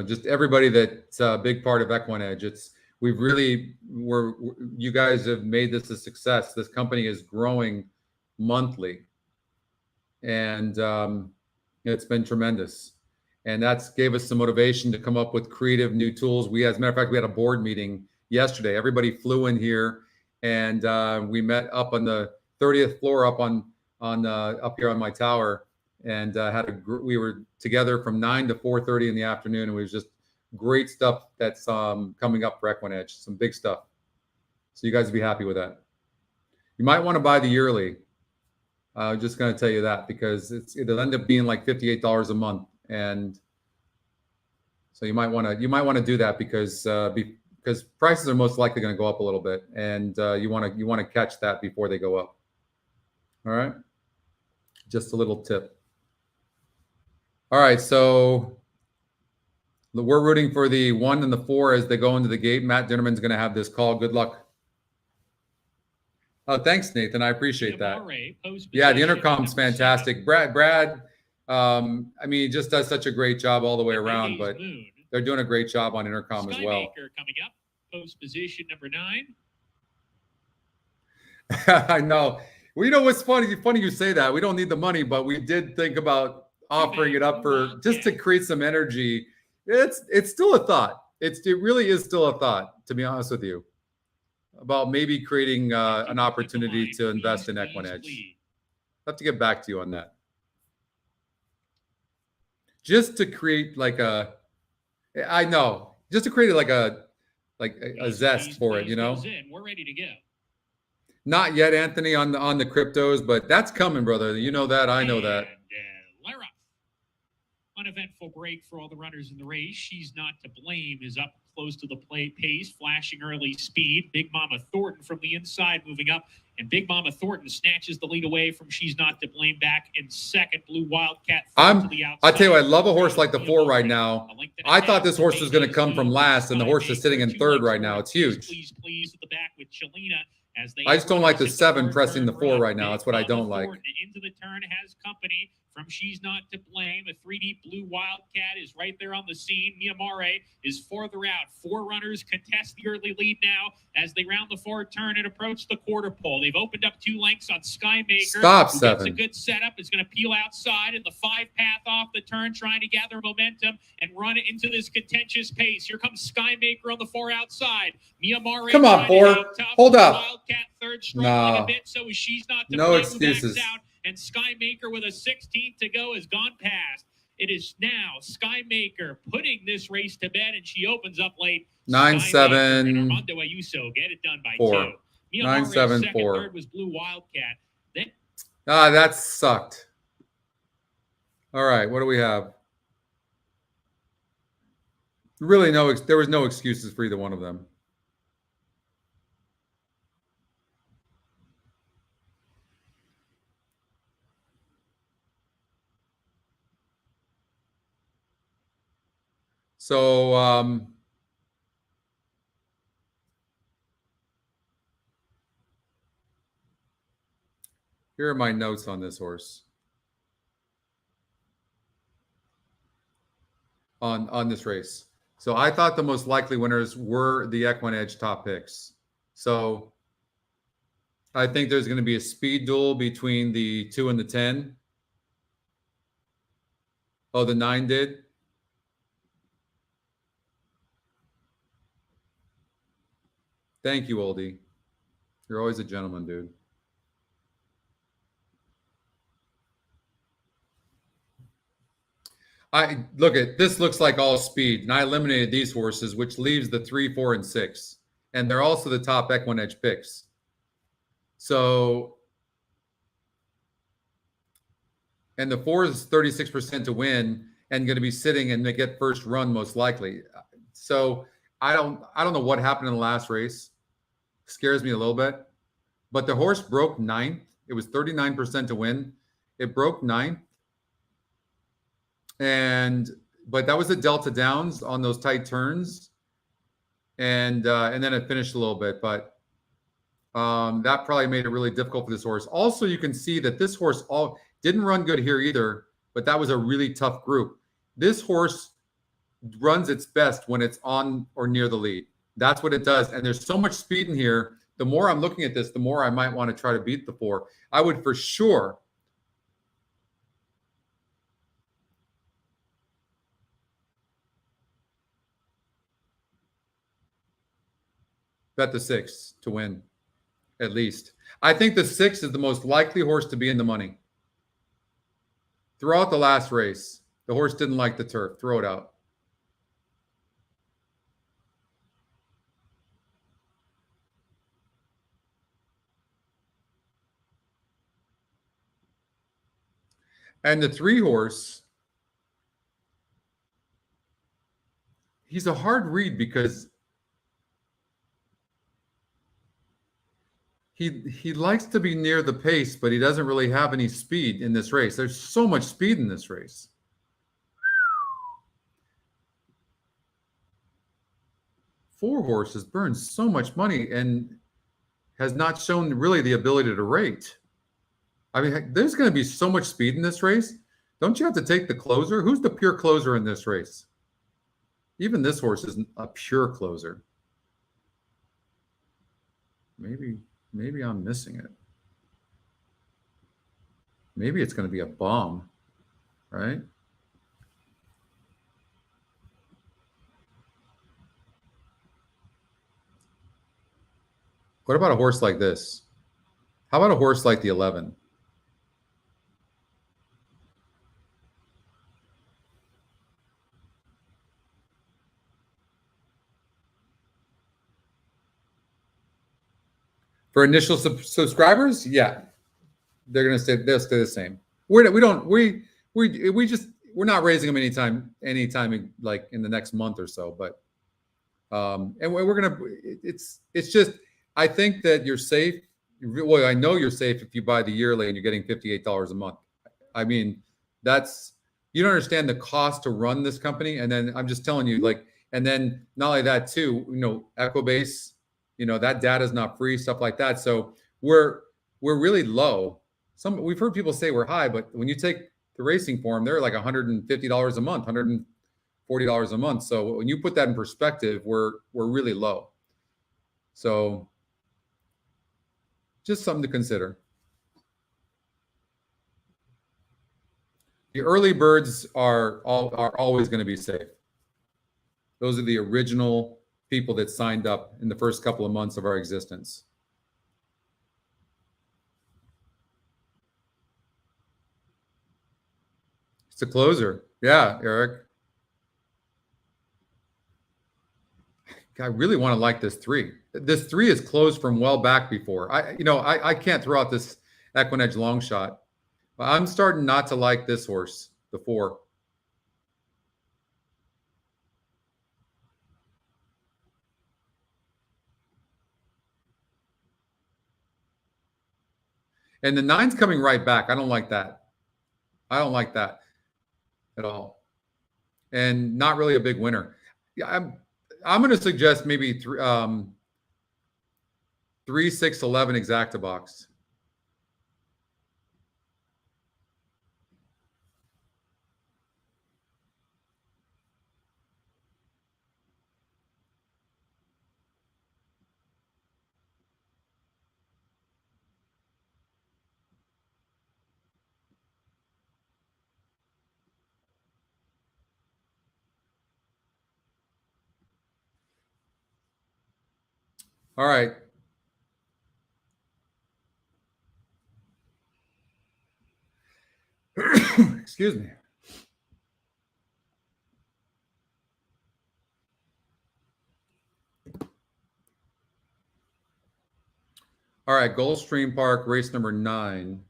just everybody that's a big part of EquinEdge. You guys have made this a success. This company is growing monthly, and it's been tremendous. And that's gave us some motivation to come up with creative new tools. As a matter of fact, we had a board meeting yesterday. Everybody flew in here, and we met up on the 30th floor up up here on my tower, and we were together from 9 to 4:30 in the afternoon, and it was just great stuff that's coming up for EquinEdge. Some big stuff. So you guys will be happy with that. You might want to buy the yearly. I'm just going to tell you that because it'll end up being like $58 a month, and so you might want to do that because prices are most likely going to go up a little bit, and you want to catch that before they go up. All right, just a little tip. All right, so we're rooting for the 1 and the 4 as they go into the gate. Matt Dinnerman's going to have this call. Good luck. Oh, thanks, Nathan. I appreciate that. Yeah, the intercom's fantastic. Brad, just does such a great job all the way around, but they're doing a great job on intercom as well. Coming up, post position number 9. I know. Well, you know what's funny? Funny you say that. We don't need the money, but we did think about offering it up for just to create some energy. It's still a thought. It really is still a thought, to be honest with you, about maybe creating an opportunity to invest in EquinEdge. I'll have to get back to you on that. Just to create just to create a zest for it, We're ready to go. Not yet, Anthony, on the cryptos, but that's coming, brother. You know that. I know that. Lara. Uneventful break for all the runners in the race. She's Not to Blame is up close to the play pace, flashing early speed. Big Mama Thornton from the inside moving up, and Big Mama Thornton snatches the lead away from She's Not to Blame back in second. Blue Wildcat to the outside. I tell you, I love a horse like the 4 right now. I thought this horse was going to come from last, and the horse is sitting in 3rd right now. It's huge. Please at the back with Chelina. I just don't like the 7 pressing the 4 right now. That's what I don't like. Into the turn has company from She's Not to Blame. The 3D Blue Wildcat is right there on the scene. Mia Mare is further out. 4 runners contest the early lead now as they round the forward turn and approach the quarter pole. They've opened up 2 lengths on Skymaker. Stop, who 7. gets a good setup, is going to peel outside in the 5 path off the turn, trying to gather momentum and run it into this contentious pace. Here comes Skymaker on the 4 outside. Mia Mare. Come on, 4. Hold up. Wildcat third, struggling a bit, so She's Not to No Blame, excuses. out. And Skymaker with a 16th to go has gone past. It is now Skymaker putting this race to bed, and she opens up late. 9-7. And Armando Ayuso get it done by 4. 2. Mia 9-7, Mare's second, 4. third was Blue Wildcat. Then That sucked. All right, what do we have? Really, there was no excuses for either one of them. So, here are my notes on this horse. On this race. So I thought the most likely winners were the EquinEdge top picks. So I think there's going to be a speed duel between the 2 and the 10. Oh, the 9 did. Thank you, Oldie. You're always a gentleman, dude. This looks like all speed, and I eliminated these horses, which leaves the 3, 4, and 6. And they're also the top EquinEdge picks. So, and the 4 is 36% to win and going to be sitting and they get first run most likely. So I don't know what happened in the last race. Scares me a little bit. But the horse broke 9th. It was 39% to win. It broke 9th. But that was the Delta Downs on those tight turns. And then it finished a little bit. But that probably made it really difficult for this horse. Also, you can see that this horse didn't run good here either, but that was a really tough group. This horse runs its best when it's on or near the lead. That's what it does. And there's so much speed in here. The more I'm looking at this, the more I might want to try to beat the 4. I would for sure bet the 6 to win, at least. I think the 6 is the most likely horse to be in the money. Throughout the last race, the horse didn't like the turf. Throw it out. And the 3 horse, he's a hard read because he likes to be near the pace, but he doesn't really have any speed in this race. There's so much speed in this race. Four horses burns so much money and has not shown really the ability to rate. I mean, there's going to be so much speed in this race. Don't you have to take the closer? Who's the pure closer in this race? Even this horse isn't a pure closer. Maybe I'm missing it. Maybe it's going to be a bomb, right? What about a horse like this? How about a horse like the 11? For initial subscribers, yeah, they'll stay the same. We're not raising them anytime like in the next month or so. But and we're gonna. It's just I think that you're safe. Well, I know you're safe if you buy the yearly and you're getting $58 a month. I mean, you don't understand the cost to run this company. And then I'm just telling you, and then not only that too, Equibase. That data is not free, stuff like that. So we're really low. We've heard people say we're high, but when you take the racing form, they're like $150 a month, $140 a month. So when you put that in perspective, we're really low. So just something to consider. The early birds are always going to be safe. Those are the original people that signed up in the first couple of months of our existence. It's a closer. Yeah, Eric. I really want to like this 3. This 3 is closed from well back before. I can't throw out this EquinEdge long shot. I'm starting not to like this horse, the 4. And the 9's coming right back. I don't like that. I don't like that at all. And not really a big winner. Yeah, I'm going to suggest maybe 3, 6, 11 exacta box. All right. Excuse me. All right, Gulfstream Park, race number 9.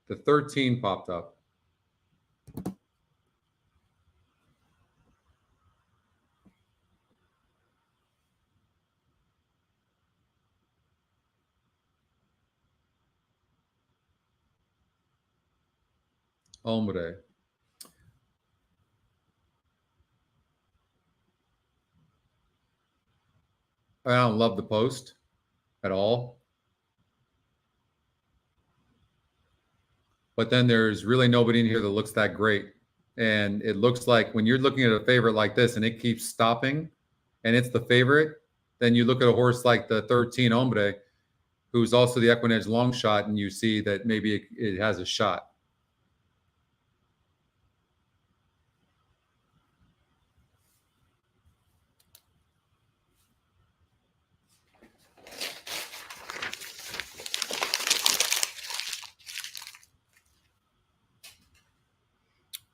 The 13 popped up. Hombre. I don't love the post at all. But then there's really nobody in here that looks that great. And it looks like when you're looking at a favorite like this and it keeps stopping and it's the favorite, then you look at a horse like the 13 Hombre, who's also the EquinEdge long shot, and you see that maybe it has a shot.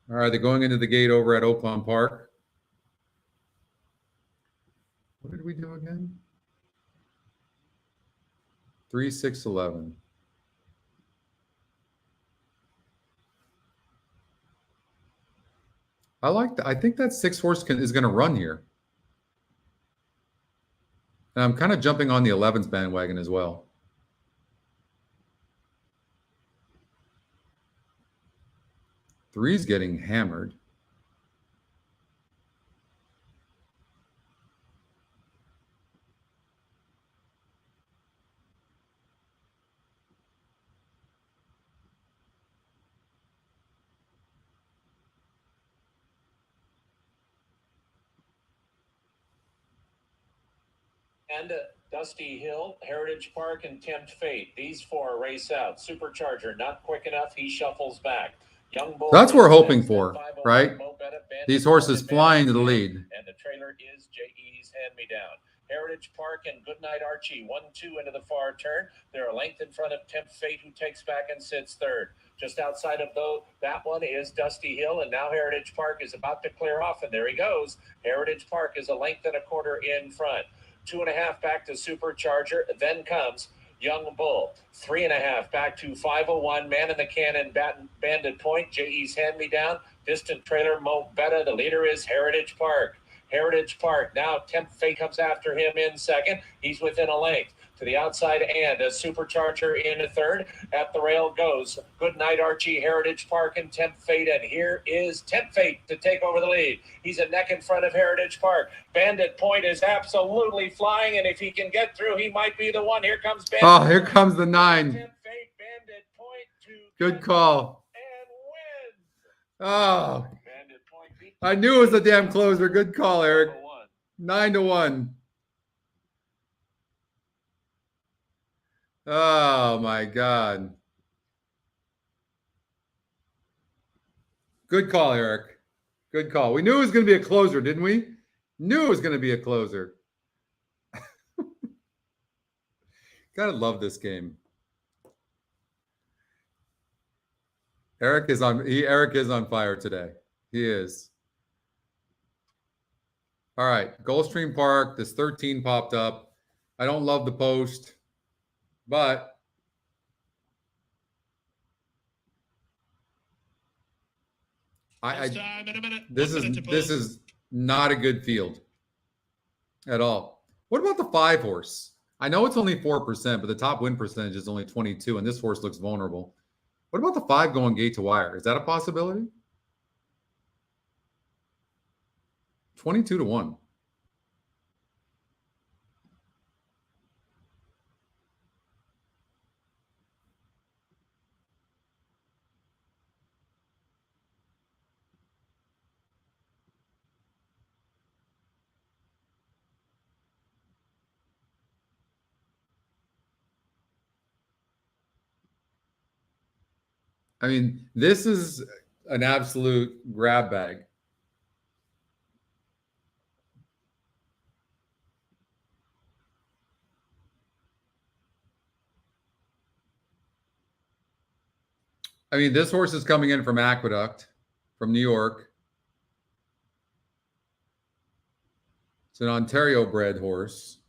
All right, they're going into the gate over at Oakland Park. What did we do again? 3, 6, 11. I like that. I think that 6 horse is going to run here. And I'm kind of jumping on the 11's bandwagon as well. Three's getting hammered. And Dusty Hill, Heritage Park, and Tempt Fate. These 4 race out. Supercharger not quick enough. He shuffles back. Young Bull. That's what we're hoping for, right? These horses flying to the lead. And the trailer is J.E.'s Hand-Me-Down. Heritage Park and Goodnight Archie 1-2 into the far turn. They're a length in front of Tempt Fate, who takes back and sits third. Just outside of that one is Dusty Hill, and now Heritage Park is about to clear off, and there he goes. Heritage Park is a length and a quarter in front. 2.5 back to Supercharger. Then comes Young Bull. 3.5 back to 501. Man in the Cannon, Bandit Point. J.E.'s Hand-Me-Down. Distant Trailer, Mo Betta. The leader is Heritage Park. Heritage Park. Now Tempt Fate comes after him in second. He's within a length. to the outside and a Supercharger in a third. At the rail goes Goodnight Archie, Heritage Park, and Temp Fate. And here is Temp Fate to take over the lead. He's a neck in front of Heritage Park. Bandit Point is absolutely flying, and if he can get through, he might be the one. Here comes Bandit. Oh, here comes the 9. Temp Fate, Bandit Point to Good call. and wins. Oh, Bandit Point beat I knew it was a damn closer. Good call, Eric. 1. 9-1. Oh my God. Good call, Eric. Good call. We knew it was going to be a closer, didn't we? Knew it was going to be a closer. Gotta love this game. Eric is on fire today. He is. All right, Gulfstream Park. This 13 popped up. I don't love the post, but Time in a minute. this 1 minute to is post. not a good field at all. What about the 5 horse? I know it's only 4%, but the top win percentage is only 22, and this horse looks vulnerable. What about the 5 going gate to wire? Is that a possibility? 22-1. I mean, this is an absolute grab bag. I mean, this horse is coming in from Aqueduct, from New York. It's an Ontario-bred horse.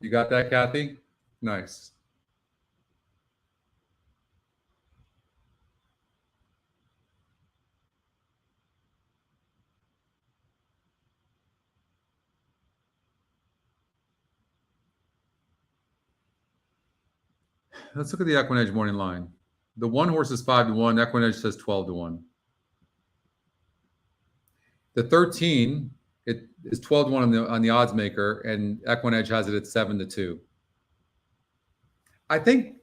You got that, Kathy? Nice. Let's look at the EquinEdge morning line. The 1 horse is 5-1. EquinEdge says 12-1. The 13, it is 12-1 on the odds maker, and EquinEdge has it at 7-2. I think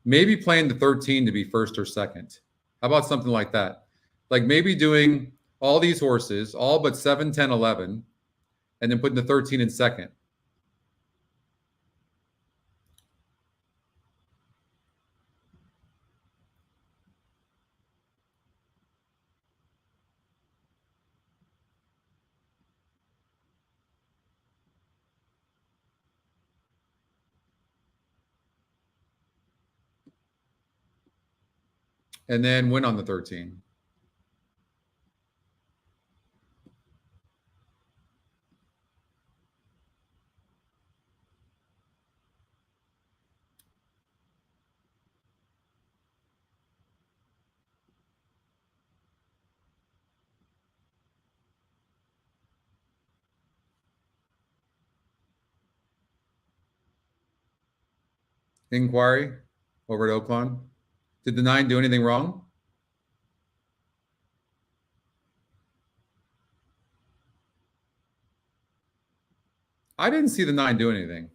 maybe playing the 13 to be first or second. How about something like that? Like maybe doing all these horses, all but 7, 10, 11, and then putting the 13 in second. And then win on the 13. Inquiry over at Oakland. Did the 9 do anything wrong? I didn't see the 9 do anything.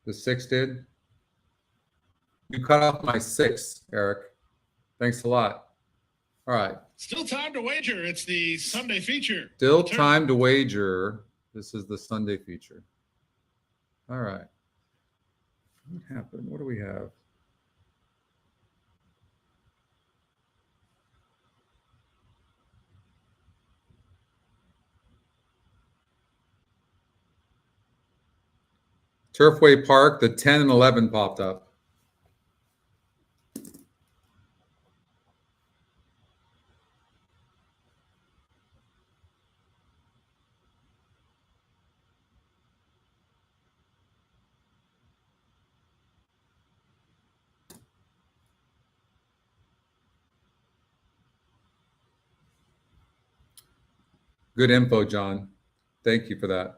The 6 did. You cut off my 6, Eric. Thanks a lot. All right. Still time to wager. It's the Sunday feature. Still time to wager. This is the Sunday feature. All right. What happened? What do we have? Turfway Park, the 10 and 11 popped up. Good info, John. Thank you for that.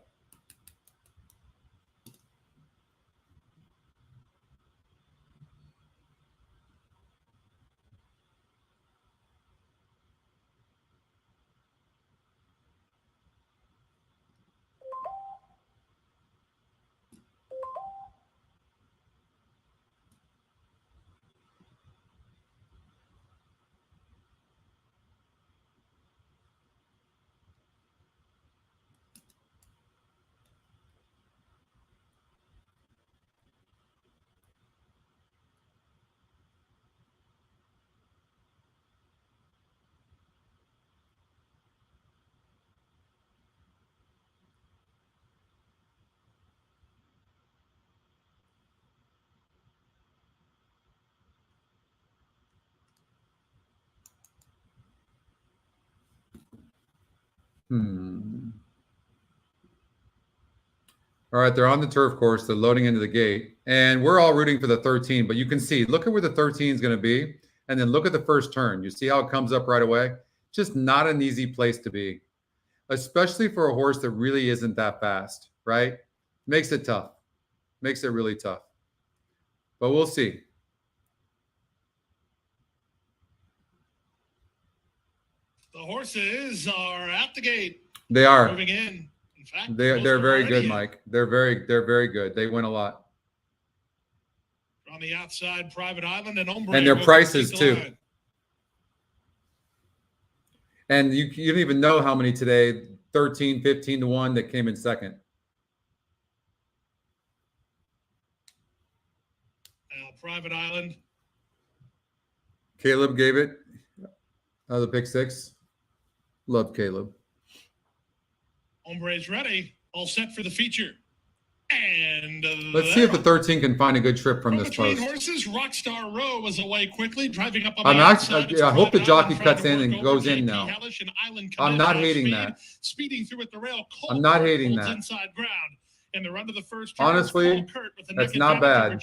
All right, they're on the turf course. They're loading into the gate. And we're all rooting for the 13, but you can see, look at where the 13 is going to be. And then look at the first turn. You see how it comes up right away? Just not an easy place to be, especially for a horse that really isn't that fast, right? Makes it tough. Makes it really tough. But we'll see. The horses are at the gate. They are moving in. In fact, they're very good, Mike. They're very good. They win a lot. On the outside, Private Island and Ombre. And their prices too. And you don't even know how many today, 13, 15 to 1 that came in second. Private Island. Caleb gave it the pick 6. Love Caleb. Ombre's ready. All set for the feature. And let's see if the 13 can find a good trip from this post. Horses, Rockstar Row was away quickly, driving up on I'm actually, I hope the jockey cuts in and goes in now. I'm not hating that. Speeding through at the rail. I'm not hating that. Inside ground. And the run to the first honestly, that's not bad. And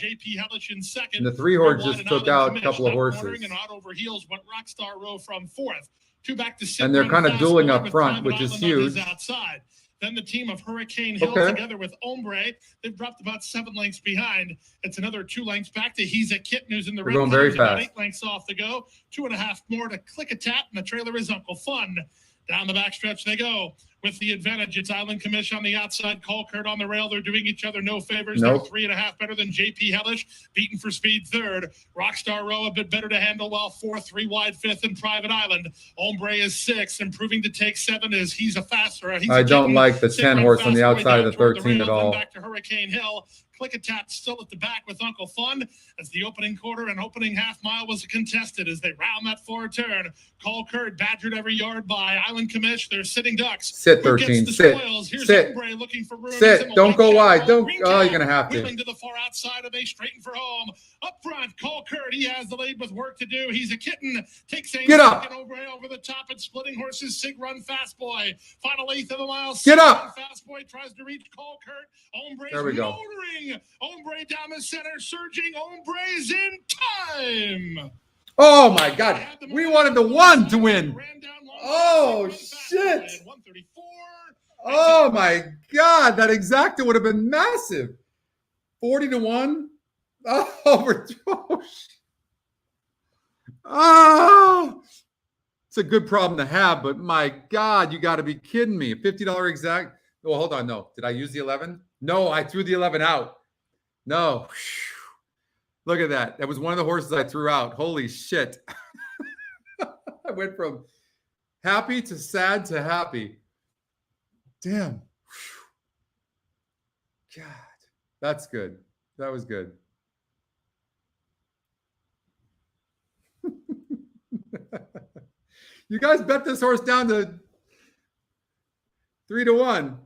the 3 horse just took out a couple of horses. And out over heels went Rockstar Row from 4th. 2 back to and they're kind of dueling up front, which is huge. Outside. Then the team of Hurricane Hill together with Ombre. They've dropped about 7 lengths behind. It's another 2 lengths back to He's a Kitten, who's in the red. Going very fast. 8 lengths off to go. 2.5 more to Click a Tap, and the trailer is Uncle Fun. Down the backstretch they go. With the advantage, it's Island Commish on the outside, Colkert on the rail. They're doing each other no favors. Nope. They're 3.5 better than JP Hellish, beaten for speed 3rd. Rockstar Row a bit better to handle, while 4th, 3 wide 5th, and Private Island. Ombre is 6th, improving to take 7 is He's a Faster. I don't like the 10 horse on the outside of the 13 at all. Back to Hurricane Hill. Click a Tap still at the back with Uncle Fun, as the opening quarter and opening half mile was contested as they round that forward turn. Colkert badgered every yard by Island Commish. They're sitting ducks. Sit 13. Sit. Sit. Looking for room. Sit. Don't go wide. Don't. Oh, you're gonna have to. To the far outside, and they straighten for home. Up front, Colkert. He has the lead with work to do. He's a Kitten. Takes a get up. Over the top and splitting horses. Sig Run Fast Boy. Final 1/8 of a mile. Get up. Fast Boy tries to reach Colkert. Ombre's there we go. motoring. Ombre down the center, surging. Ombre's in time. Oh my God! We wanted the 1 to win. Oh shit! Oh my God! That exacta would have been massive. 40 to 1. Oh, oh, it's a good problem to have, but my God, you got to be kidding me! $50 exact. Oh, hold on. No, did I use the 11? No, I threw the 11 out. No. Look at that. That was one of the horses I threw out. Holy shit. I went from happy to sad to happy. Damn. God, that's good. That was good. You guys bet this horse down to 3 to 1.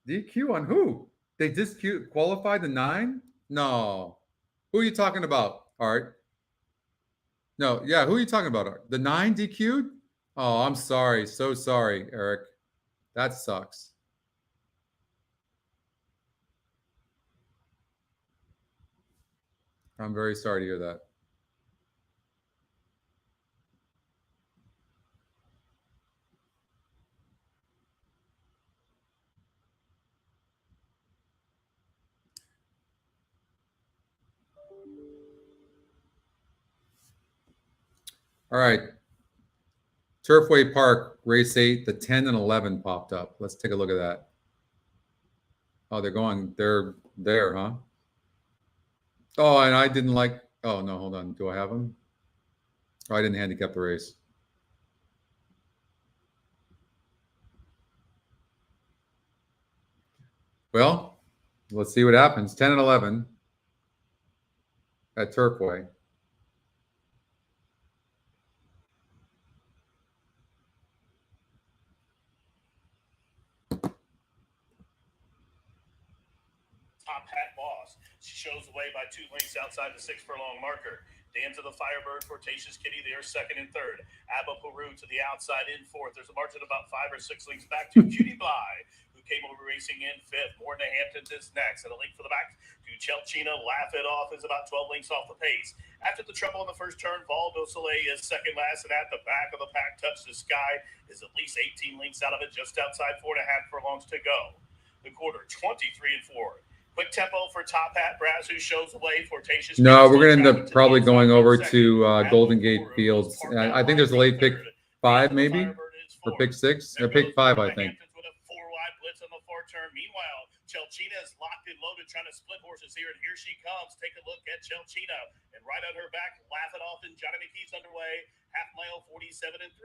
DQ on who? They disqualified the 9? No. Who are you talking about, Art? No, yeah, who are you talking about, Art? The 9 DQ'd? Oh, I'm sorry. So sorry, Eric. That sucks. I'm very sorry to hear that. All right. Turfway Park, race 8, the 10 and 11 popped up. Let's take a look at that. Oh, they're there, huh? Oh, and I didn't like, oh, no, hold on. Do I have them? Oh, I didn't handicap the race. Well, let's see what happens. 10 and 11 at Turfway. Top Hat Boss. She shows the way by 2 lengths outside the 6 furlong marker. Danza the Firebird, Fortacious Kitty, they are second and third. Abba Peru to the outside in fourth. There's a margin about 5 or 6 lengths back to Cutie Bly, who came over racing in fifth. Morton Hampton is next. And a link for the back to Chelchina. Laugh It Off is about 12 lengths off the pace. After the trouble in the first turn, Valdo Soleil is second last. And at the back of the pack, Touch the Sky is at least 18 lengths out of it, just outside 4.5 furlongs to go. The quarter, 23 and 4. Quick tempo for Top Hat Brass, who shows the way. Fortacious. No, we're going to end up probably going over to Golden Gate Fields. I think there's a late pick 5, maybe, or pick 6, or pick 5, I think. With a 4-wide blitz on the 4 turn. Meanwhile, Chelchina is locked and loaded, trying to split horses here, and here she comes. Take a look at Chelchina, and right on her back, Laugh It Off, and Johnny McKee's underway. Half mile, 47 and 3.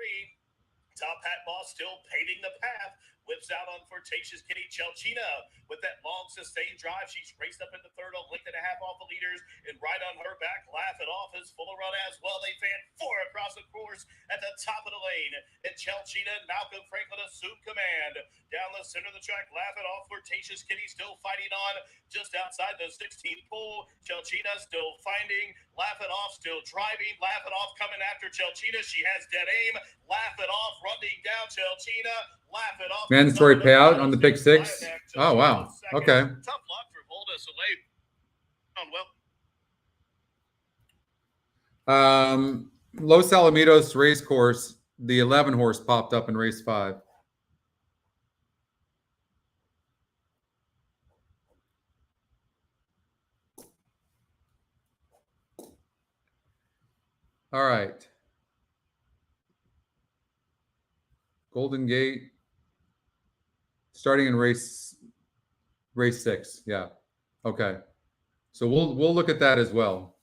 Top Hat Boss still paving the path. Whips out on Fortacious Kitty. Chelchina with that long sustained drive. She's raced up into third, a length and a half off the leaders, and right on her back, Laugh It Off is full of run as well. They fan 4 across the course at the top of the lane. And Chelchina and Malcolm Franklin assume command. Down the center of the track, Laugh It Off. Fortacious Kitty still fighting on just outside the 16th pole. Chelchina still finding. Laugh It Off still driving. Laugh It Off coming after Chelchina. She has dead aim. Laugh It Off running down Chelchina. Laugh It Off. Mandatory payout on the pick 6. Oh, wow. Okay. Tough luck for Valdo Soleil. Los Alamitos race course, the 11 horse popped up in race 5. All right. Golden Gate starting in race 6. Yeah. Okay. So we'll look at that as well.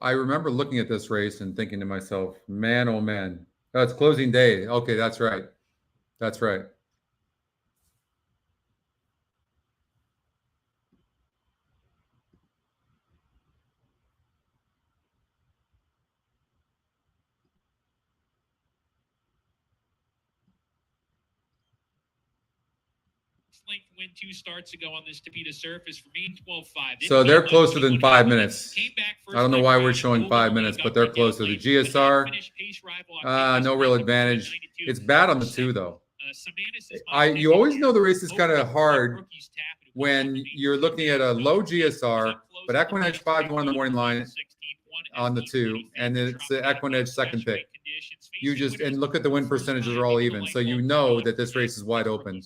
I remember looking at this race and thinking to myself, man, oh man, that's closing day. Okay, that's right. That's right. Length win 2 starts ago on this Tapeta surface for me, 12-5. So they're closer than 5 minutes. I don't know why we're showing 5 minutes, but they're closer. The GSR, no real advantage. It's bad on the 2, though. You always know the race is kind of hard when you're looking at a low GSR, but EquinEdge 5-1 on the morning line on the 2, and then it's the EquinEdge second pick. You just, and look at the win percentages are all even. So you know that this race is wide open.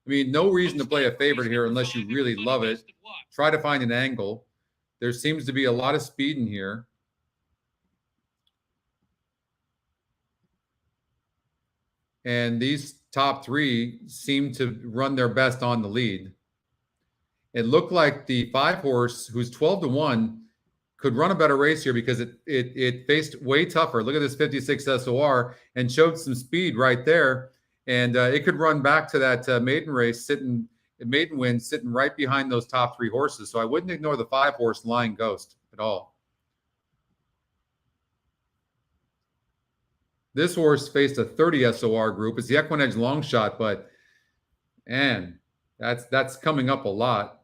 I mean, no reason to play a favorite here unless you really love it. Try to find an angle. There seems to be a lot of speed in here. And these top 3 seem to run their best on the lead. It looked like the 5 horse, who's 12-1, could run a better race here because it faced way tougher. Look at this 56 SOR and showed some speed right there. And it could run back to that maiden race, maiden win, sitting right behind those top 3 horses. So I wouldn't ignore the 5 horse Lying Ghost at all. This horse faced a 30 SOR group. It's the EquinEdge long shot, but man, that's coming up a lot.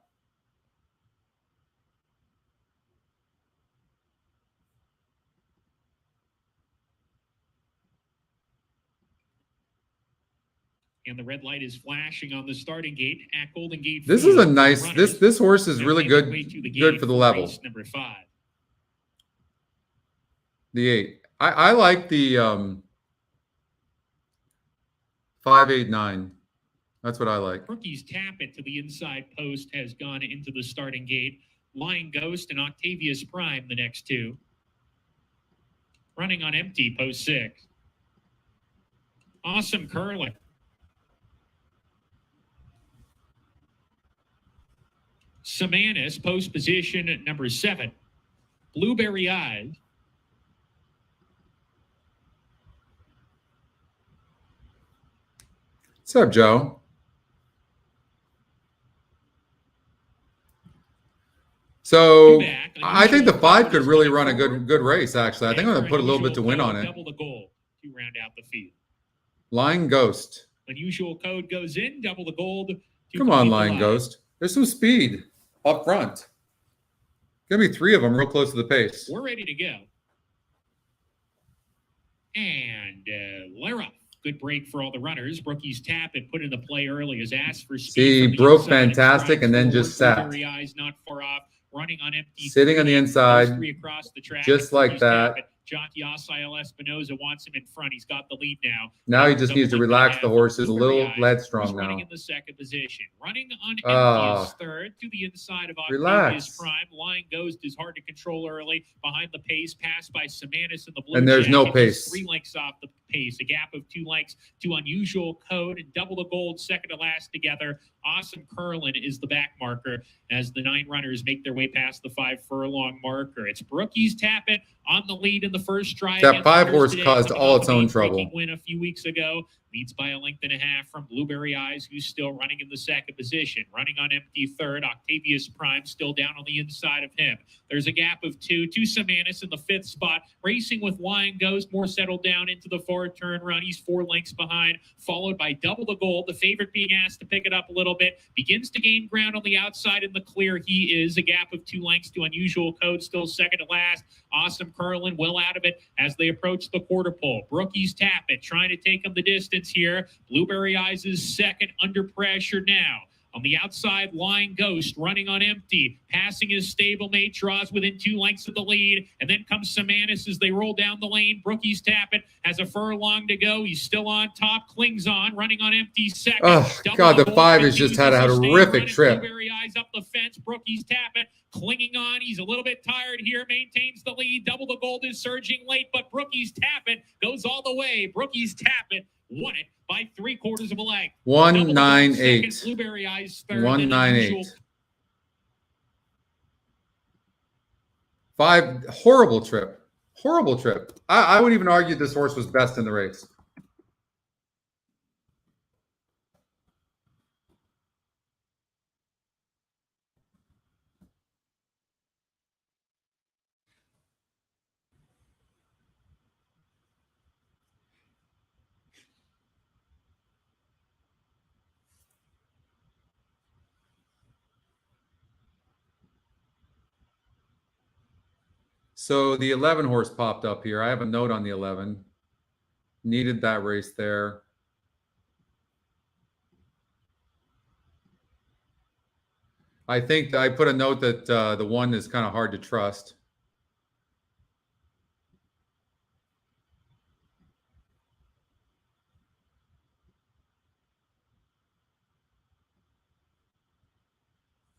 And the red light is flashing on the starting gate at Golden Gate. This is a nice. This horse is really good. Good for the level. Number 5. The 8. I like the 5, 8, 9. That's what I like. Rookie's Tap It to the inside post has gone into the starting gate. Lion Ghost and Octavius Prime, the next two. Running on empty, post 6. Awesome Curling. Samanis, post position at number 7. Blueberry Eyes. What's up, Joe? So I think the 5 could really run a good race, actually. I think I'm going to put a little bit to win on it. Double the goal to round out the field. Lion Ghost. Unusual code goes in, double the gold. Come on, Lion Ghost. There's some speed up front. Going to be 3 of them real close to the pace. We're ready to go. And Lara. Good break for all the runners. Brookie's Tap It put into play early as asked for speed. See, broke fantastic and then just sat. Eyes not far off. Running on empty. Sitting on the inside. Across the track. Just like that. Jockey Asael Espinoza wants him in front. He's got the lead now. Now he just needs to relax the horses a little headstrong now. Running in the second position. Running on empty is third to the inside of Octavius Prime. Lion Ghost is hard to control early. Behind the pace, passed by Samanis in the blue. And there's no pace. 3 lengths off the pace. A gap of 2 lengths to Unusual Code and double the gold, second to last together. Awesome Curlin is the back marker as the 9 runners make their way past the 5 furlong marker. It's Brookie's Tap It on the lead in the first stride. That 5 horse caused all its own trouble. Win a few weeks ago. Leads by a length and a half from Blueberry Eyes, who's still running in the second position. Running on empty third. Octavius Prime still down on the inside of him. There's a gap of 2 to Samanis in the 5th spot. Racing with Lion Ghost, more settled down into the 4-turn run. He's 4 lengths behind, followed by Double the Gold. The favorite being asked to pick it up a little bit. Begins to gain ground on the outside in the clear. He is a gap of 2 lengths to Unusual Code, still second to last. Awesome Curlin well out of it as they approach the quarter pole. Brookie's Tap It trying to take him the distance here. Blueberry Eyes is second, under pressure now. On the outside, Lion Ghost running on empty. Passing his stablemate, draws within 2 lengths of the lead. And then comes Samanis as they roll down the lane. Brookie's Tap It has a furlong to go. He's still on top, clings on, running on empty second. Oh, God, the 5 has just had a horrific trip. Blueberry Eyes up the fence. Brookie's Tap It clinging on. He's a little bit tired here, maintains the lead. Double the Gold is surging late, but Brookie's Tap It goes all the way. Brookie's Tap It won it by 3/4 of a length. 198. Blueberry Eyes third. 198. 5, horrible trip. Horrible trip. I would even argue this horse was best in the race. So the 11 horse popped up here. I have a note on the 11. Needed that race there. I think I put a note that the 1 is kind of hard to trust.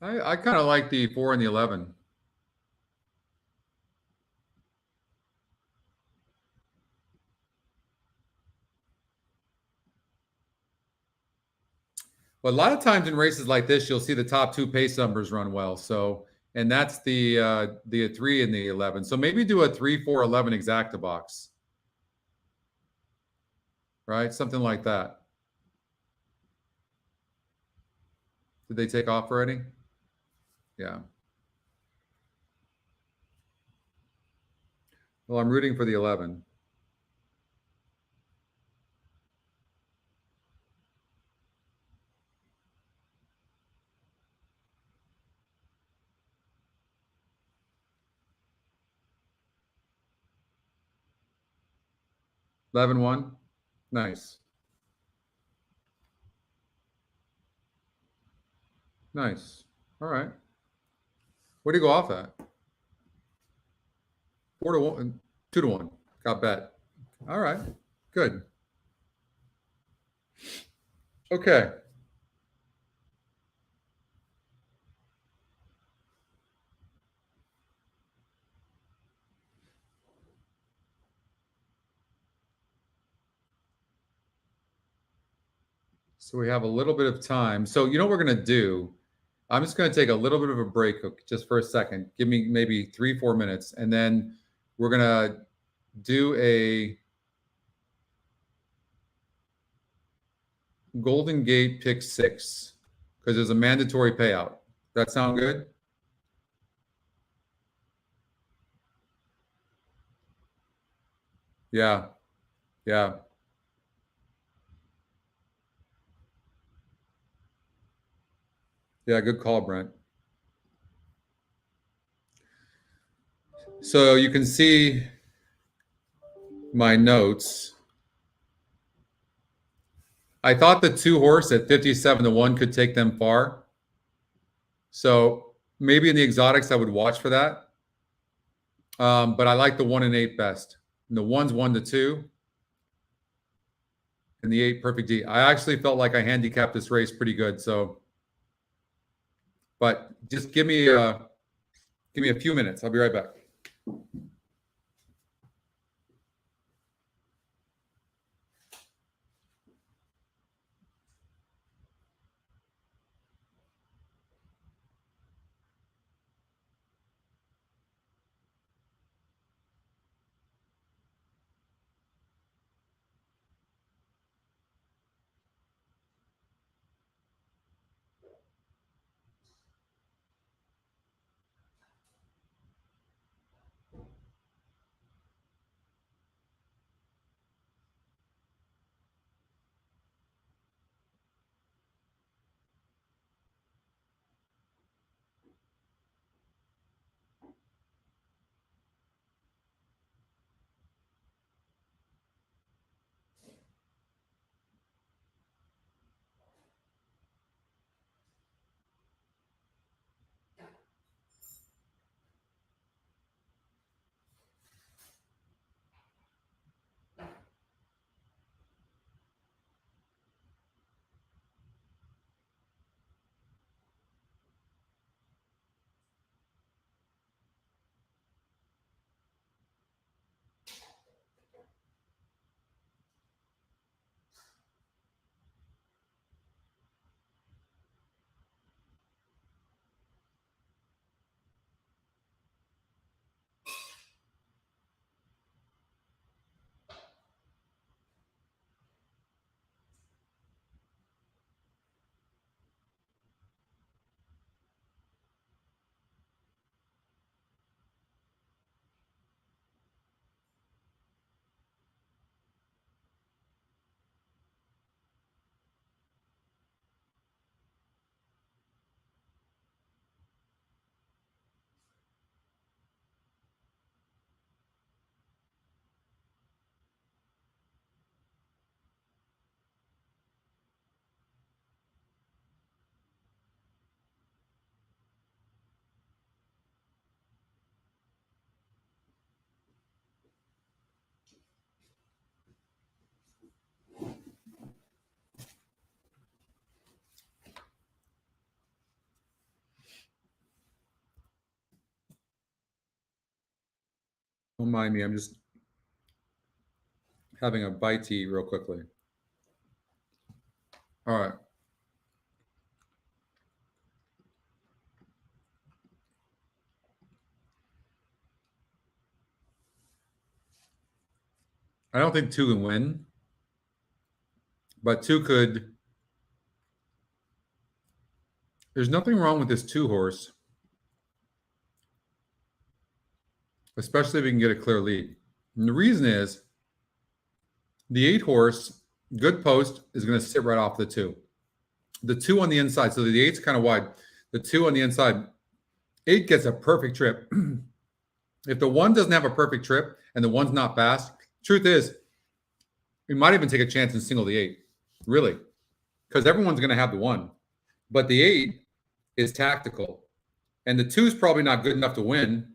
I kind of like the 4 and the 11. But a lot of times in races like this, you'll see the top 2 pace numbers run well. So, and that's the 3 and the 11. So maybe do a 3, 4, 11 exacta box, right? Something like that. Did they take off already? Yeah. Well, I'm rooting for the 11. $11-1. Nice. Nice. All right. What do you go off at? 4-1, 2-1. Got bet. All right. Good. Okay. So we have a little bit of time. So you know what we're going to do? I'm just going to take a little bit of a break just for a second. Give me maybe 3-4 minutes. And then we're going to do a Golden Gate pick 6 because there's a mandatory payout. That sound good? Yeah. Yeah. Yeah, good call, Brent. So you can see my notes. I thought the 2 horse at 57-1 could take them far. So maybe in the exotics, I would watch for that. But I like the 1 and 8 best. And the 1's 1-2. And the 8 perfect D. I actually felt like I handicapped this race pretty good. So, but just give me a few minutes. I'll be right back. Don't mind me. I'm just having a bite to eat real quickly. All right. I don't think 2 can win, but 2 could. There's nothing wrong with this 2 horse, especially if we can get a clear lead. And the reason is the 8 horse, good post, is going to sit right off the 2. The 2 on the inside, so the 8's kind of wide. The 2 on the inside, 8 gets a perfect trip. If the 1 doesn't have a perfect trip and the 1's not fast, truth is, we might even take a chance and single the 8, really, because everyone's going to have the 1. But the 8 is tactical, and the 2 is probably not good enough to win.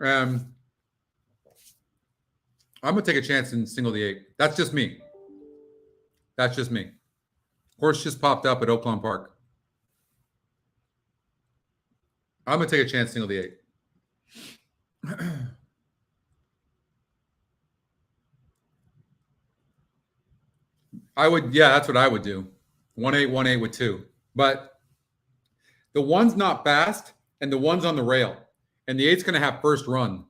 I'm going to take a chance and single the 8. That's just me. That's just me. Horse just popped up at Oaklawn Park. I'm going to take a chance, single the 8. Yeah, that's what I would do. 1-8, 1-8 with 2. But the 1's not fast, and the 1's on the rail. And the 8's going to have first run.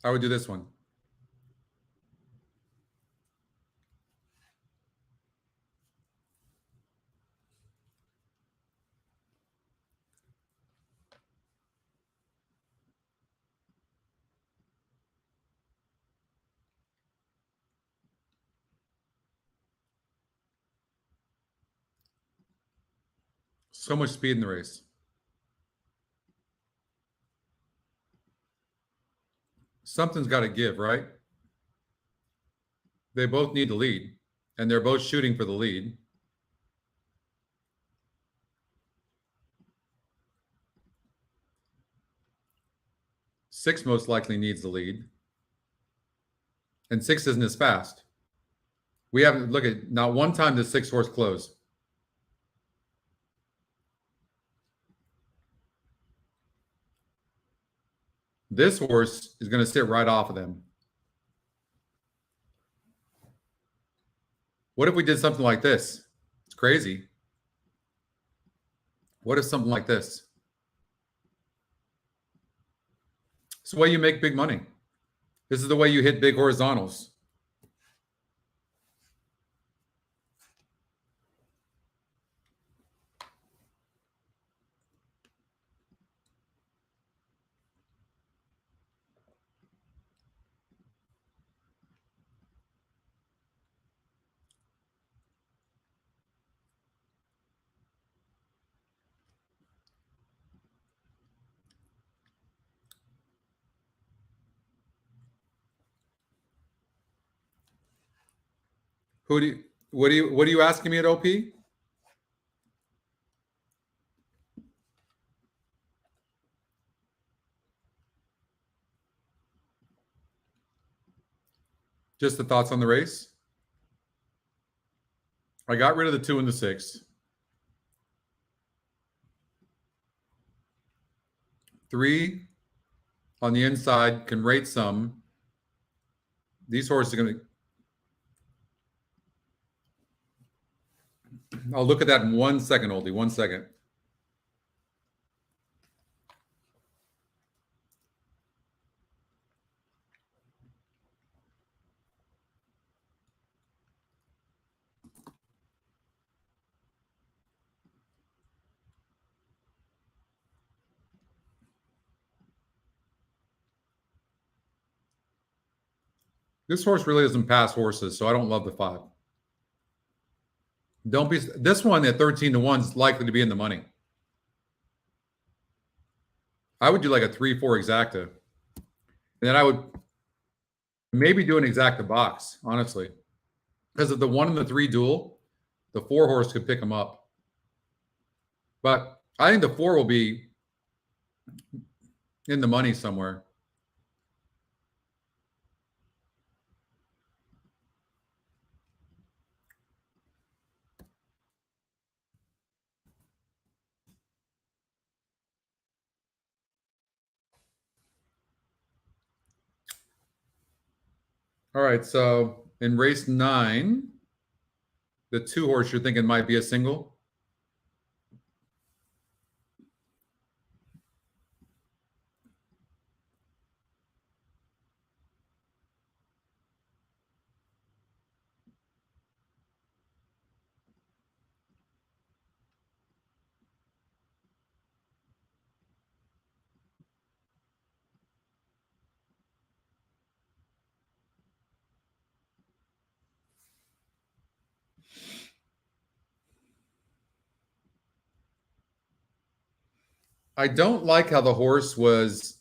I would do this one. So much speed in the race. Something's got to give, right? They both need the lead, and they're both shooting for the lead. Six most likely needs the lead, and 6 isn't as fast. We haven't, look at, not one time does 6 horse close. This horse is going to sit right off of them. What if we did something like this? It's crazy. What if something like this? It's the way you make big money. This is the way you hit big horizontals. What are you asking me at OP? Just the thoughts on the race. I got rid of the 2 and the 6. 3 on the inside can rate some. These horses are going to. I'll look at that in 1 second, Oldie. 1 second. This horse really doesn't pass horses, so I don't love the 5. Don't be this one at 13 to 1 is likely to be in the money. I would do like a 3-4 exacta. And then I would maybe do an exacta box, honestly. Because of the 1 and the 3 duel, the 4 horse could pick them up. But I think the 4 will be in the money somewhere. All right, so in race 9, the 2 horse you're thinking might be a single. I don't like how the horse was,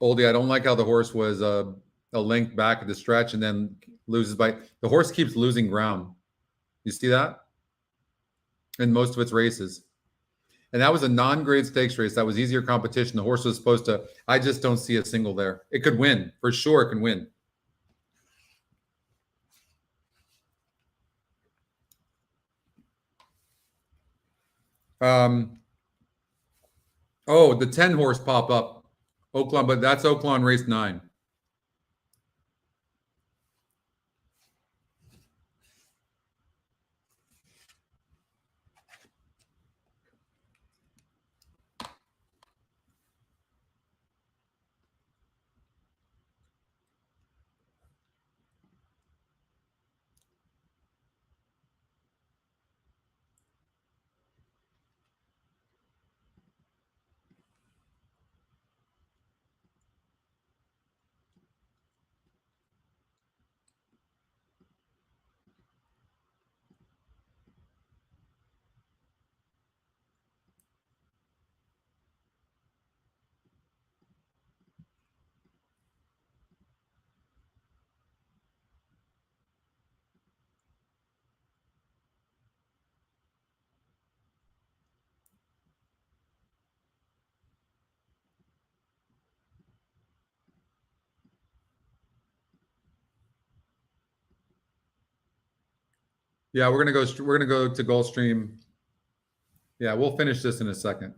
Oldie, I don't like how the horse was a length back at the stretch and then loses by. The horse keeps losing ground. You see that? In most of its races. And that was a non-grade stakes race. That was easier competition. The horse was supposed to, I just don't see a single there. It could win. For sure it can win. Oh, the 10 horse pop up. Oaklawn, but that's Oaklawn race 9. Yeah, we're gonna go to Gulfstream. Yeah, we'll finish this in a second.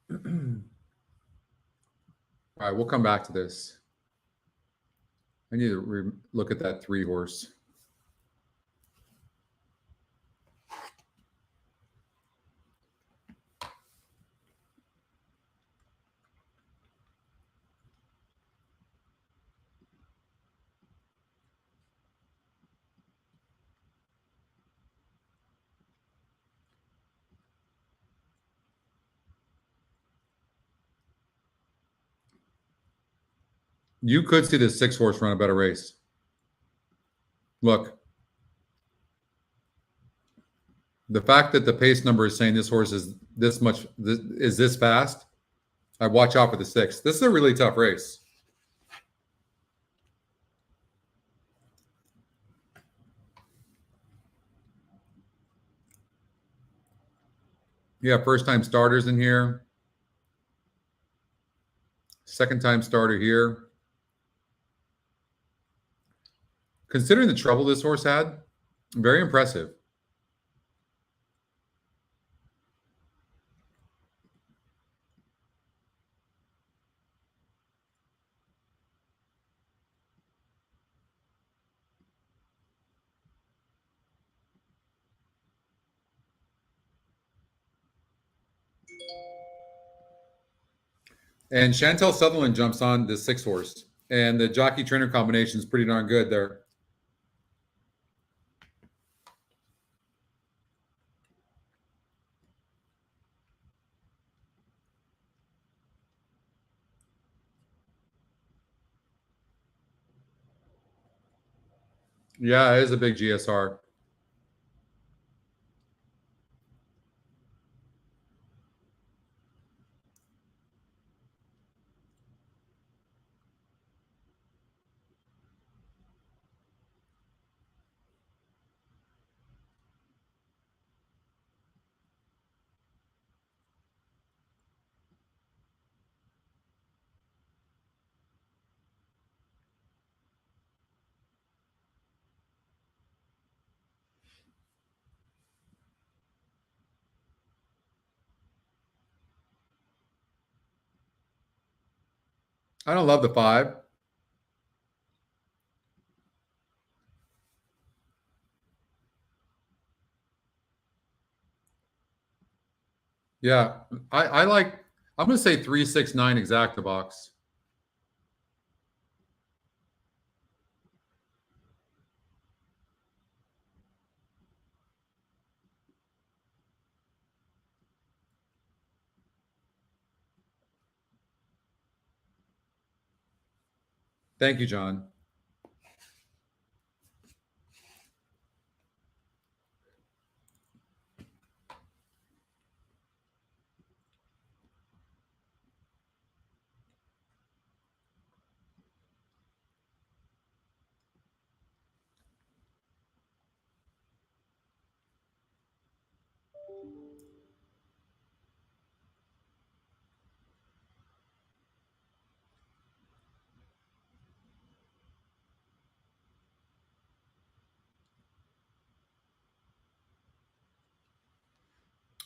All right, we'll come back to this. I need to look at that 3 horse. You could see the 6 horse run a better race. Look, the fact that the pace number is saying this horse is this fast, I watch out for the 6. This is a really tough race. Yeah, first time starters in here. Second time starter here. Considering the trouble this horse had, very impressive. And Chantel Sutherland jumps on the 6 horse. And the jockey trainer combination is pretty darn good there. Yeah, it is a big GSR. I don't love the 5. Yeah, I like, I'm going to say 369 exacta box. Thank you, John.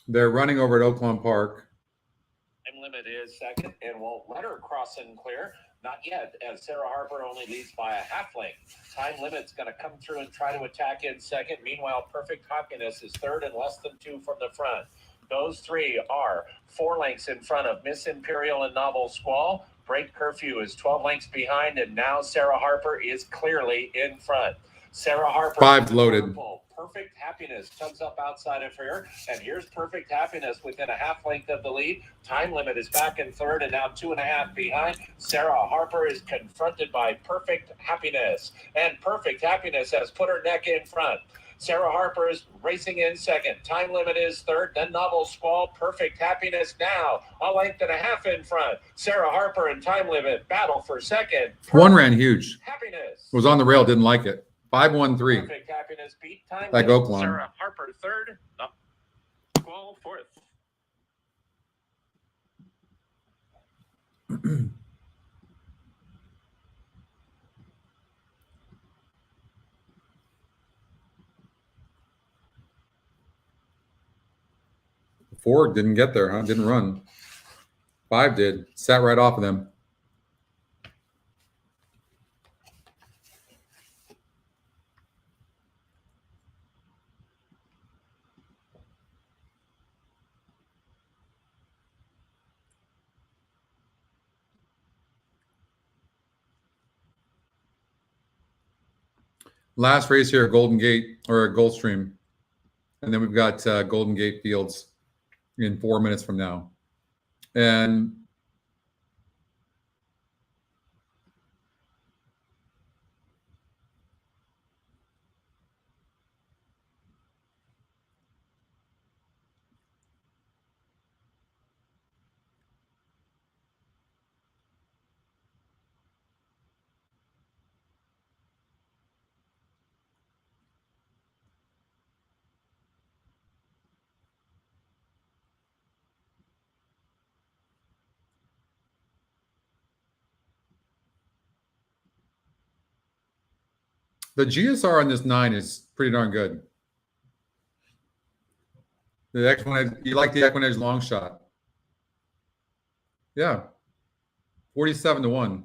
They're running over at Oaklawn Park. Time limit is second and won't let her cross and clear. Not yet, as Sarah Harper only leads by a half length. Time limit's going to come through and try to attack in second. Meanwhile, Perfect Happiness is third and less than 2 from the front. Those three are 4 lengths in front of Miss Imperial and Novel Squall. Break Curfew is 12 lengths behind, and now Sarah Harper is clearly in front. Sarah Harper. 5's loaded. Perfect Happiness tugs up outside of her, and here's Perfect Happiness within a half length of the lead. Time limit is back in third and now 2.5 behind. Sarah Harper is confronted by Perfect Happiness, and Perfect Happiness has put her neck in front. Sarah Harper is racing in second. Time limit is third. Then Novel Squall. Perfect Happiness now a length and a half in front. Sarah Harper and Time Limit battle for second. One ran huge. Happiness Was on the rail, didn't like it. 5-1-3. Perfect Happiness beat Time Like Limit. Oaklawn. Sarah Harper third. Squall fourth. Four didn't get there, huh? Didn't run. 5 did. Sat right off of them. Last race here, Golden Gate or Gulfstream. And then we've got Golden Gate Fields in 4 minutes from now. And the GSR on this 9 is pretty darn good. The EquinEdge, you like the EquinEdge long shot? Yeah, 47-1.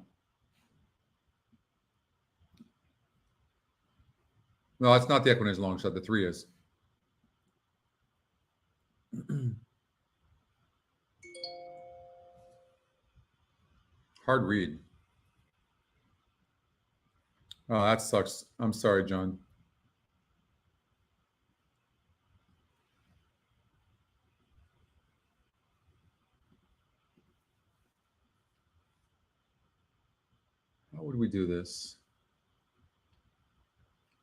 No, it's not the EquinEdge long shot. The 3 is. Hard read. Oh, that sucks. I'm sorry, John. How would we do this?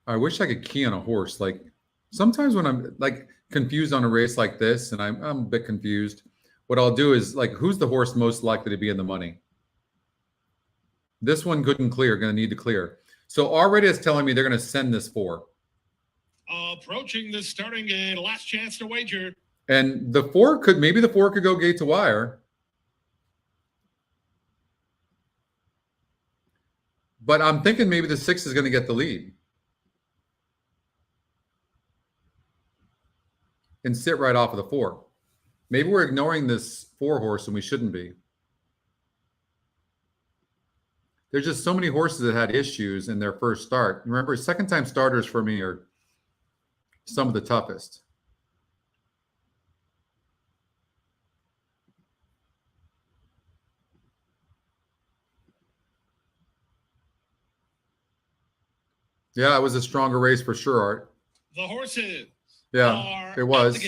I wish I could key on a horse. Like sometimes when I'm like confused on a race like this, and I'm a bit confused, what I'll do is like, who's the horse most likely to be in the money? This one couldn't clear, going to need to clear. So already it's telling me they're going to send this 4. Approaching the starting gate, last chance to wager. And the 4 could, maybe the 4 could go gate to wire. But I'm thinking maybe the 6 is going to get the lead. And sit right off of the 4. Maybe we're ignoring this 4 horse and we shouldn't be. There's just so many horses that had issues in their first start. Remember, second-time starters for me are some of the toughest. Yeah, it was a stronger race for sure, Art. The horses. Yeah, it was.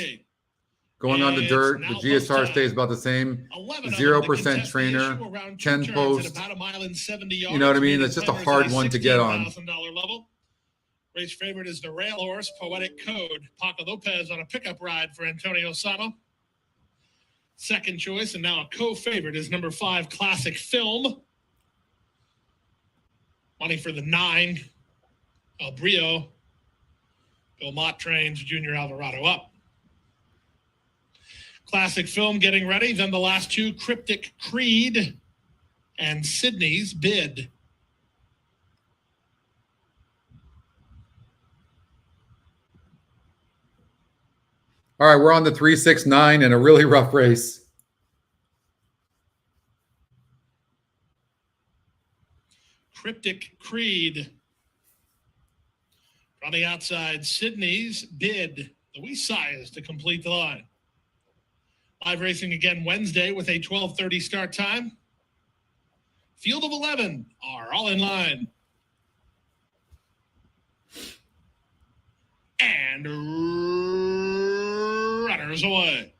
Going on the dirt, the GSR stays about the same. 0% trainer, 10 post. You know what I mean? That's just a hard one to get on. Race favorite is the rail horse, Poetic Code. Paco Lopez on a pickup ride for Antonio Sano. Second choice, and now a co-favorite is number 5, Classic Film. Money for the 9, El Brio. Bill Mott trains Junior Alvarado up. Classic Film getting ready. Then the last 2, Cryptic Creed and Sydney's Bid. All right, we're on the 3-6-9 in a really rough race. Cryptic Creed. On the outside, Sydney's Bid. The wee size to complete the line. Live racing again Wednesday with a 12:30 start time. Field of 11 are all in line. And runners away.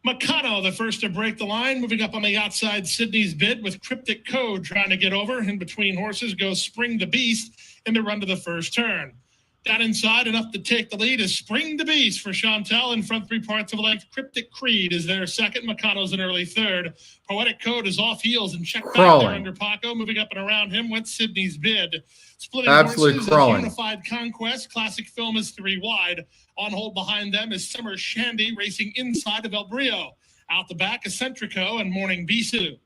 Makano, the first to break the line, moving up on the outside, Sydney's Bid with Cryptic Code trying to get over. In between horses goes Spring the Beast in the run to the first turn. Down inside, enough to take the lead is Spring the Beast for Chantel. In front, 3 parts of a length. Cryptic Creed is their second. Makano's an early third. Poetic Code is off heels and checked back there under Paco. Moving up and around him went Sydney's Bid. Splitting horses is Unified Conquest. Classic Film is 3 wide. On hold behind them is Summer Shandy racing inside of El Brio. Out the back is Centrico and Morning Bisu.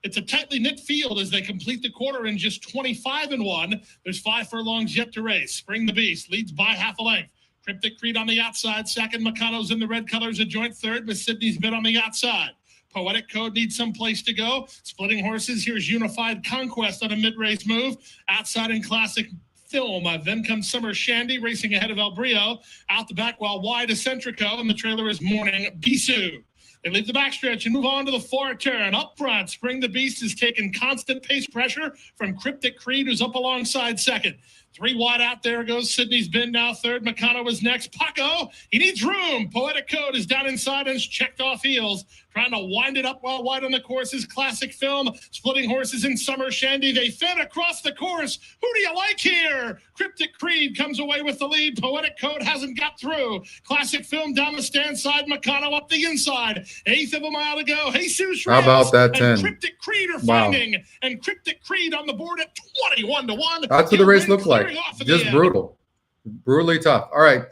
It's a tightly knit field as they complete the quarter in just 25-1. There's 5 furlongs yet to race. Spring the Beast leads by half a length. Cryptic Creed on the outside. Second, Makano's in the red colors, a joint third with Sydney's Bid on the outside. Poetic Code needs some place to go. Splitting horses, here's Unified Conquest on a mid-race move. Outside in Classic Film. Then comes Summer Shandy racing ahead of El Brio. Out the back while wide is Centrico, and the trailer is Morning Bisu. They leave the backstretch and move on to the far turn. Up front, Spring the Beast is taking constant pace pressure from Cryptic Creed, who's up alongside second. 3 wide out there goes Sydney's Bid now third. Makano is next. Paco, he needs room. Poetic Code is down inside and is checked off heels. Trying to wind it up while wide on the course is Classic Film. Splitting horses in Summer Shandy. They fed across the course. Who do you like here? Cryptic Creed comes away with the lead. Poetic Code hasn't got through. Classic Film down the stand side. Makano up the inside. 1/8 of a mile to go. Jesus How about that 10? And Cryptic Creed are finding. And Cryptic Creed on the board at 21-1. That's what the race looked like. Just brutal. Brutally tough. All right.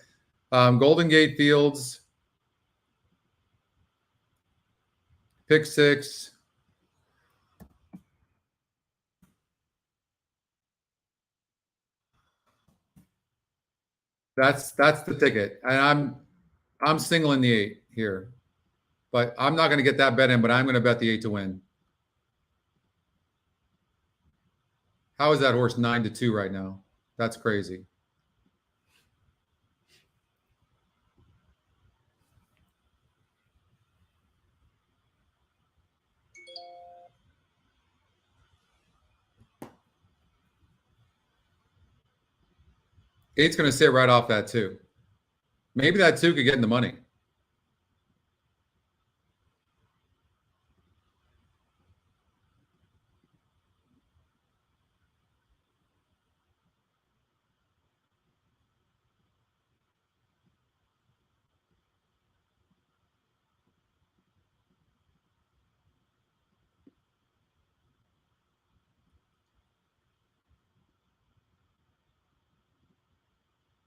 Golden Gate Fields. Pick 6. That's the ticket. And I'm singling the 8 here. But I'm not going to get that bet in, but I'm going to bet the 8 to win. How is that horse 9-2 right now? That's crazy. Eight's going to sit right off that 2. Maybe that 2 could get in the money.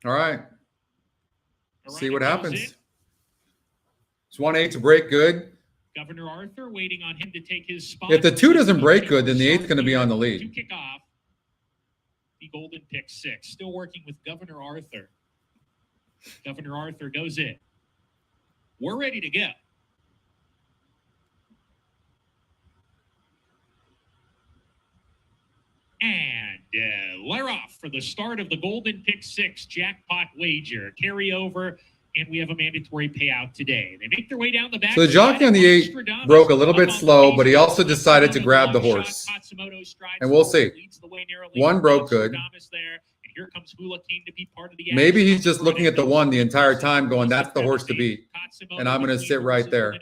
All right. See what happens. Just want 8 to break good. Governor Arthur waiting on him to take his spot. If the 2 doesn't break good, then the 8's going to be on the lead. To kick off the Golden Pick 6. Still working with Governor Arthur. Governor Arthur goes in. We're ready to go. And we're off for the start of the Golden Pick 6 jackpot wager. Carryover, and we have a mandatory payout today. They make their way down the back. So the jockey on the 8 broke a little bit slow, but he also decided to grab the horse. And we'll see. 1 broke good. Maybe he's just looking at the 1 the entire time going, that's the horse to beat. And I'm going to sit right there.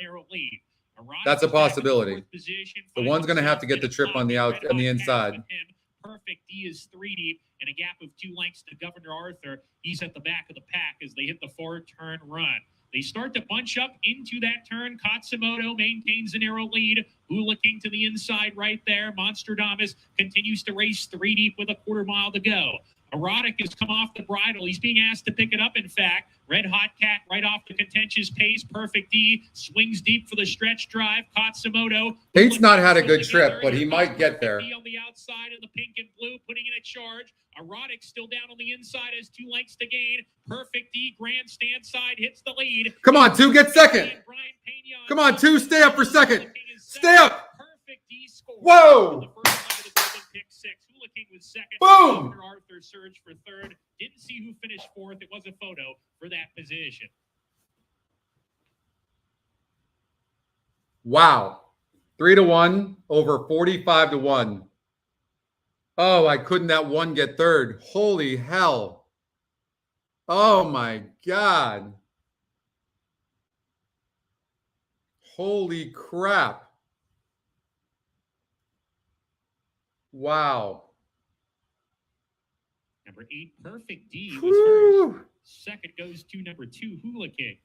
That's a possibility. The 1's going to have to get the trip on the inside. Perfect. He is 3 deep and a gap of 2 lengths to Governor Arthur. He's at the back of the pack as they hit the 4-turn run. They start to bunch up into that turn. Katsumoto maintains a narrow lead. Hula King to the inside right there. Monstradamus continues to race 3 deep with a 1/4 mile to go. Erotic has come off the bridle. He's being asked to pick it up, in fact. Red Hot Cat right off the contentious pace. Perfect D swings deep for the stretch drive. Katsumoto. Eight's not had a good trip, but he might get there. On the outside of the pink and blue, putting in a charge. Erotic still down on the inside, has 2 lengths to gain. Perfect D, grandstand side, hits the lead. Come on, 2, get second. Come on, 2, stay up for second. Stay up. Perfect D score. Whoa. The first line of the golden pick 6. Hula King was second. Boom. Dr. Arthur surged for third. Didn't see who finished fourth. It was a photo for that position. Wow. 3-1 over 45-1. Oh, why couldn't that one get third? Holy hell. Oh my God. Holy crap. Wow. Number 8, Perfect D was Woo. first. Second goes to number 2, Hula King.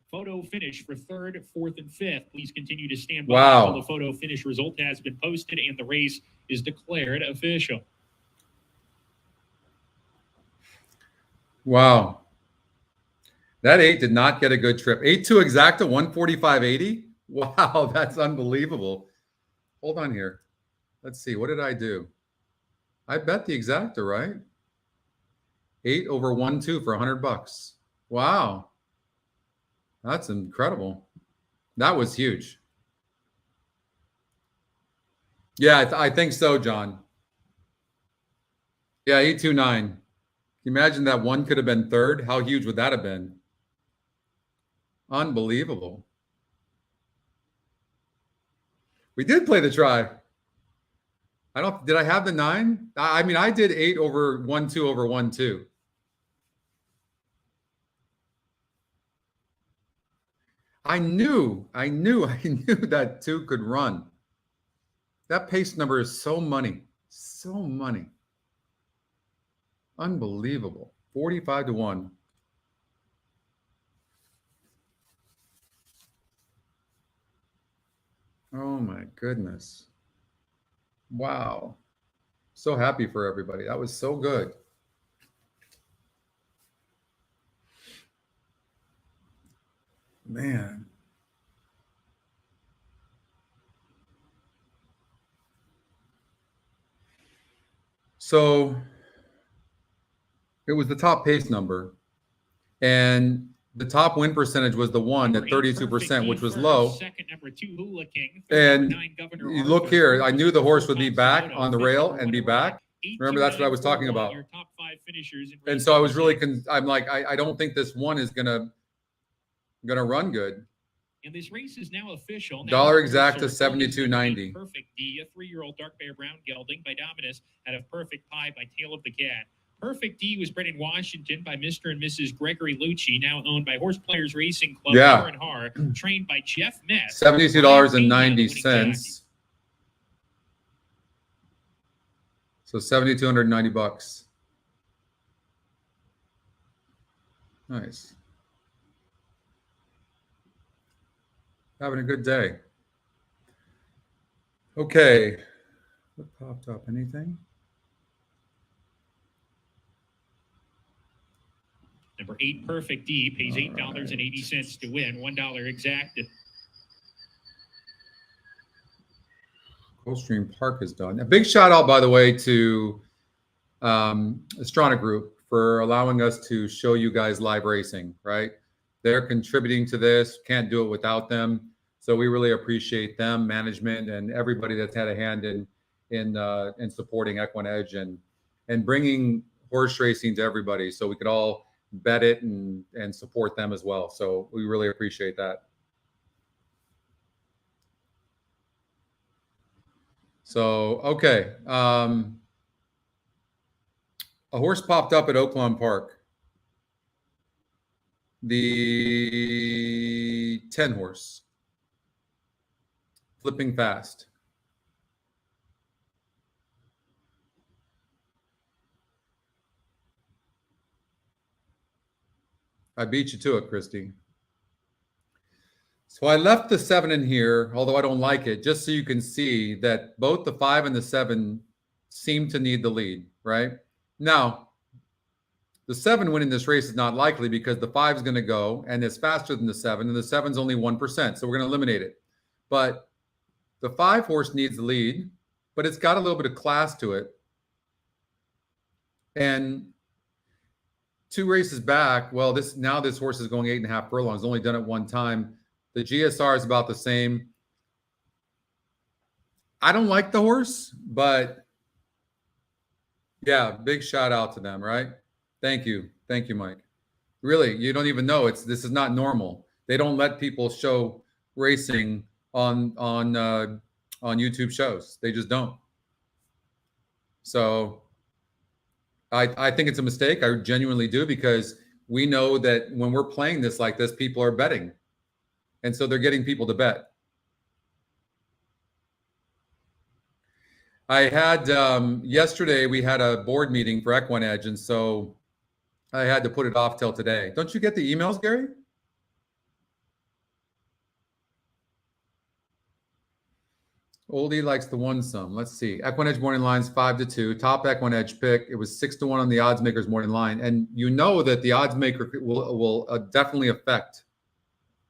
Photo finish for third, fourth, and fifth. Please continue to stand by Wow. until the photo finish result has been posted and the race is declared official. Wow. That 8 did not get a good trip. 8-2 exacta, 145.80. Wow, that's unbelievable. Hold on here. Let's see. What did I do? I bet the exacta, right? 8 over 1-2 for $100. Wow. That's incredible. That was huge. Yeah, I think so, John. Yeah, 829. Can you imagine that one could have been third? How huge would that have been? Unbelievable. We did play the try. Did I have the 9? I mean, I did 8 over 1-2 over 1-2. I knew that 2 could run. That pace number is so money. So money. Unbelievable. 45-1. Oh my goodness. Wow. So happy for everybody. That was so good. Man. So it was the top pace number, and the top win percentage was the one at 32%, which was low. Second, number 2, Hula King. And 9, Governor you look Arthur. here, I knew the horse would be back Katsumoto, on the fifth, rail number and be 1, back. 18, Remember, that's what I was talking about. Your top 5 finishers in And race so I was number really, 6. I'm like, I don't think this one is gonna run good. And this race is now official. Dollar Now exact to official. 72.90. Perfect D, a 3-year-old dark bear brown gelding by Dominus out of Perfect Pie by Tail of the Cat. Perfect D was bred in Washington by Mr. and Mrs. Gregory Lucci, now owned by Horse Players Racing Club, Yeah. Aaron Har, trained by Jeff Mess. $72.90. So $7,290. Nice. Having a good day. Okay. What popped up? Anything? Number 8, Perfect D, pays $8.80 to win, $1 exacted. Coldstream Park is done. A big shout out, by the way, to Astrana Group for allowing us to show you guys live racing, right? They're contributing to this. Can't do it without them. So we really appreciate them, management, and everybody that's had a hand in supporting EquinEdge and bringing horse racing to everybody, so we could all bet it and support them as well. So we really appreciate that. So, okay. A horse popped up at Oaklawn Park. The 10 horse. Flipping Fast. I beat you to it, Christy. So I left the 7 in here, although I don't like it, just so you can see that both the 5 and the 7 seem to need the lead, right? Now, the 7 winning this race is not likely because the 5 is going to go and it's faster than the 7, and the 7's only 1%. So we're going to eliminate it. But the 5 horse needs the lead, but it's got a little bit of class to it. And 2 races back, well, this horse is going 8.5 furlongs, only done it 1 time. The GSR is about the same. I don't like the horse, but yeah, big shout out to them, right? Thank you, Mike. Really, you don't even know this is not normal. They don't let people show racing on YouTube shows. They just don't. So I think it's a mistake. I genuinely do, because we know that when we're playing this like this, people are betting, and so they're getting people to bet. I had yesterday we had a board meeting for EquinEdge, and so I had to put it off till today. Don't you get the emails, Gary? Oldie likes the one sum. Let's see. EquinEdge morning lines 5-2. Top EquinEdge pick. It was 6-1 on the odds makers morning line, and you know that the odds maker will definitely affect,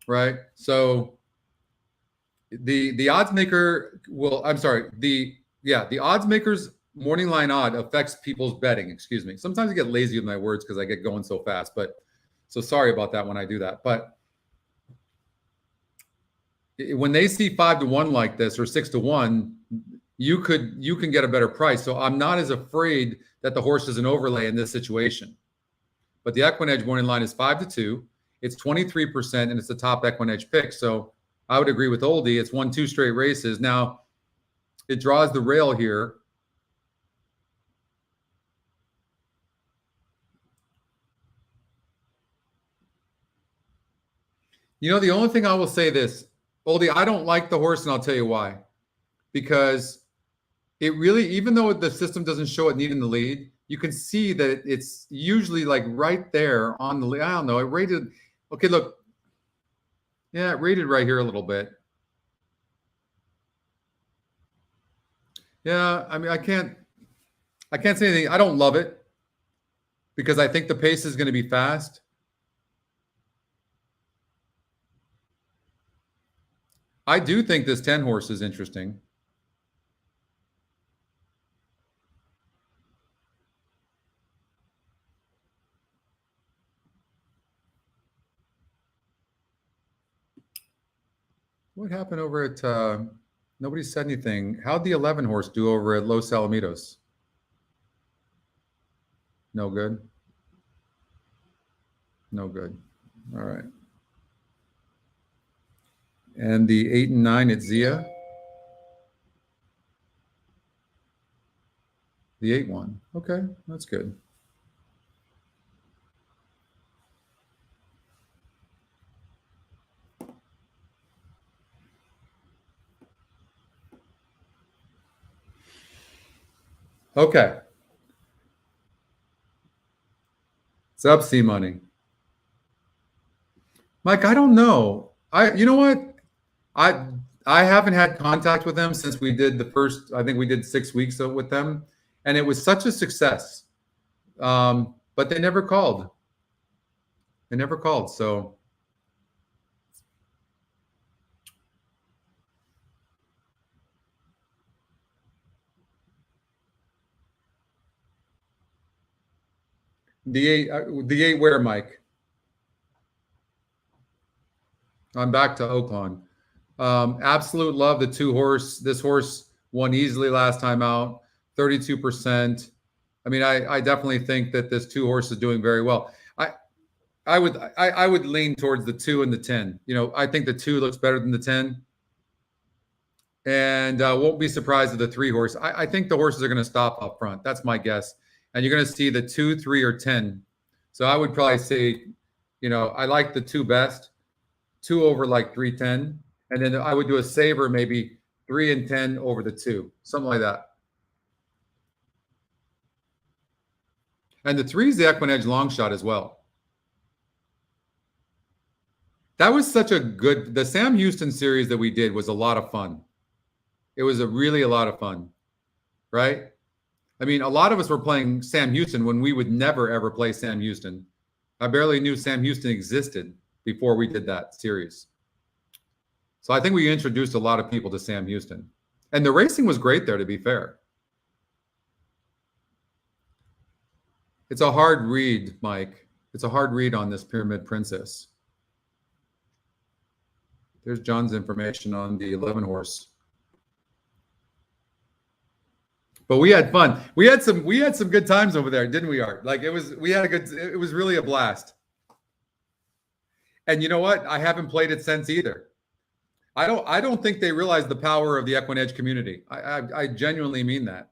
right? So the odds maker will. I'm sorry. The odds makers morning line odd affects people's betting. Excuse me. Sometimes I get lazy with my words because I get going so fast. But so sorry about that when I do that. But when they see 5-1 like this or 6-1, you can get a better price. So I'm not as afraid that the horse is an overlay in this situation. But the EquinEdge morning line is 5-2. It's 23%, and it's the top EquinEdge pick. So I would agree with Oldie. It's won 2 straight races. Now it draws the rail here. You know, the only thing I will say this, Oldie, I don't like the horse, and I'll tell you why. Because it really, even though the system doesn't show it needing the lead, you can see that it's usually like right there on the lead. I don't know. It rated, okay, look. Yeah, it rated right here a little bit. Yeah, I mean, I can't say anything. I don't love it because I think the pace is going to be fast. I do think this 10 horse is interesting. What happened over at, nobody said anything. How'd the 11 horse do over at Los Alamitos? No good. No good. All right. And the 8 and 9 at Zia. The 8 one. Okay, that's good. Okay. It's up C money. Mike, I don't know. You know what? I haven't had contact with them since we did the first, I think we did 6 weeks with them, and it was such a success. But they never called. They never called. So the eight where, Mike? I'm back to Oakland. Absolute love the 2 horse. This horse won easily last time out, 32%. I mean, I definitely think that this 2 horse is doing very well. I would lean towards the 2 and the 10. You know, I think the 2 looks better than the 10. And won't be surprised at the 3 horse. I think the horses are going to stop up front. That's my guess. And you're going to see the 2, 3, or 10. So I would probably say, you know, I like the 2 best. 2 over like 310. And then I would do a saver, maybe 3 and 10 over the 2, something like that. And the 3 is the EquinEdge long shot as well. That was such a good, the Sam Houston series that we did was a lot of fun. It was really a lot of fun, right? I mean, a lot of us were playing Sam Houston when we would never, ever play Sam Houston. I barely knew Sam Houston existed before we did that series. So I think we introduced a lot of people to Sam Houston. And the racing was great there, to be fair. It's a hard read, Mike. It's a hard read on this Pyramid Princess. There's John's information on the 11 horse. But we had fun. We had some good times over there, didn't we, Art? Like it was really a blast. And you know what? I haven't played it since either. I don't think they realize the power of the EquinEdge community. I genuinely mean that.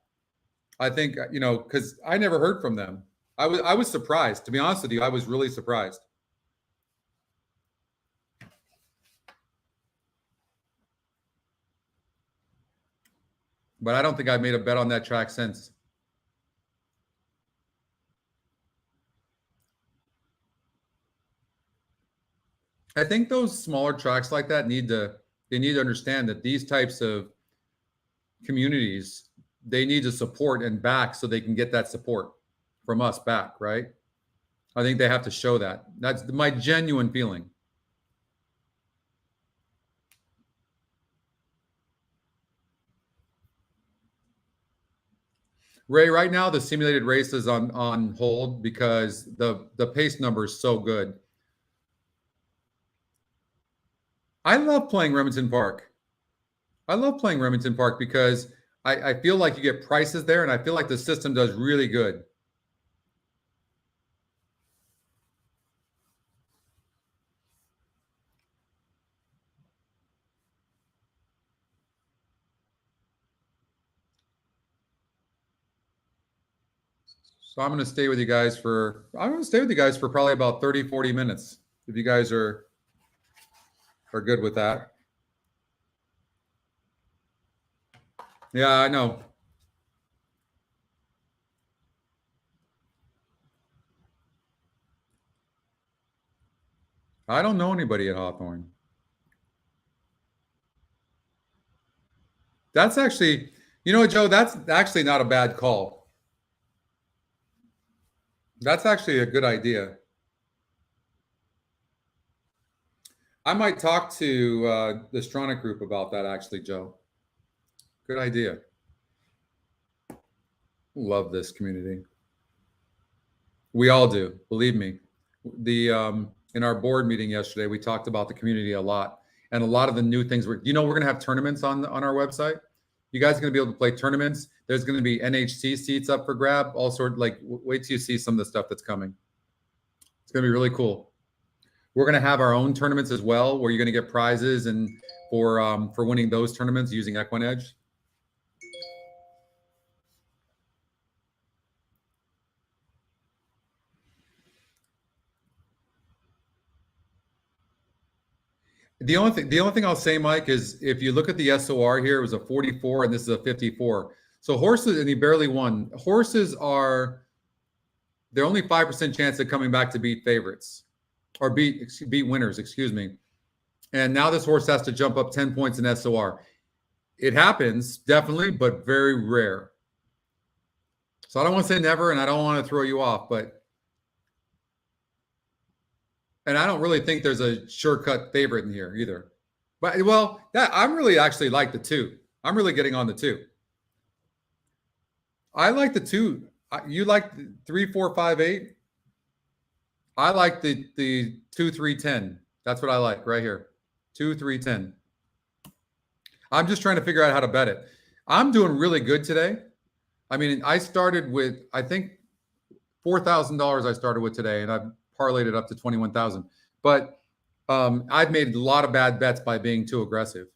I think, you know, because I never heard from them. I was surprised. To be honest with you, I was really surprised. But I don't think I've made a bet on that track since. I think those smaller tracks like that need to understand that these types of communities, they need to support and back so they can get that support from us back, right? I think they have to show that. That's my genuine feeling. Ray, right now the simulated race is on hold because the pace number is so good. I love playing Remington Park. I love playing Remington Park because I feel like you get prices there, and I feel like the system does really good. So I'm going to stay with you guys for probably about 30, 40 minutes. If you guys are good with that. Yeah, I know. I don't know anybody at Hawthorne. That's actually, you know, Joe, that's actually not a bad call. That's actually a good idea. I might talk to the Stronach group about that, actually, Joe. Good idea. Love this community. We all do, believe me. In our board meeting yesterday, we talked about the community a lot, and a lot of the new things. We're going to have tournaments on our website. You guys are going to be able to play tournaments. There's going to be NHC seats up for grab. All sorts, like, wait till you see some of the stuff that's coming. It's going to be really cool. We're going to have our own tournaments as well, where you're going to get prizes and for winning those tournaments using EquinEdge. The only thing I'll say, Mike, is if you look at the SOR here, it was a 44 and this is a 54. So horses, and he barely won. Horses they're only 5% chance of coming back to beat favorites or beat winners, excuse me. And now this horse has to jump up 10 points in SOR. It happens, definitely, but very rare. So I don't want to say never, and I don't want to throw you off, and I don't really think there's a sure-cut favorite in here either. But, well, I'm really actually like the 2. I'm really getting on the 2. I like the 2. You like the 3, 4, 5, 8? I like the 2, 3, 10. That's what I like right here. 2, 3, 10. I'm just trying to figure out how to bet it. I'm doing really good today. I mean, I started with, I think, $4,000 I started with today, and I've parlayed it up to 21,000. But I've made a lot of bad bets by being too aggressive.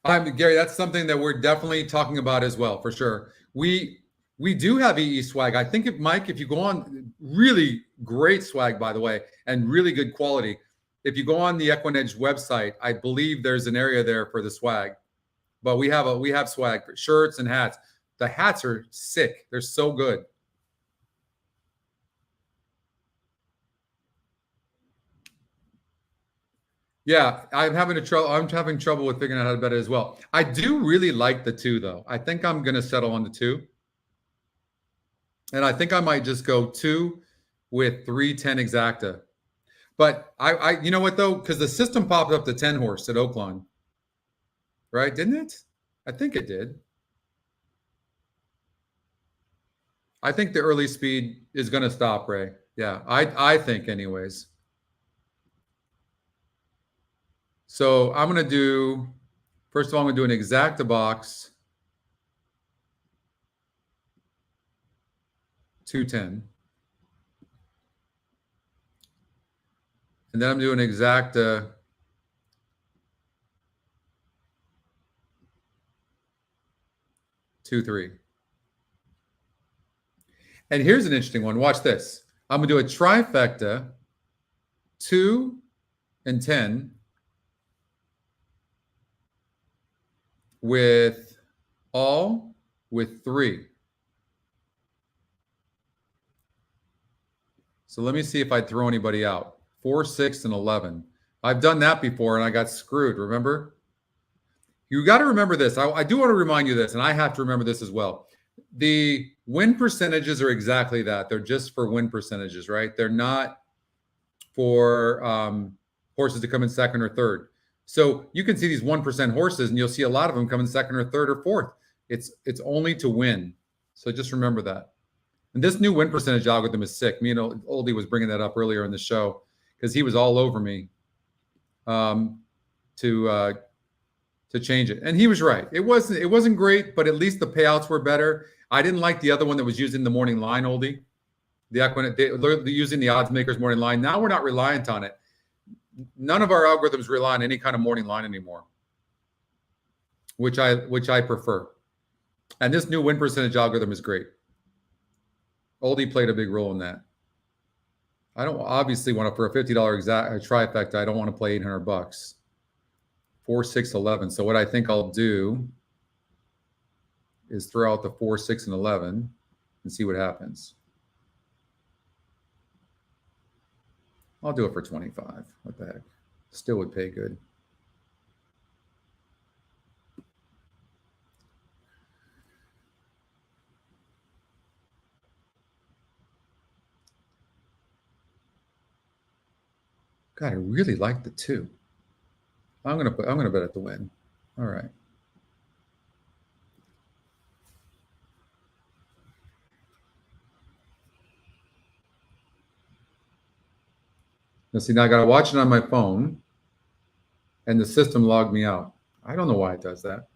Gary, that's something that we're definitely talking about as well, for sure. We do have EE swag. I think, Mike, if you go on, really great swag, by the way, and really good quality. If you go on the EquinEdge website, I believe there's an area there for the swag. But we have swag for shirts and hats. The hats are sick. They're so good. Yeah, I'm having trouble with figuring out how to bet it as well. I do really like the 2 though. I think I'm going to settle on the 2. And I think I might just go 2 with 3-10 exacta. But I you know what though? Because the system popped up the 10 horse at Oaklawn. Right? Didn't it? I think it did. I think the early speed is going to stop, Ray. Yeah, I think anyways. So I'm going to do, first of all, I'm going to do an exacta box, 210. And then I'm doing exacta 2-3. And here's an interesting one. Watch this. I'm going to do a trifecta, 2 and 10 with all with 3. So let me see if I throw anybody out. 4, 6, and 11. I've done that before and I got screwed, remember? You got to remember this. I do want to remind you this, and I have to remember this as well. The win percentages are exactly that. They're just for win percentages, right? They're not for horses to come in second or third. So you can see these 1% horses, and you'll see a lot of them come in second or third or fourth. It's only to win. So just remember that. And this new win percentage algorithm is sick. Me and Oldie was bringing that up earlier in the show because he was all over me to change it. And he was right. It wasn't great, but at least the payouts were better. I didn't like the other one that was using the morning line, Oldie. They're using the odds makers morning line. Now we're not reliant on it. None of our algorithms rely on any kind of morning line anymore, which I prefer. And this new win percentage algorithm is great. Oldie played a big role in that. I don't obviously want to, for a $50 exact trifecta, I don't want to play $800. 4, 6, 11. So what I think I'll do is throw out the 4, 6, and 11 and see what happens. I'll do it for 25. What the heck? Still would pay good. God, I really like the 2. I'm gonna bet at the win. All right. Now see, now I gotta watch it on my phone, and the system logged me out. I don't know why it does that.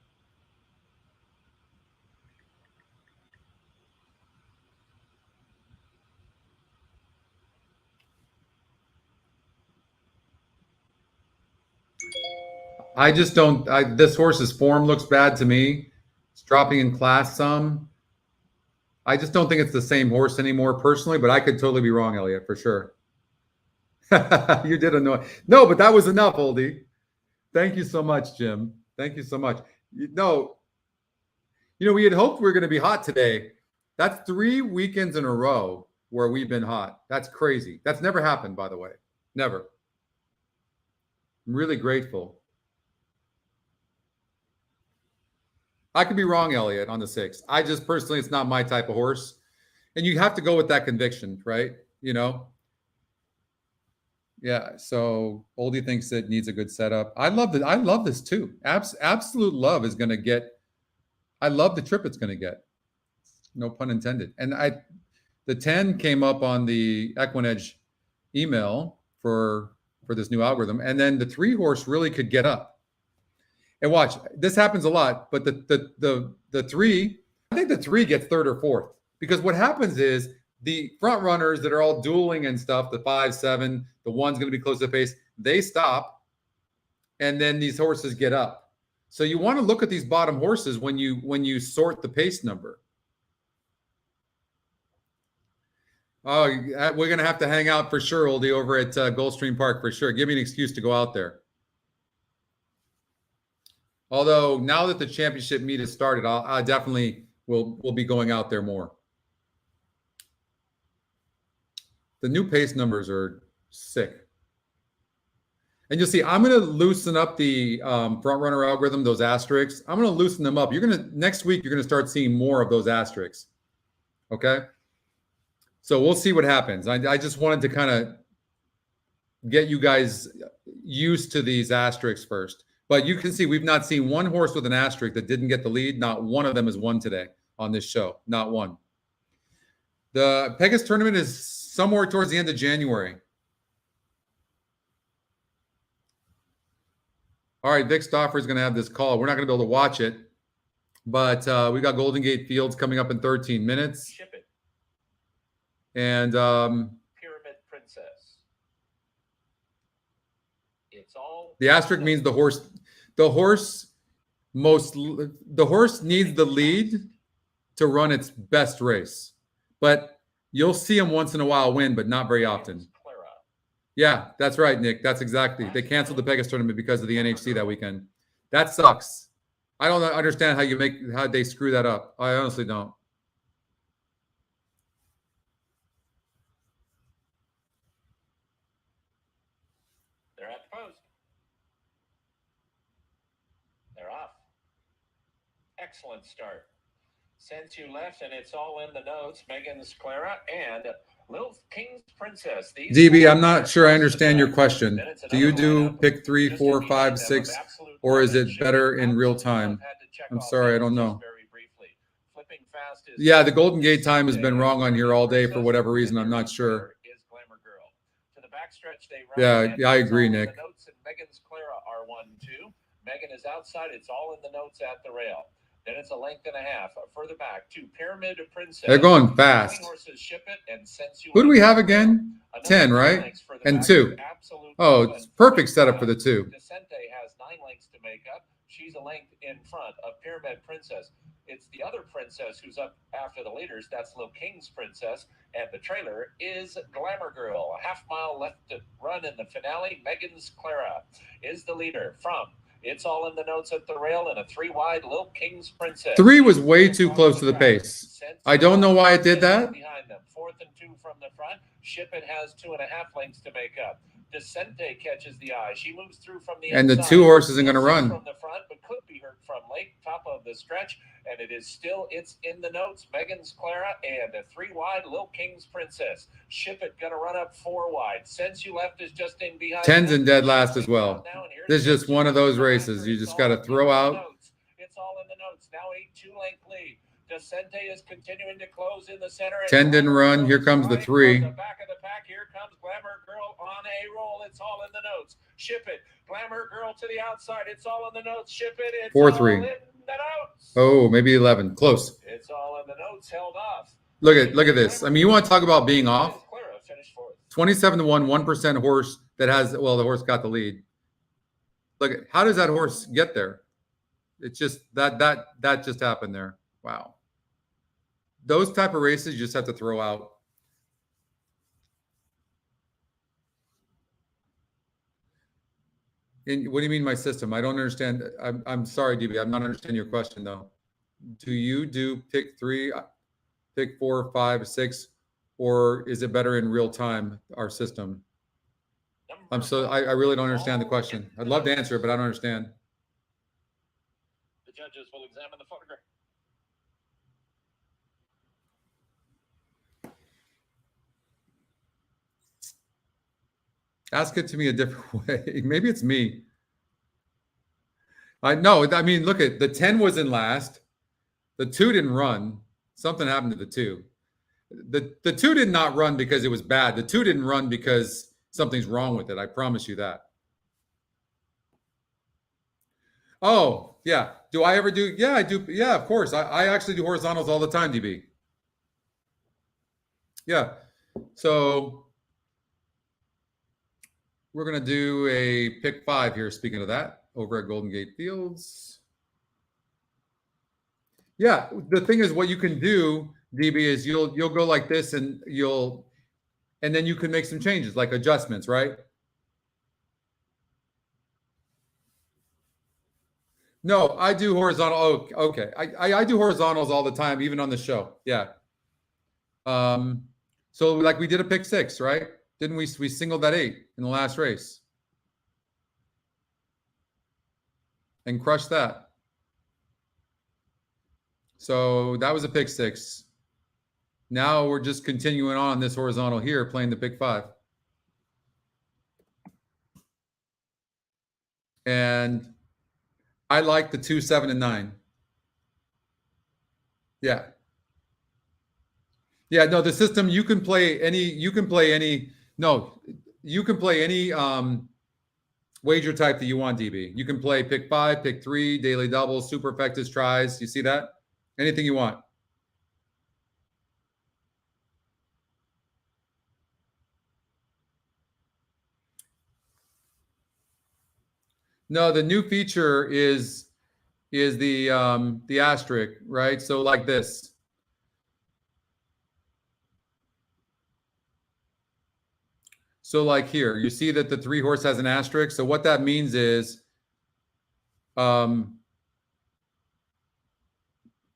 I just don't. This horse's form looks bad to me. It's dropping in class some. I just don't think it's the same horse anymore, personally. But I could totally be wrong, Elliot, for sure. You did annoy. No, but that was enough, Oldie. Thank you so much, Jim. Thank you so much. No, we had hoped we were going to be hot today. That's 3 weekends in a row where we've been hot. That's crazy. That's never happened, by the way. Never. I'm really grateful. I could be wrong, Elliot, on the 6. I just personally, it's not my type of horse. And you have to go with that conviction, right? Yeah. So Oldie thinks it needs a good setup. I love that. I love this too. Absolute love is going to get. I love the trip it's going to get. No pun intended. And the 10 came up on the EquinEdge email for this new algorithm. And then the 3 horse really could get up. And watch, this happens a lot, but the 3, I think the 3 gets third or fourth, because what happens is the front runners that are all dueling and stuff, the 5, 7, the 1's going to be close to the pace, they stop, and then these horses get up. So you want to look at these bottom horses when you sort the pace number. Oh, we're going to have to hang out for sure, Oldie, over at Gulfstream Park for sure. Give me an excuse to go out there. Although now that the championship meet has started, I definitely will be going out there more. The new pace numbers are sick. And you'll see, I'm going to loosen up the front runner algorithm, those asterisks. I'm going to loosen them up. Next week, you're going to start seeing more of those asterisks. Okay. So we'll see what happens. I just wanted to kind of get you guys used to these asterisks first. But you can see we've not seen one horse with an asterisk that didn't get the lead. Not one of them has won today on this show. Not one. The Pegasus tournament is somewhere towards the end of January. All right, Vic Stauffer is going to have this call. We're not going to be able to watch it, but we got Golden Gate Fields coming up in 13 minutes. Ship it. And Pyramid Princess. It's all the asterisk means the horse needs the lead to run its best race. But you'll see him once in a while win, but not very often. Yeah, that's right, Nick. That's exactly. They canceled the Pegasus tournament because of the NHC that weekend. That sucks. I don't understand how they screw that up. I honestly don't. They're at the post. They're off. Excellent start. Sends you left, and it's all in the notes. Megan's Clara and Little King's Princess. DB, I'm not sure I understand your question. Do you do pick 3, 4, 5, 6, or is it better in real time? I'm sorry, I don't know. Yeah, the Golden Gate time has been wrong on here all day for whatever reason. I'm not sure. Yeah, I agree, Nick. Megan's Clara are 1-2. Megan is outside. It's all in the notes at the rail. Then it's a length and a half. Further back to Pyramid Princess. They're going fast. Who do we have again? 10, right? And 2. Oh, it's perfect setup for the 2. Descente has 9 lengths to make up. She's a length in front of Pyramid Princess. It's the other princess who's up after the leaders. That's Little King's Princess. And the trailer is Glamour Girl. A half mile left to run in the finale. Megan's Clara is the leader from It's All in the Notes at the rail and a 3 wide Little King's Princess. 3 was way too close to the pace. I don't know why it did that. Behind them, 4th and 2 from the front. Ship It has 2.5 lengths to make up. Descente catches the eye. She moves through from the and inside. The 2 horse isn't going to run from the front, but could be hurt from late. Top of the stretch, and it is still It's in the Notes. Megan's Clara and a 3 wide Little King's Princess. Ship It gonna run up 4 wide. Sense You Left is just in behind. 10's in dead last as well. This is just one of those races you just got to throw out. It's all in the notes. Now a 2-length lead. Descente is continuing to close in the center. 10 didn't run. Here comes the 3. The back of the pack. Here comes Glamour Girl on a roll. It's all in the notes. Ship It. Glamour Girl to the outside. It's all in the notes. Ship It. It's 4-3. all in the notes. Oh, maybe 11. Close. It's all in the notes. Held off. Look at this. I mean, you want to talk about being off? 27 to 1, 1% horse that has, well, the horse got the lead. Look, how does that horse get there? It's just that just happened there. Wow. Those type of races you just have to throw out. And what do you mean my system? I don't understand. I'm sorry, DB. I'm not understanding your question though. Do you do pick 3, pick 4, 5, 6, or is it better in real time, our system? I really don't understand the question. I'd love to answer it, but I don't understand. The judges will examine the photograph. Ask it to me a different way. Maybe it's me. I mean, look at the 10 was in last. The 2 didn't run. Something happened to the 2. The 2 did not run because it was bad. The 2 didn't run because something's wrong with it. I promise you that. Oh, yeah. Do I ever do? Yeah, I do. Yeah, of course. I actually do horizontals all the time, DB. Yeah. So we're going to do a pick 5 here, speaking of that, over at Golden Gate Fields. Yeah, the thing is what you can do, DB, is you'll go like this and then you can make some changes, like adjustments, right? No, I do horizontal. Oh, okay. I do horizontals all the time, even on the show. Yeah. So like we did a pick 6, right? Didn't we singled that 8 in the last race? and crushed that. So that was a pick 6. Now we're just continuing on this horizontal here, playing the pick 5. And I like the 2, 7, and 9. Yeah. Yeah, no, the system, you can play any wager type that you want, DB. You can play pick 5, pick 3, daily doubles, superfectas, tries. You see that? Anything you want. No, the new feature is the asterisk, right? So like this. So like here, you see that the 3 horse has an asterisk. So what that means is,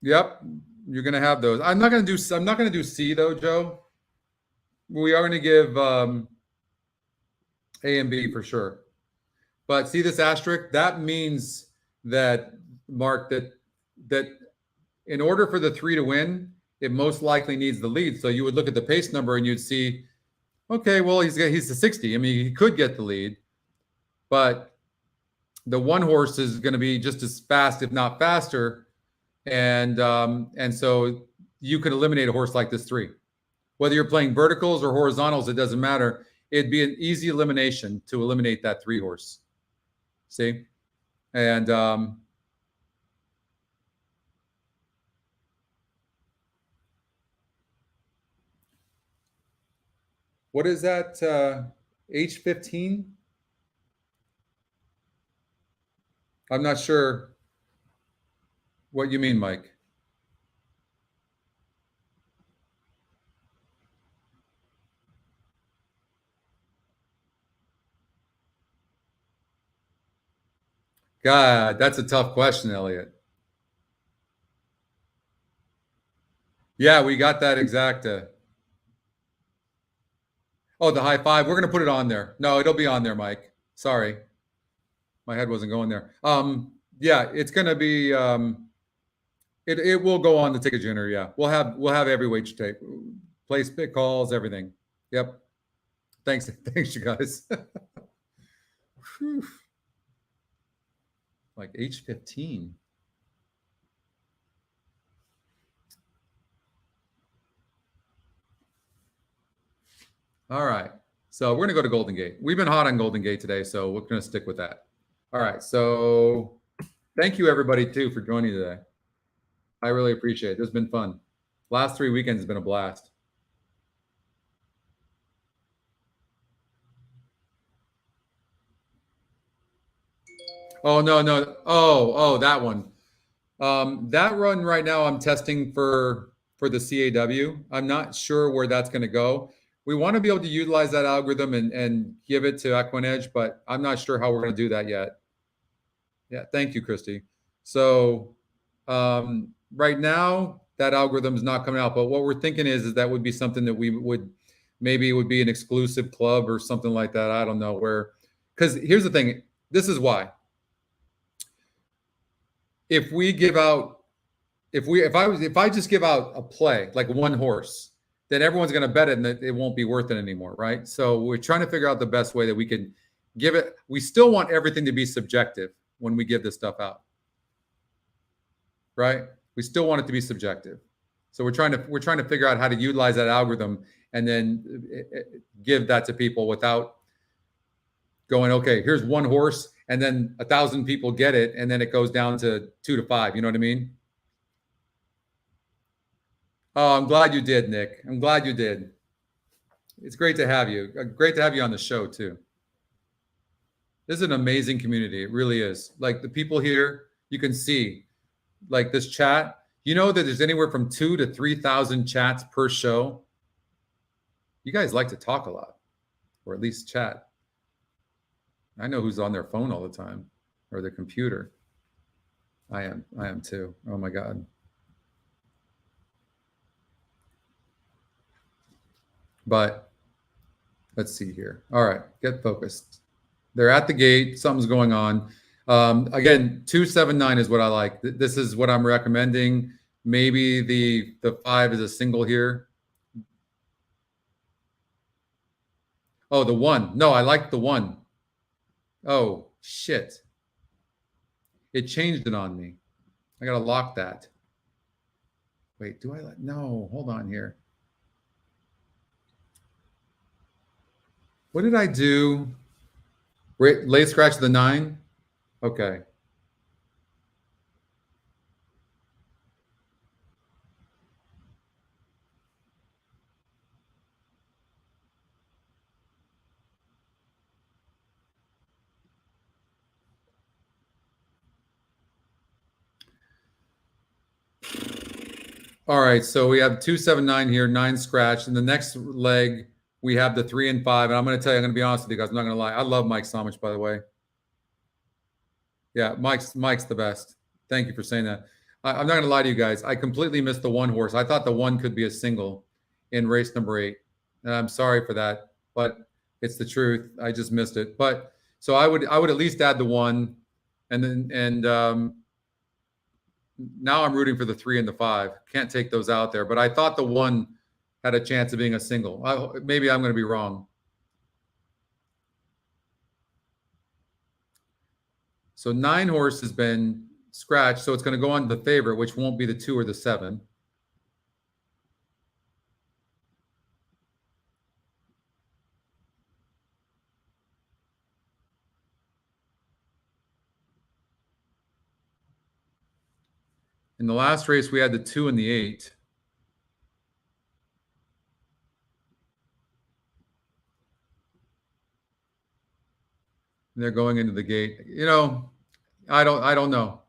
yep, you're gonna have those. I'm not gonna do C though, Joe. We are gonna give A and B for sure. But see this asterisk? That means that, Mark, that in order for the 3 to win, it most likely needs the lead. So you would look at the pace number and you'd see, okay, well, he's the 60. I mean, he could get the lead, but the 1 horse is going to be just as fast, if not faster, and so you can eliminate a horse like this 3. Whether you're playing verticals or horizontals, it doesn't matter. It'd be an easy elimination to eliminate that 3 horse. See, and what is that? H15? I'm not sure what you mean, Mike. God, that's a tough question, Elliot. Yeah, we got that exact. Oh, the high 5. We're going to put it on there. No, it'll be on there, Mike. Sorry. My head wasn't going there. Yeah, it's going to be, it will go on the ticket generator. Yeah, we'll have every weight tape, place pick calls, everything. Yep. Thanks, you guys. Like H15. All right. So we're going to go to Golden Gate. We've been hot on Golden Gate today, so we're going to stick with that. All right. So thank you, everybody, too, for joining today. I really appreciate it. It's been fun. Last 3 weekends has been a blast. Oh, no. Oh, that one. That run right now I'm testing for the CAW. I'm not sure where that's going to go. We want to be able to utilize that algorithm and give it to EquinEdge, but I'm not sure how we're going to do that yet. Yeah, thank you, Christy. So right now, that algorithm is not coming out, but what we're thinking is that would be something that we would, maybe it would be an exclusive club or something like that. I don't know where, because here's the thing. This is why. If we give out, if I just give out a play, like 1 horse, then everyone's going to bet it and it won't be worth it anymore, right? So we're trying to figure out the best way that we can give it. We still want everything to be subjective when we give this stuff out, right? We still want it to be subjective. So we're trying to figure out how to utilize that algorithm and then give that to people without going, okay, here's 1 horse, and then 1,000 people get it, and then it goes down to 2 to 5. You know what I mean? Oh, I'm glad you did, Nick. I'm glad you did. It's great to have you. Great to have you on the show, too. This is an amazing community. It really is. Like the people here, you can see, like this chat. You know that there's anywhere from 2,000 to 3,000 chats per show. You guys like to talk a lot, or at least chat. I know who's on their phone all the time, or their computer. I am too. Oh my God. But let's see here. All right, get focused. They're at the gate. Something's going on. Again, 279 is what I like. This is what I'm recommending. Maybe the 5 is a single here. Oh, the 1. No, I like the 1. Oh, shit. It changed it on me. I got to lock that. Wait, do I let? No, hold on here. What did I do? Late scratch the 9? Okay. All right, so we have 279 here, 9 scratch. And the next leg, we have the 3 and 5. And I'm going to tell you, I'm going to be honest with you guys. I'm not going to lie. I love Mike Somich, by the way. Yeah, Mike's the best. Thank you for saying that. I'm not going to lie to you guys. I completely missed the 1 horse. I thought the 1 could be a single in race number 8. And I'm sorry for that, but it's the truth. I just missed it. But so I would at least add the 1, and now I'm rooting for the 3 and the 5. Can't take those out there. But I thought the 1 had a chance of being a single. Maybe I'm going to be wrong. So 9 horse has been scratched. So it's going to go on to the favorite, which won't be the 2 or the 7. In the last race, we had the 2 and the 8. And they're going into the gate. You know, I don't know.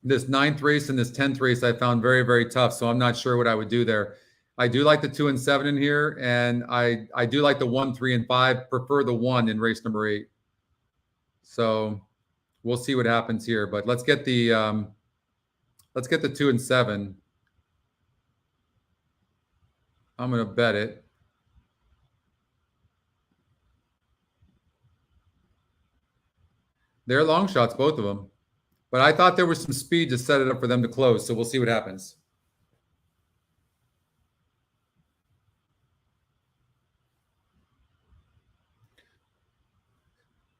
This 9th race and this 10th race I found very, very tough. So I'm not sure what I would do there. I do like the 2 and 7 in here, and I do like the 1, 3, and 5. Prefer the 1 in race number 8. So we'll see what happens here, but let's get the 2 and 7. I'm going to bet it. They're long shots, both of them, but I thought there was some speed to set it up for them to close. So we'll see what happens.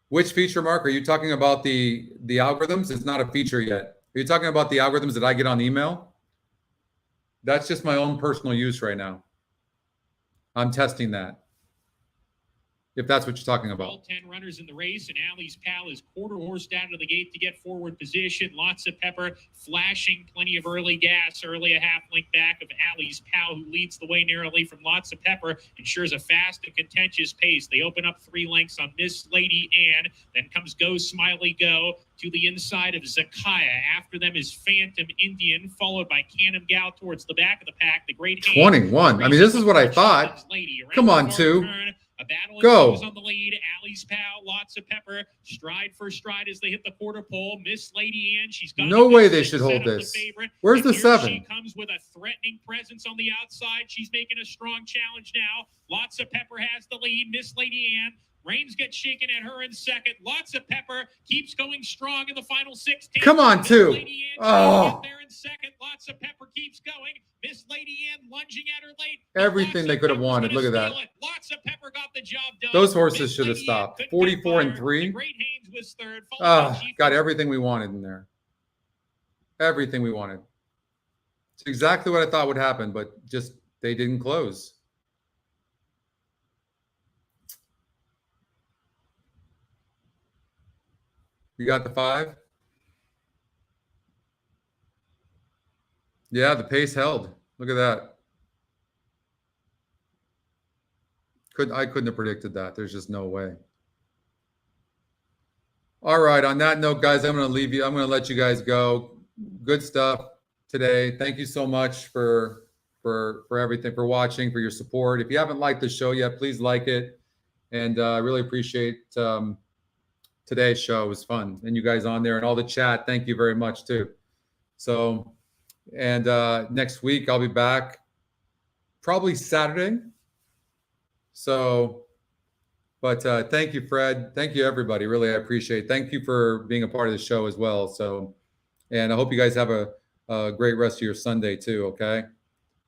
Which feature, Mark? Are you talking about the algorithms? It's not a feature yet. Are you talking about the algorithms that I get on email? That's just my own personal use right now. I'm testing that, if that's what you're talking about. All 10 runners in the race, and Allie's Pal is quarter horsed out of the gate to get forward position. Lots of pepper, flashing plenty of early gas, early a half length back of Allie's Pal, who leads the way narrowly from Lots of Pepper, ensures a fast and contentious pace. They open up 3 lengths on Miss Lady Anne, then comes Go Smiley Go to the inside of Zakiah. After them is Phantom Indian, followed by Cannon Gal towards the back of the pack. The great 21. I mean, this is what I thought. Come on, 2. A battle Go. on the lead. Allie's Pal, Lots of Pepper, stride for stride as they hit the quarter pole. Miss Lady Anne, she's got no way they should hold this. Where's the 7? She comes with a threatening presence on the outside. She's making a strong challenge now. Lots of Pepper has the lead. Miss Lady Anne. Reins get shaken at her in second. Lots of Pepper keeps going strong in the final 16. Come on, 2. Oh. There in second. Lots of Pepper keeps going. Miss Lady Anne lunging at her late. Everything they could have wanted. Look at that. Lots of Pepper got the job done. Those horses should have stopped. 44 and 3. Great Haynes was third. Got everything we wanted in there. Everything we wanted. It's exactly what I thought would happen, but just they didn't close. You got the 5? Yeah, the pace held. Look at that. I couldn't have predicted that. There's just no way. All right. On that note, guys, I'm going to leave you. I'm going to let you guys go. Good stuff today. Thank you so much for everything, for watching, for your support. If you haven't liked the show yet, please like it. And I really appreciate today's show. It was fun. And you guys on there and all the chat. Thank you very much too. So, and next week I'll be back probably Saturday. So, But thank you, Fred. Thank you, everybody. Really, I appreciate it. Thank you for being a part of the show as well. So, and I hope you guys have a great rest of your Sunday too. Okay.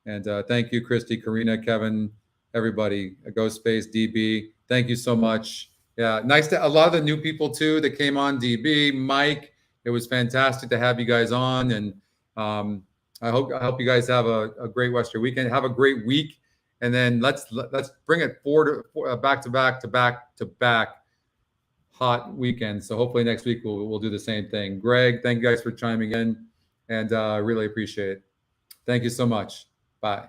And thank you, Christy, Karina, Kevin, everybody, Ghostface, DB. Thank you so much. Yeah, nice to a lot of the new people too that came on. DB, Mike. It was fantastic to have you guys on, and I hope you guys have a great Western weekend. Have a great week, and then let's bring it back to back hot weekends. So hopefully next week we'll do the same thing. Greg, thank you guys for chiming in, and really appreciate it. Thank you so much. Bye.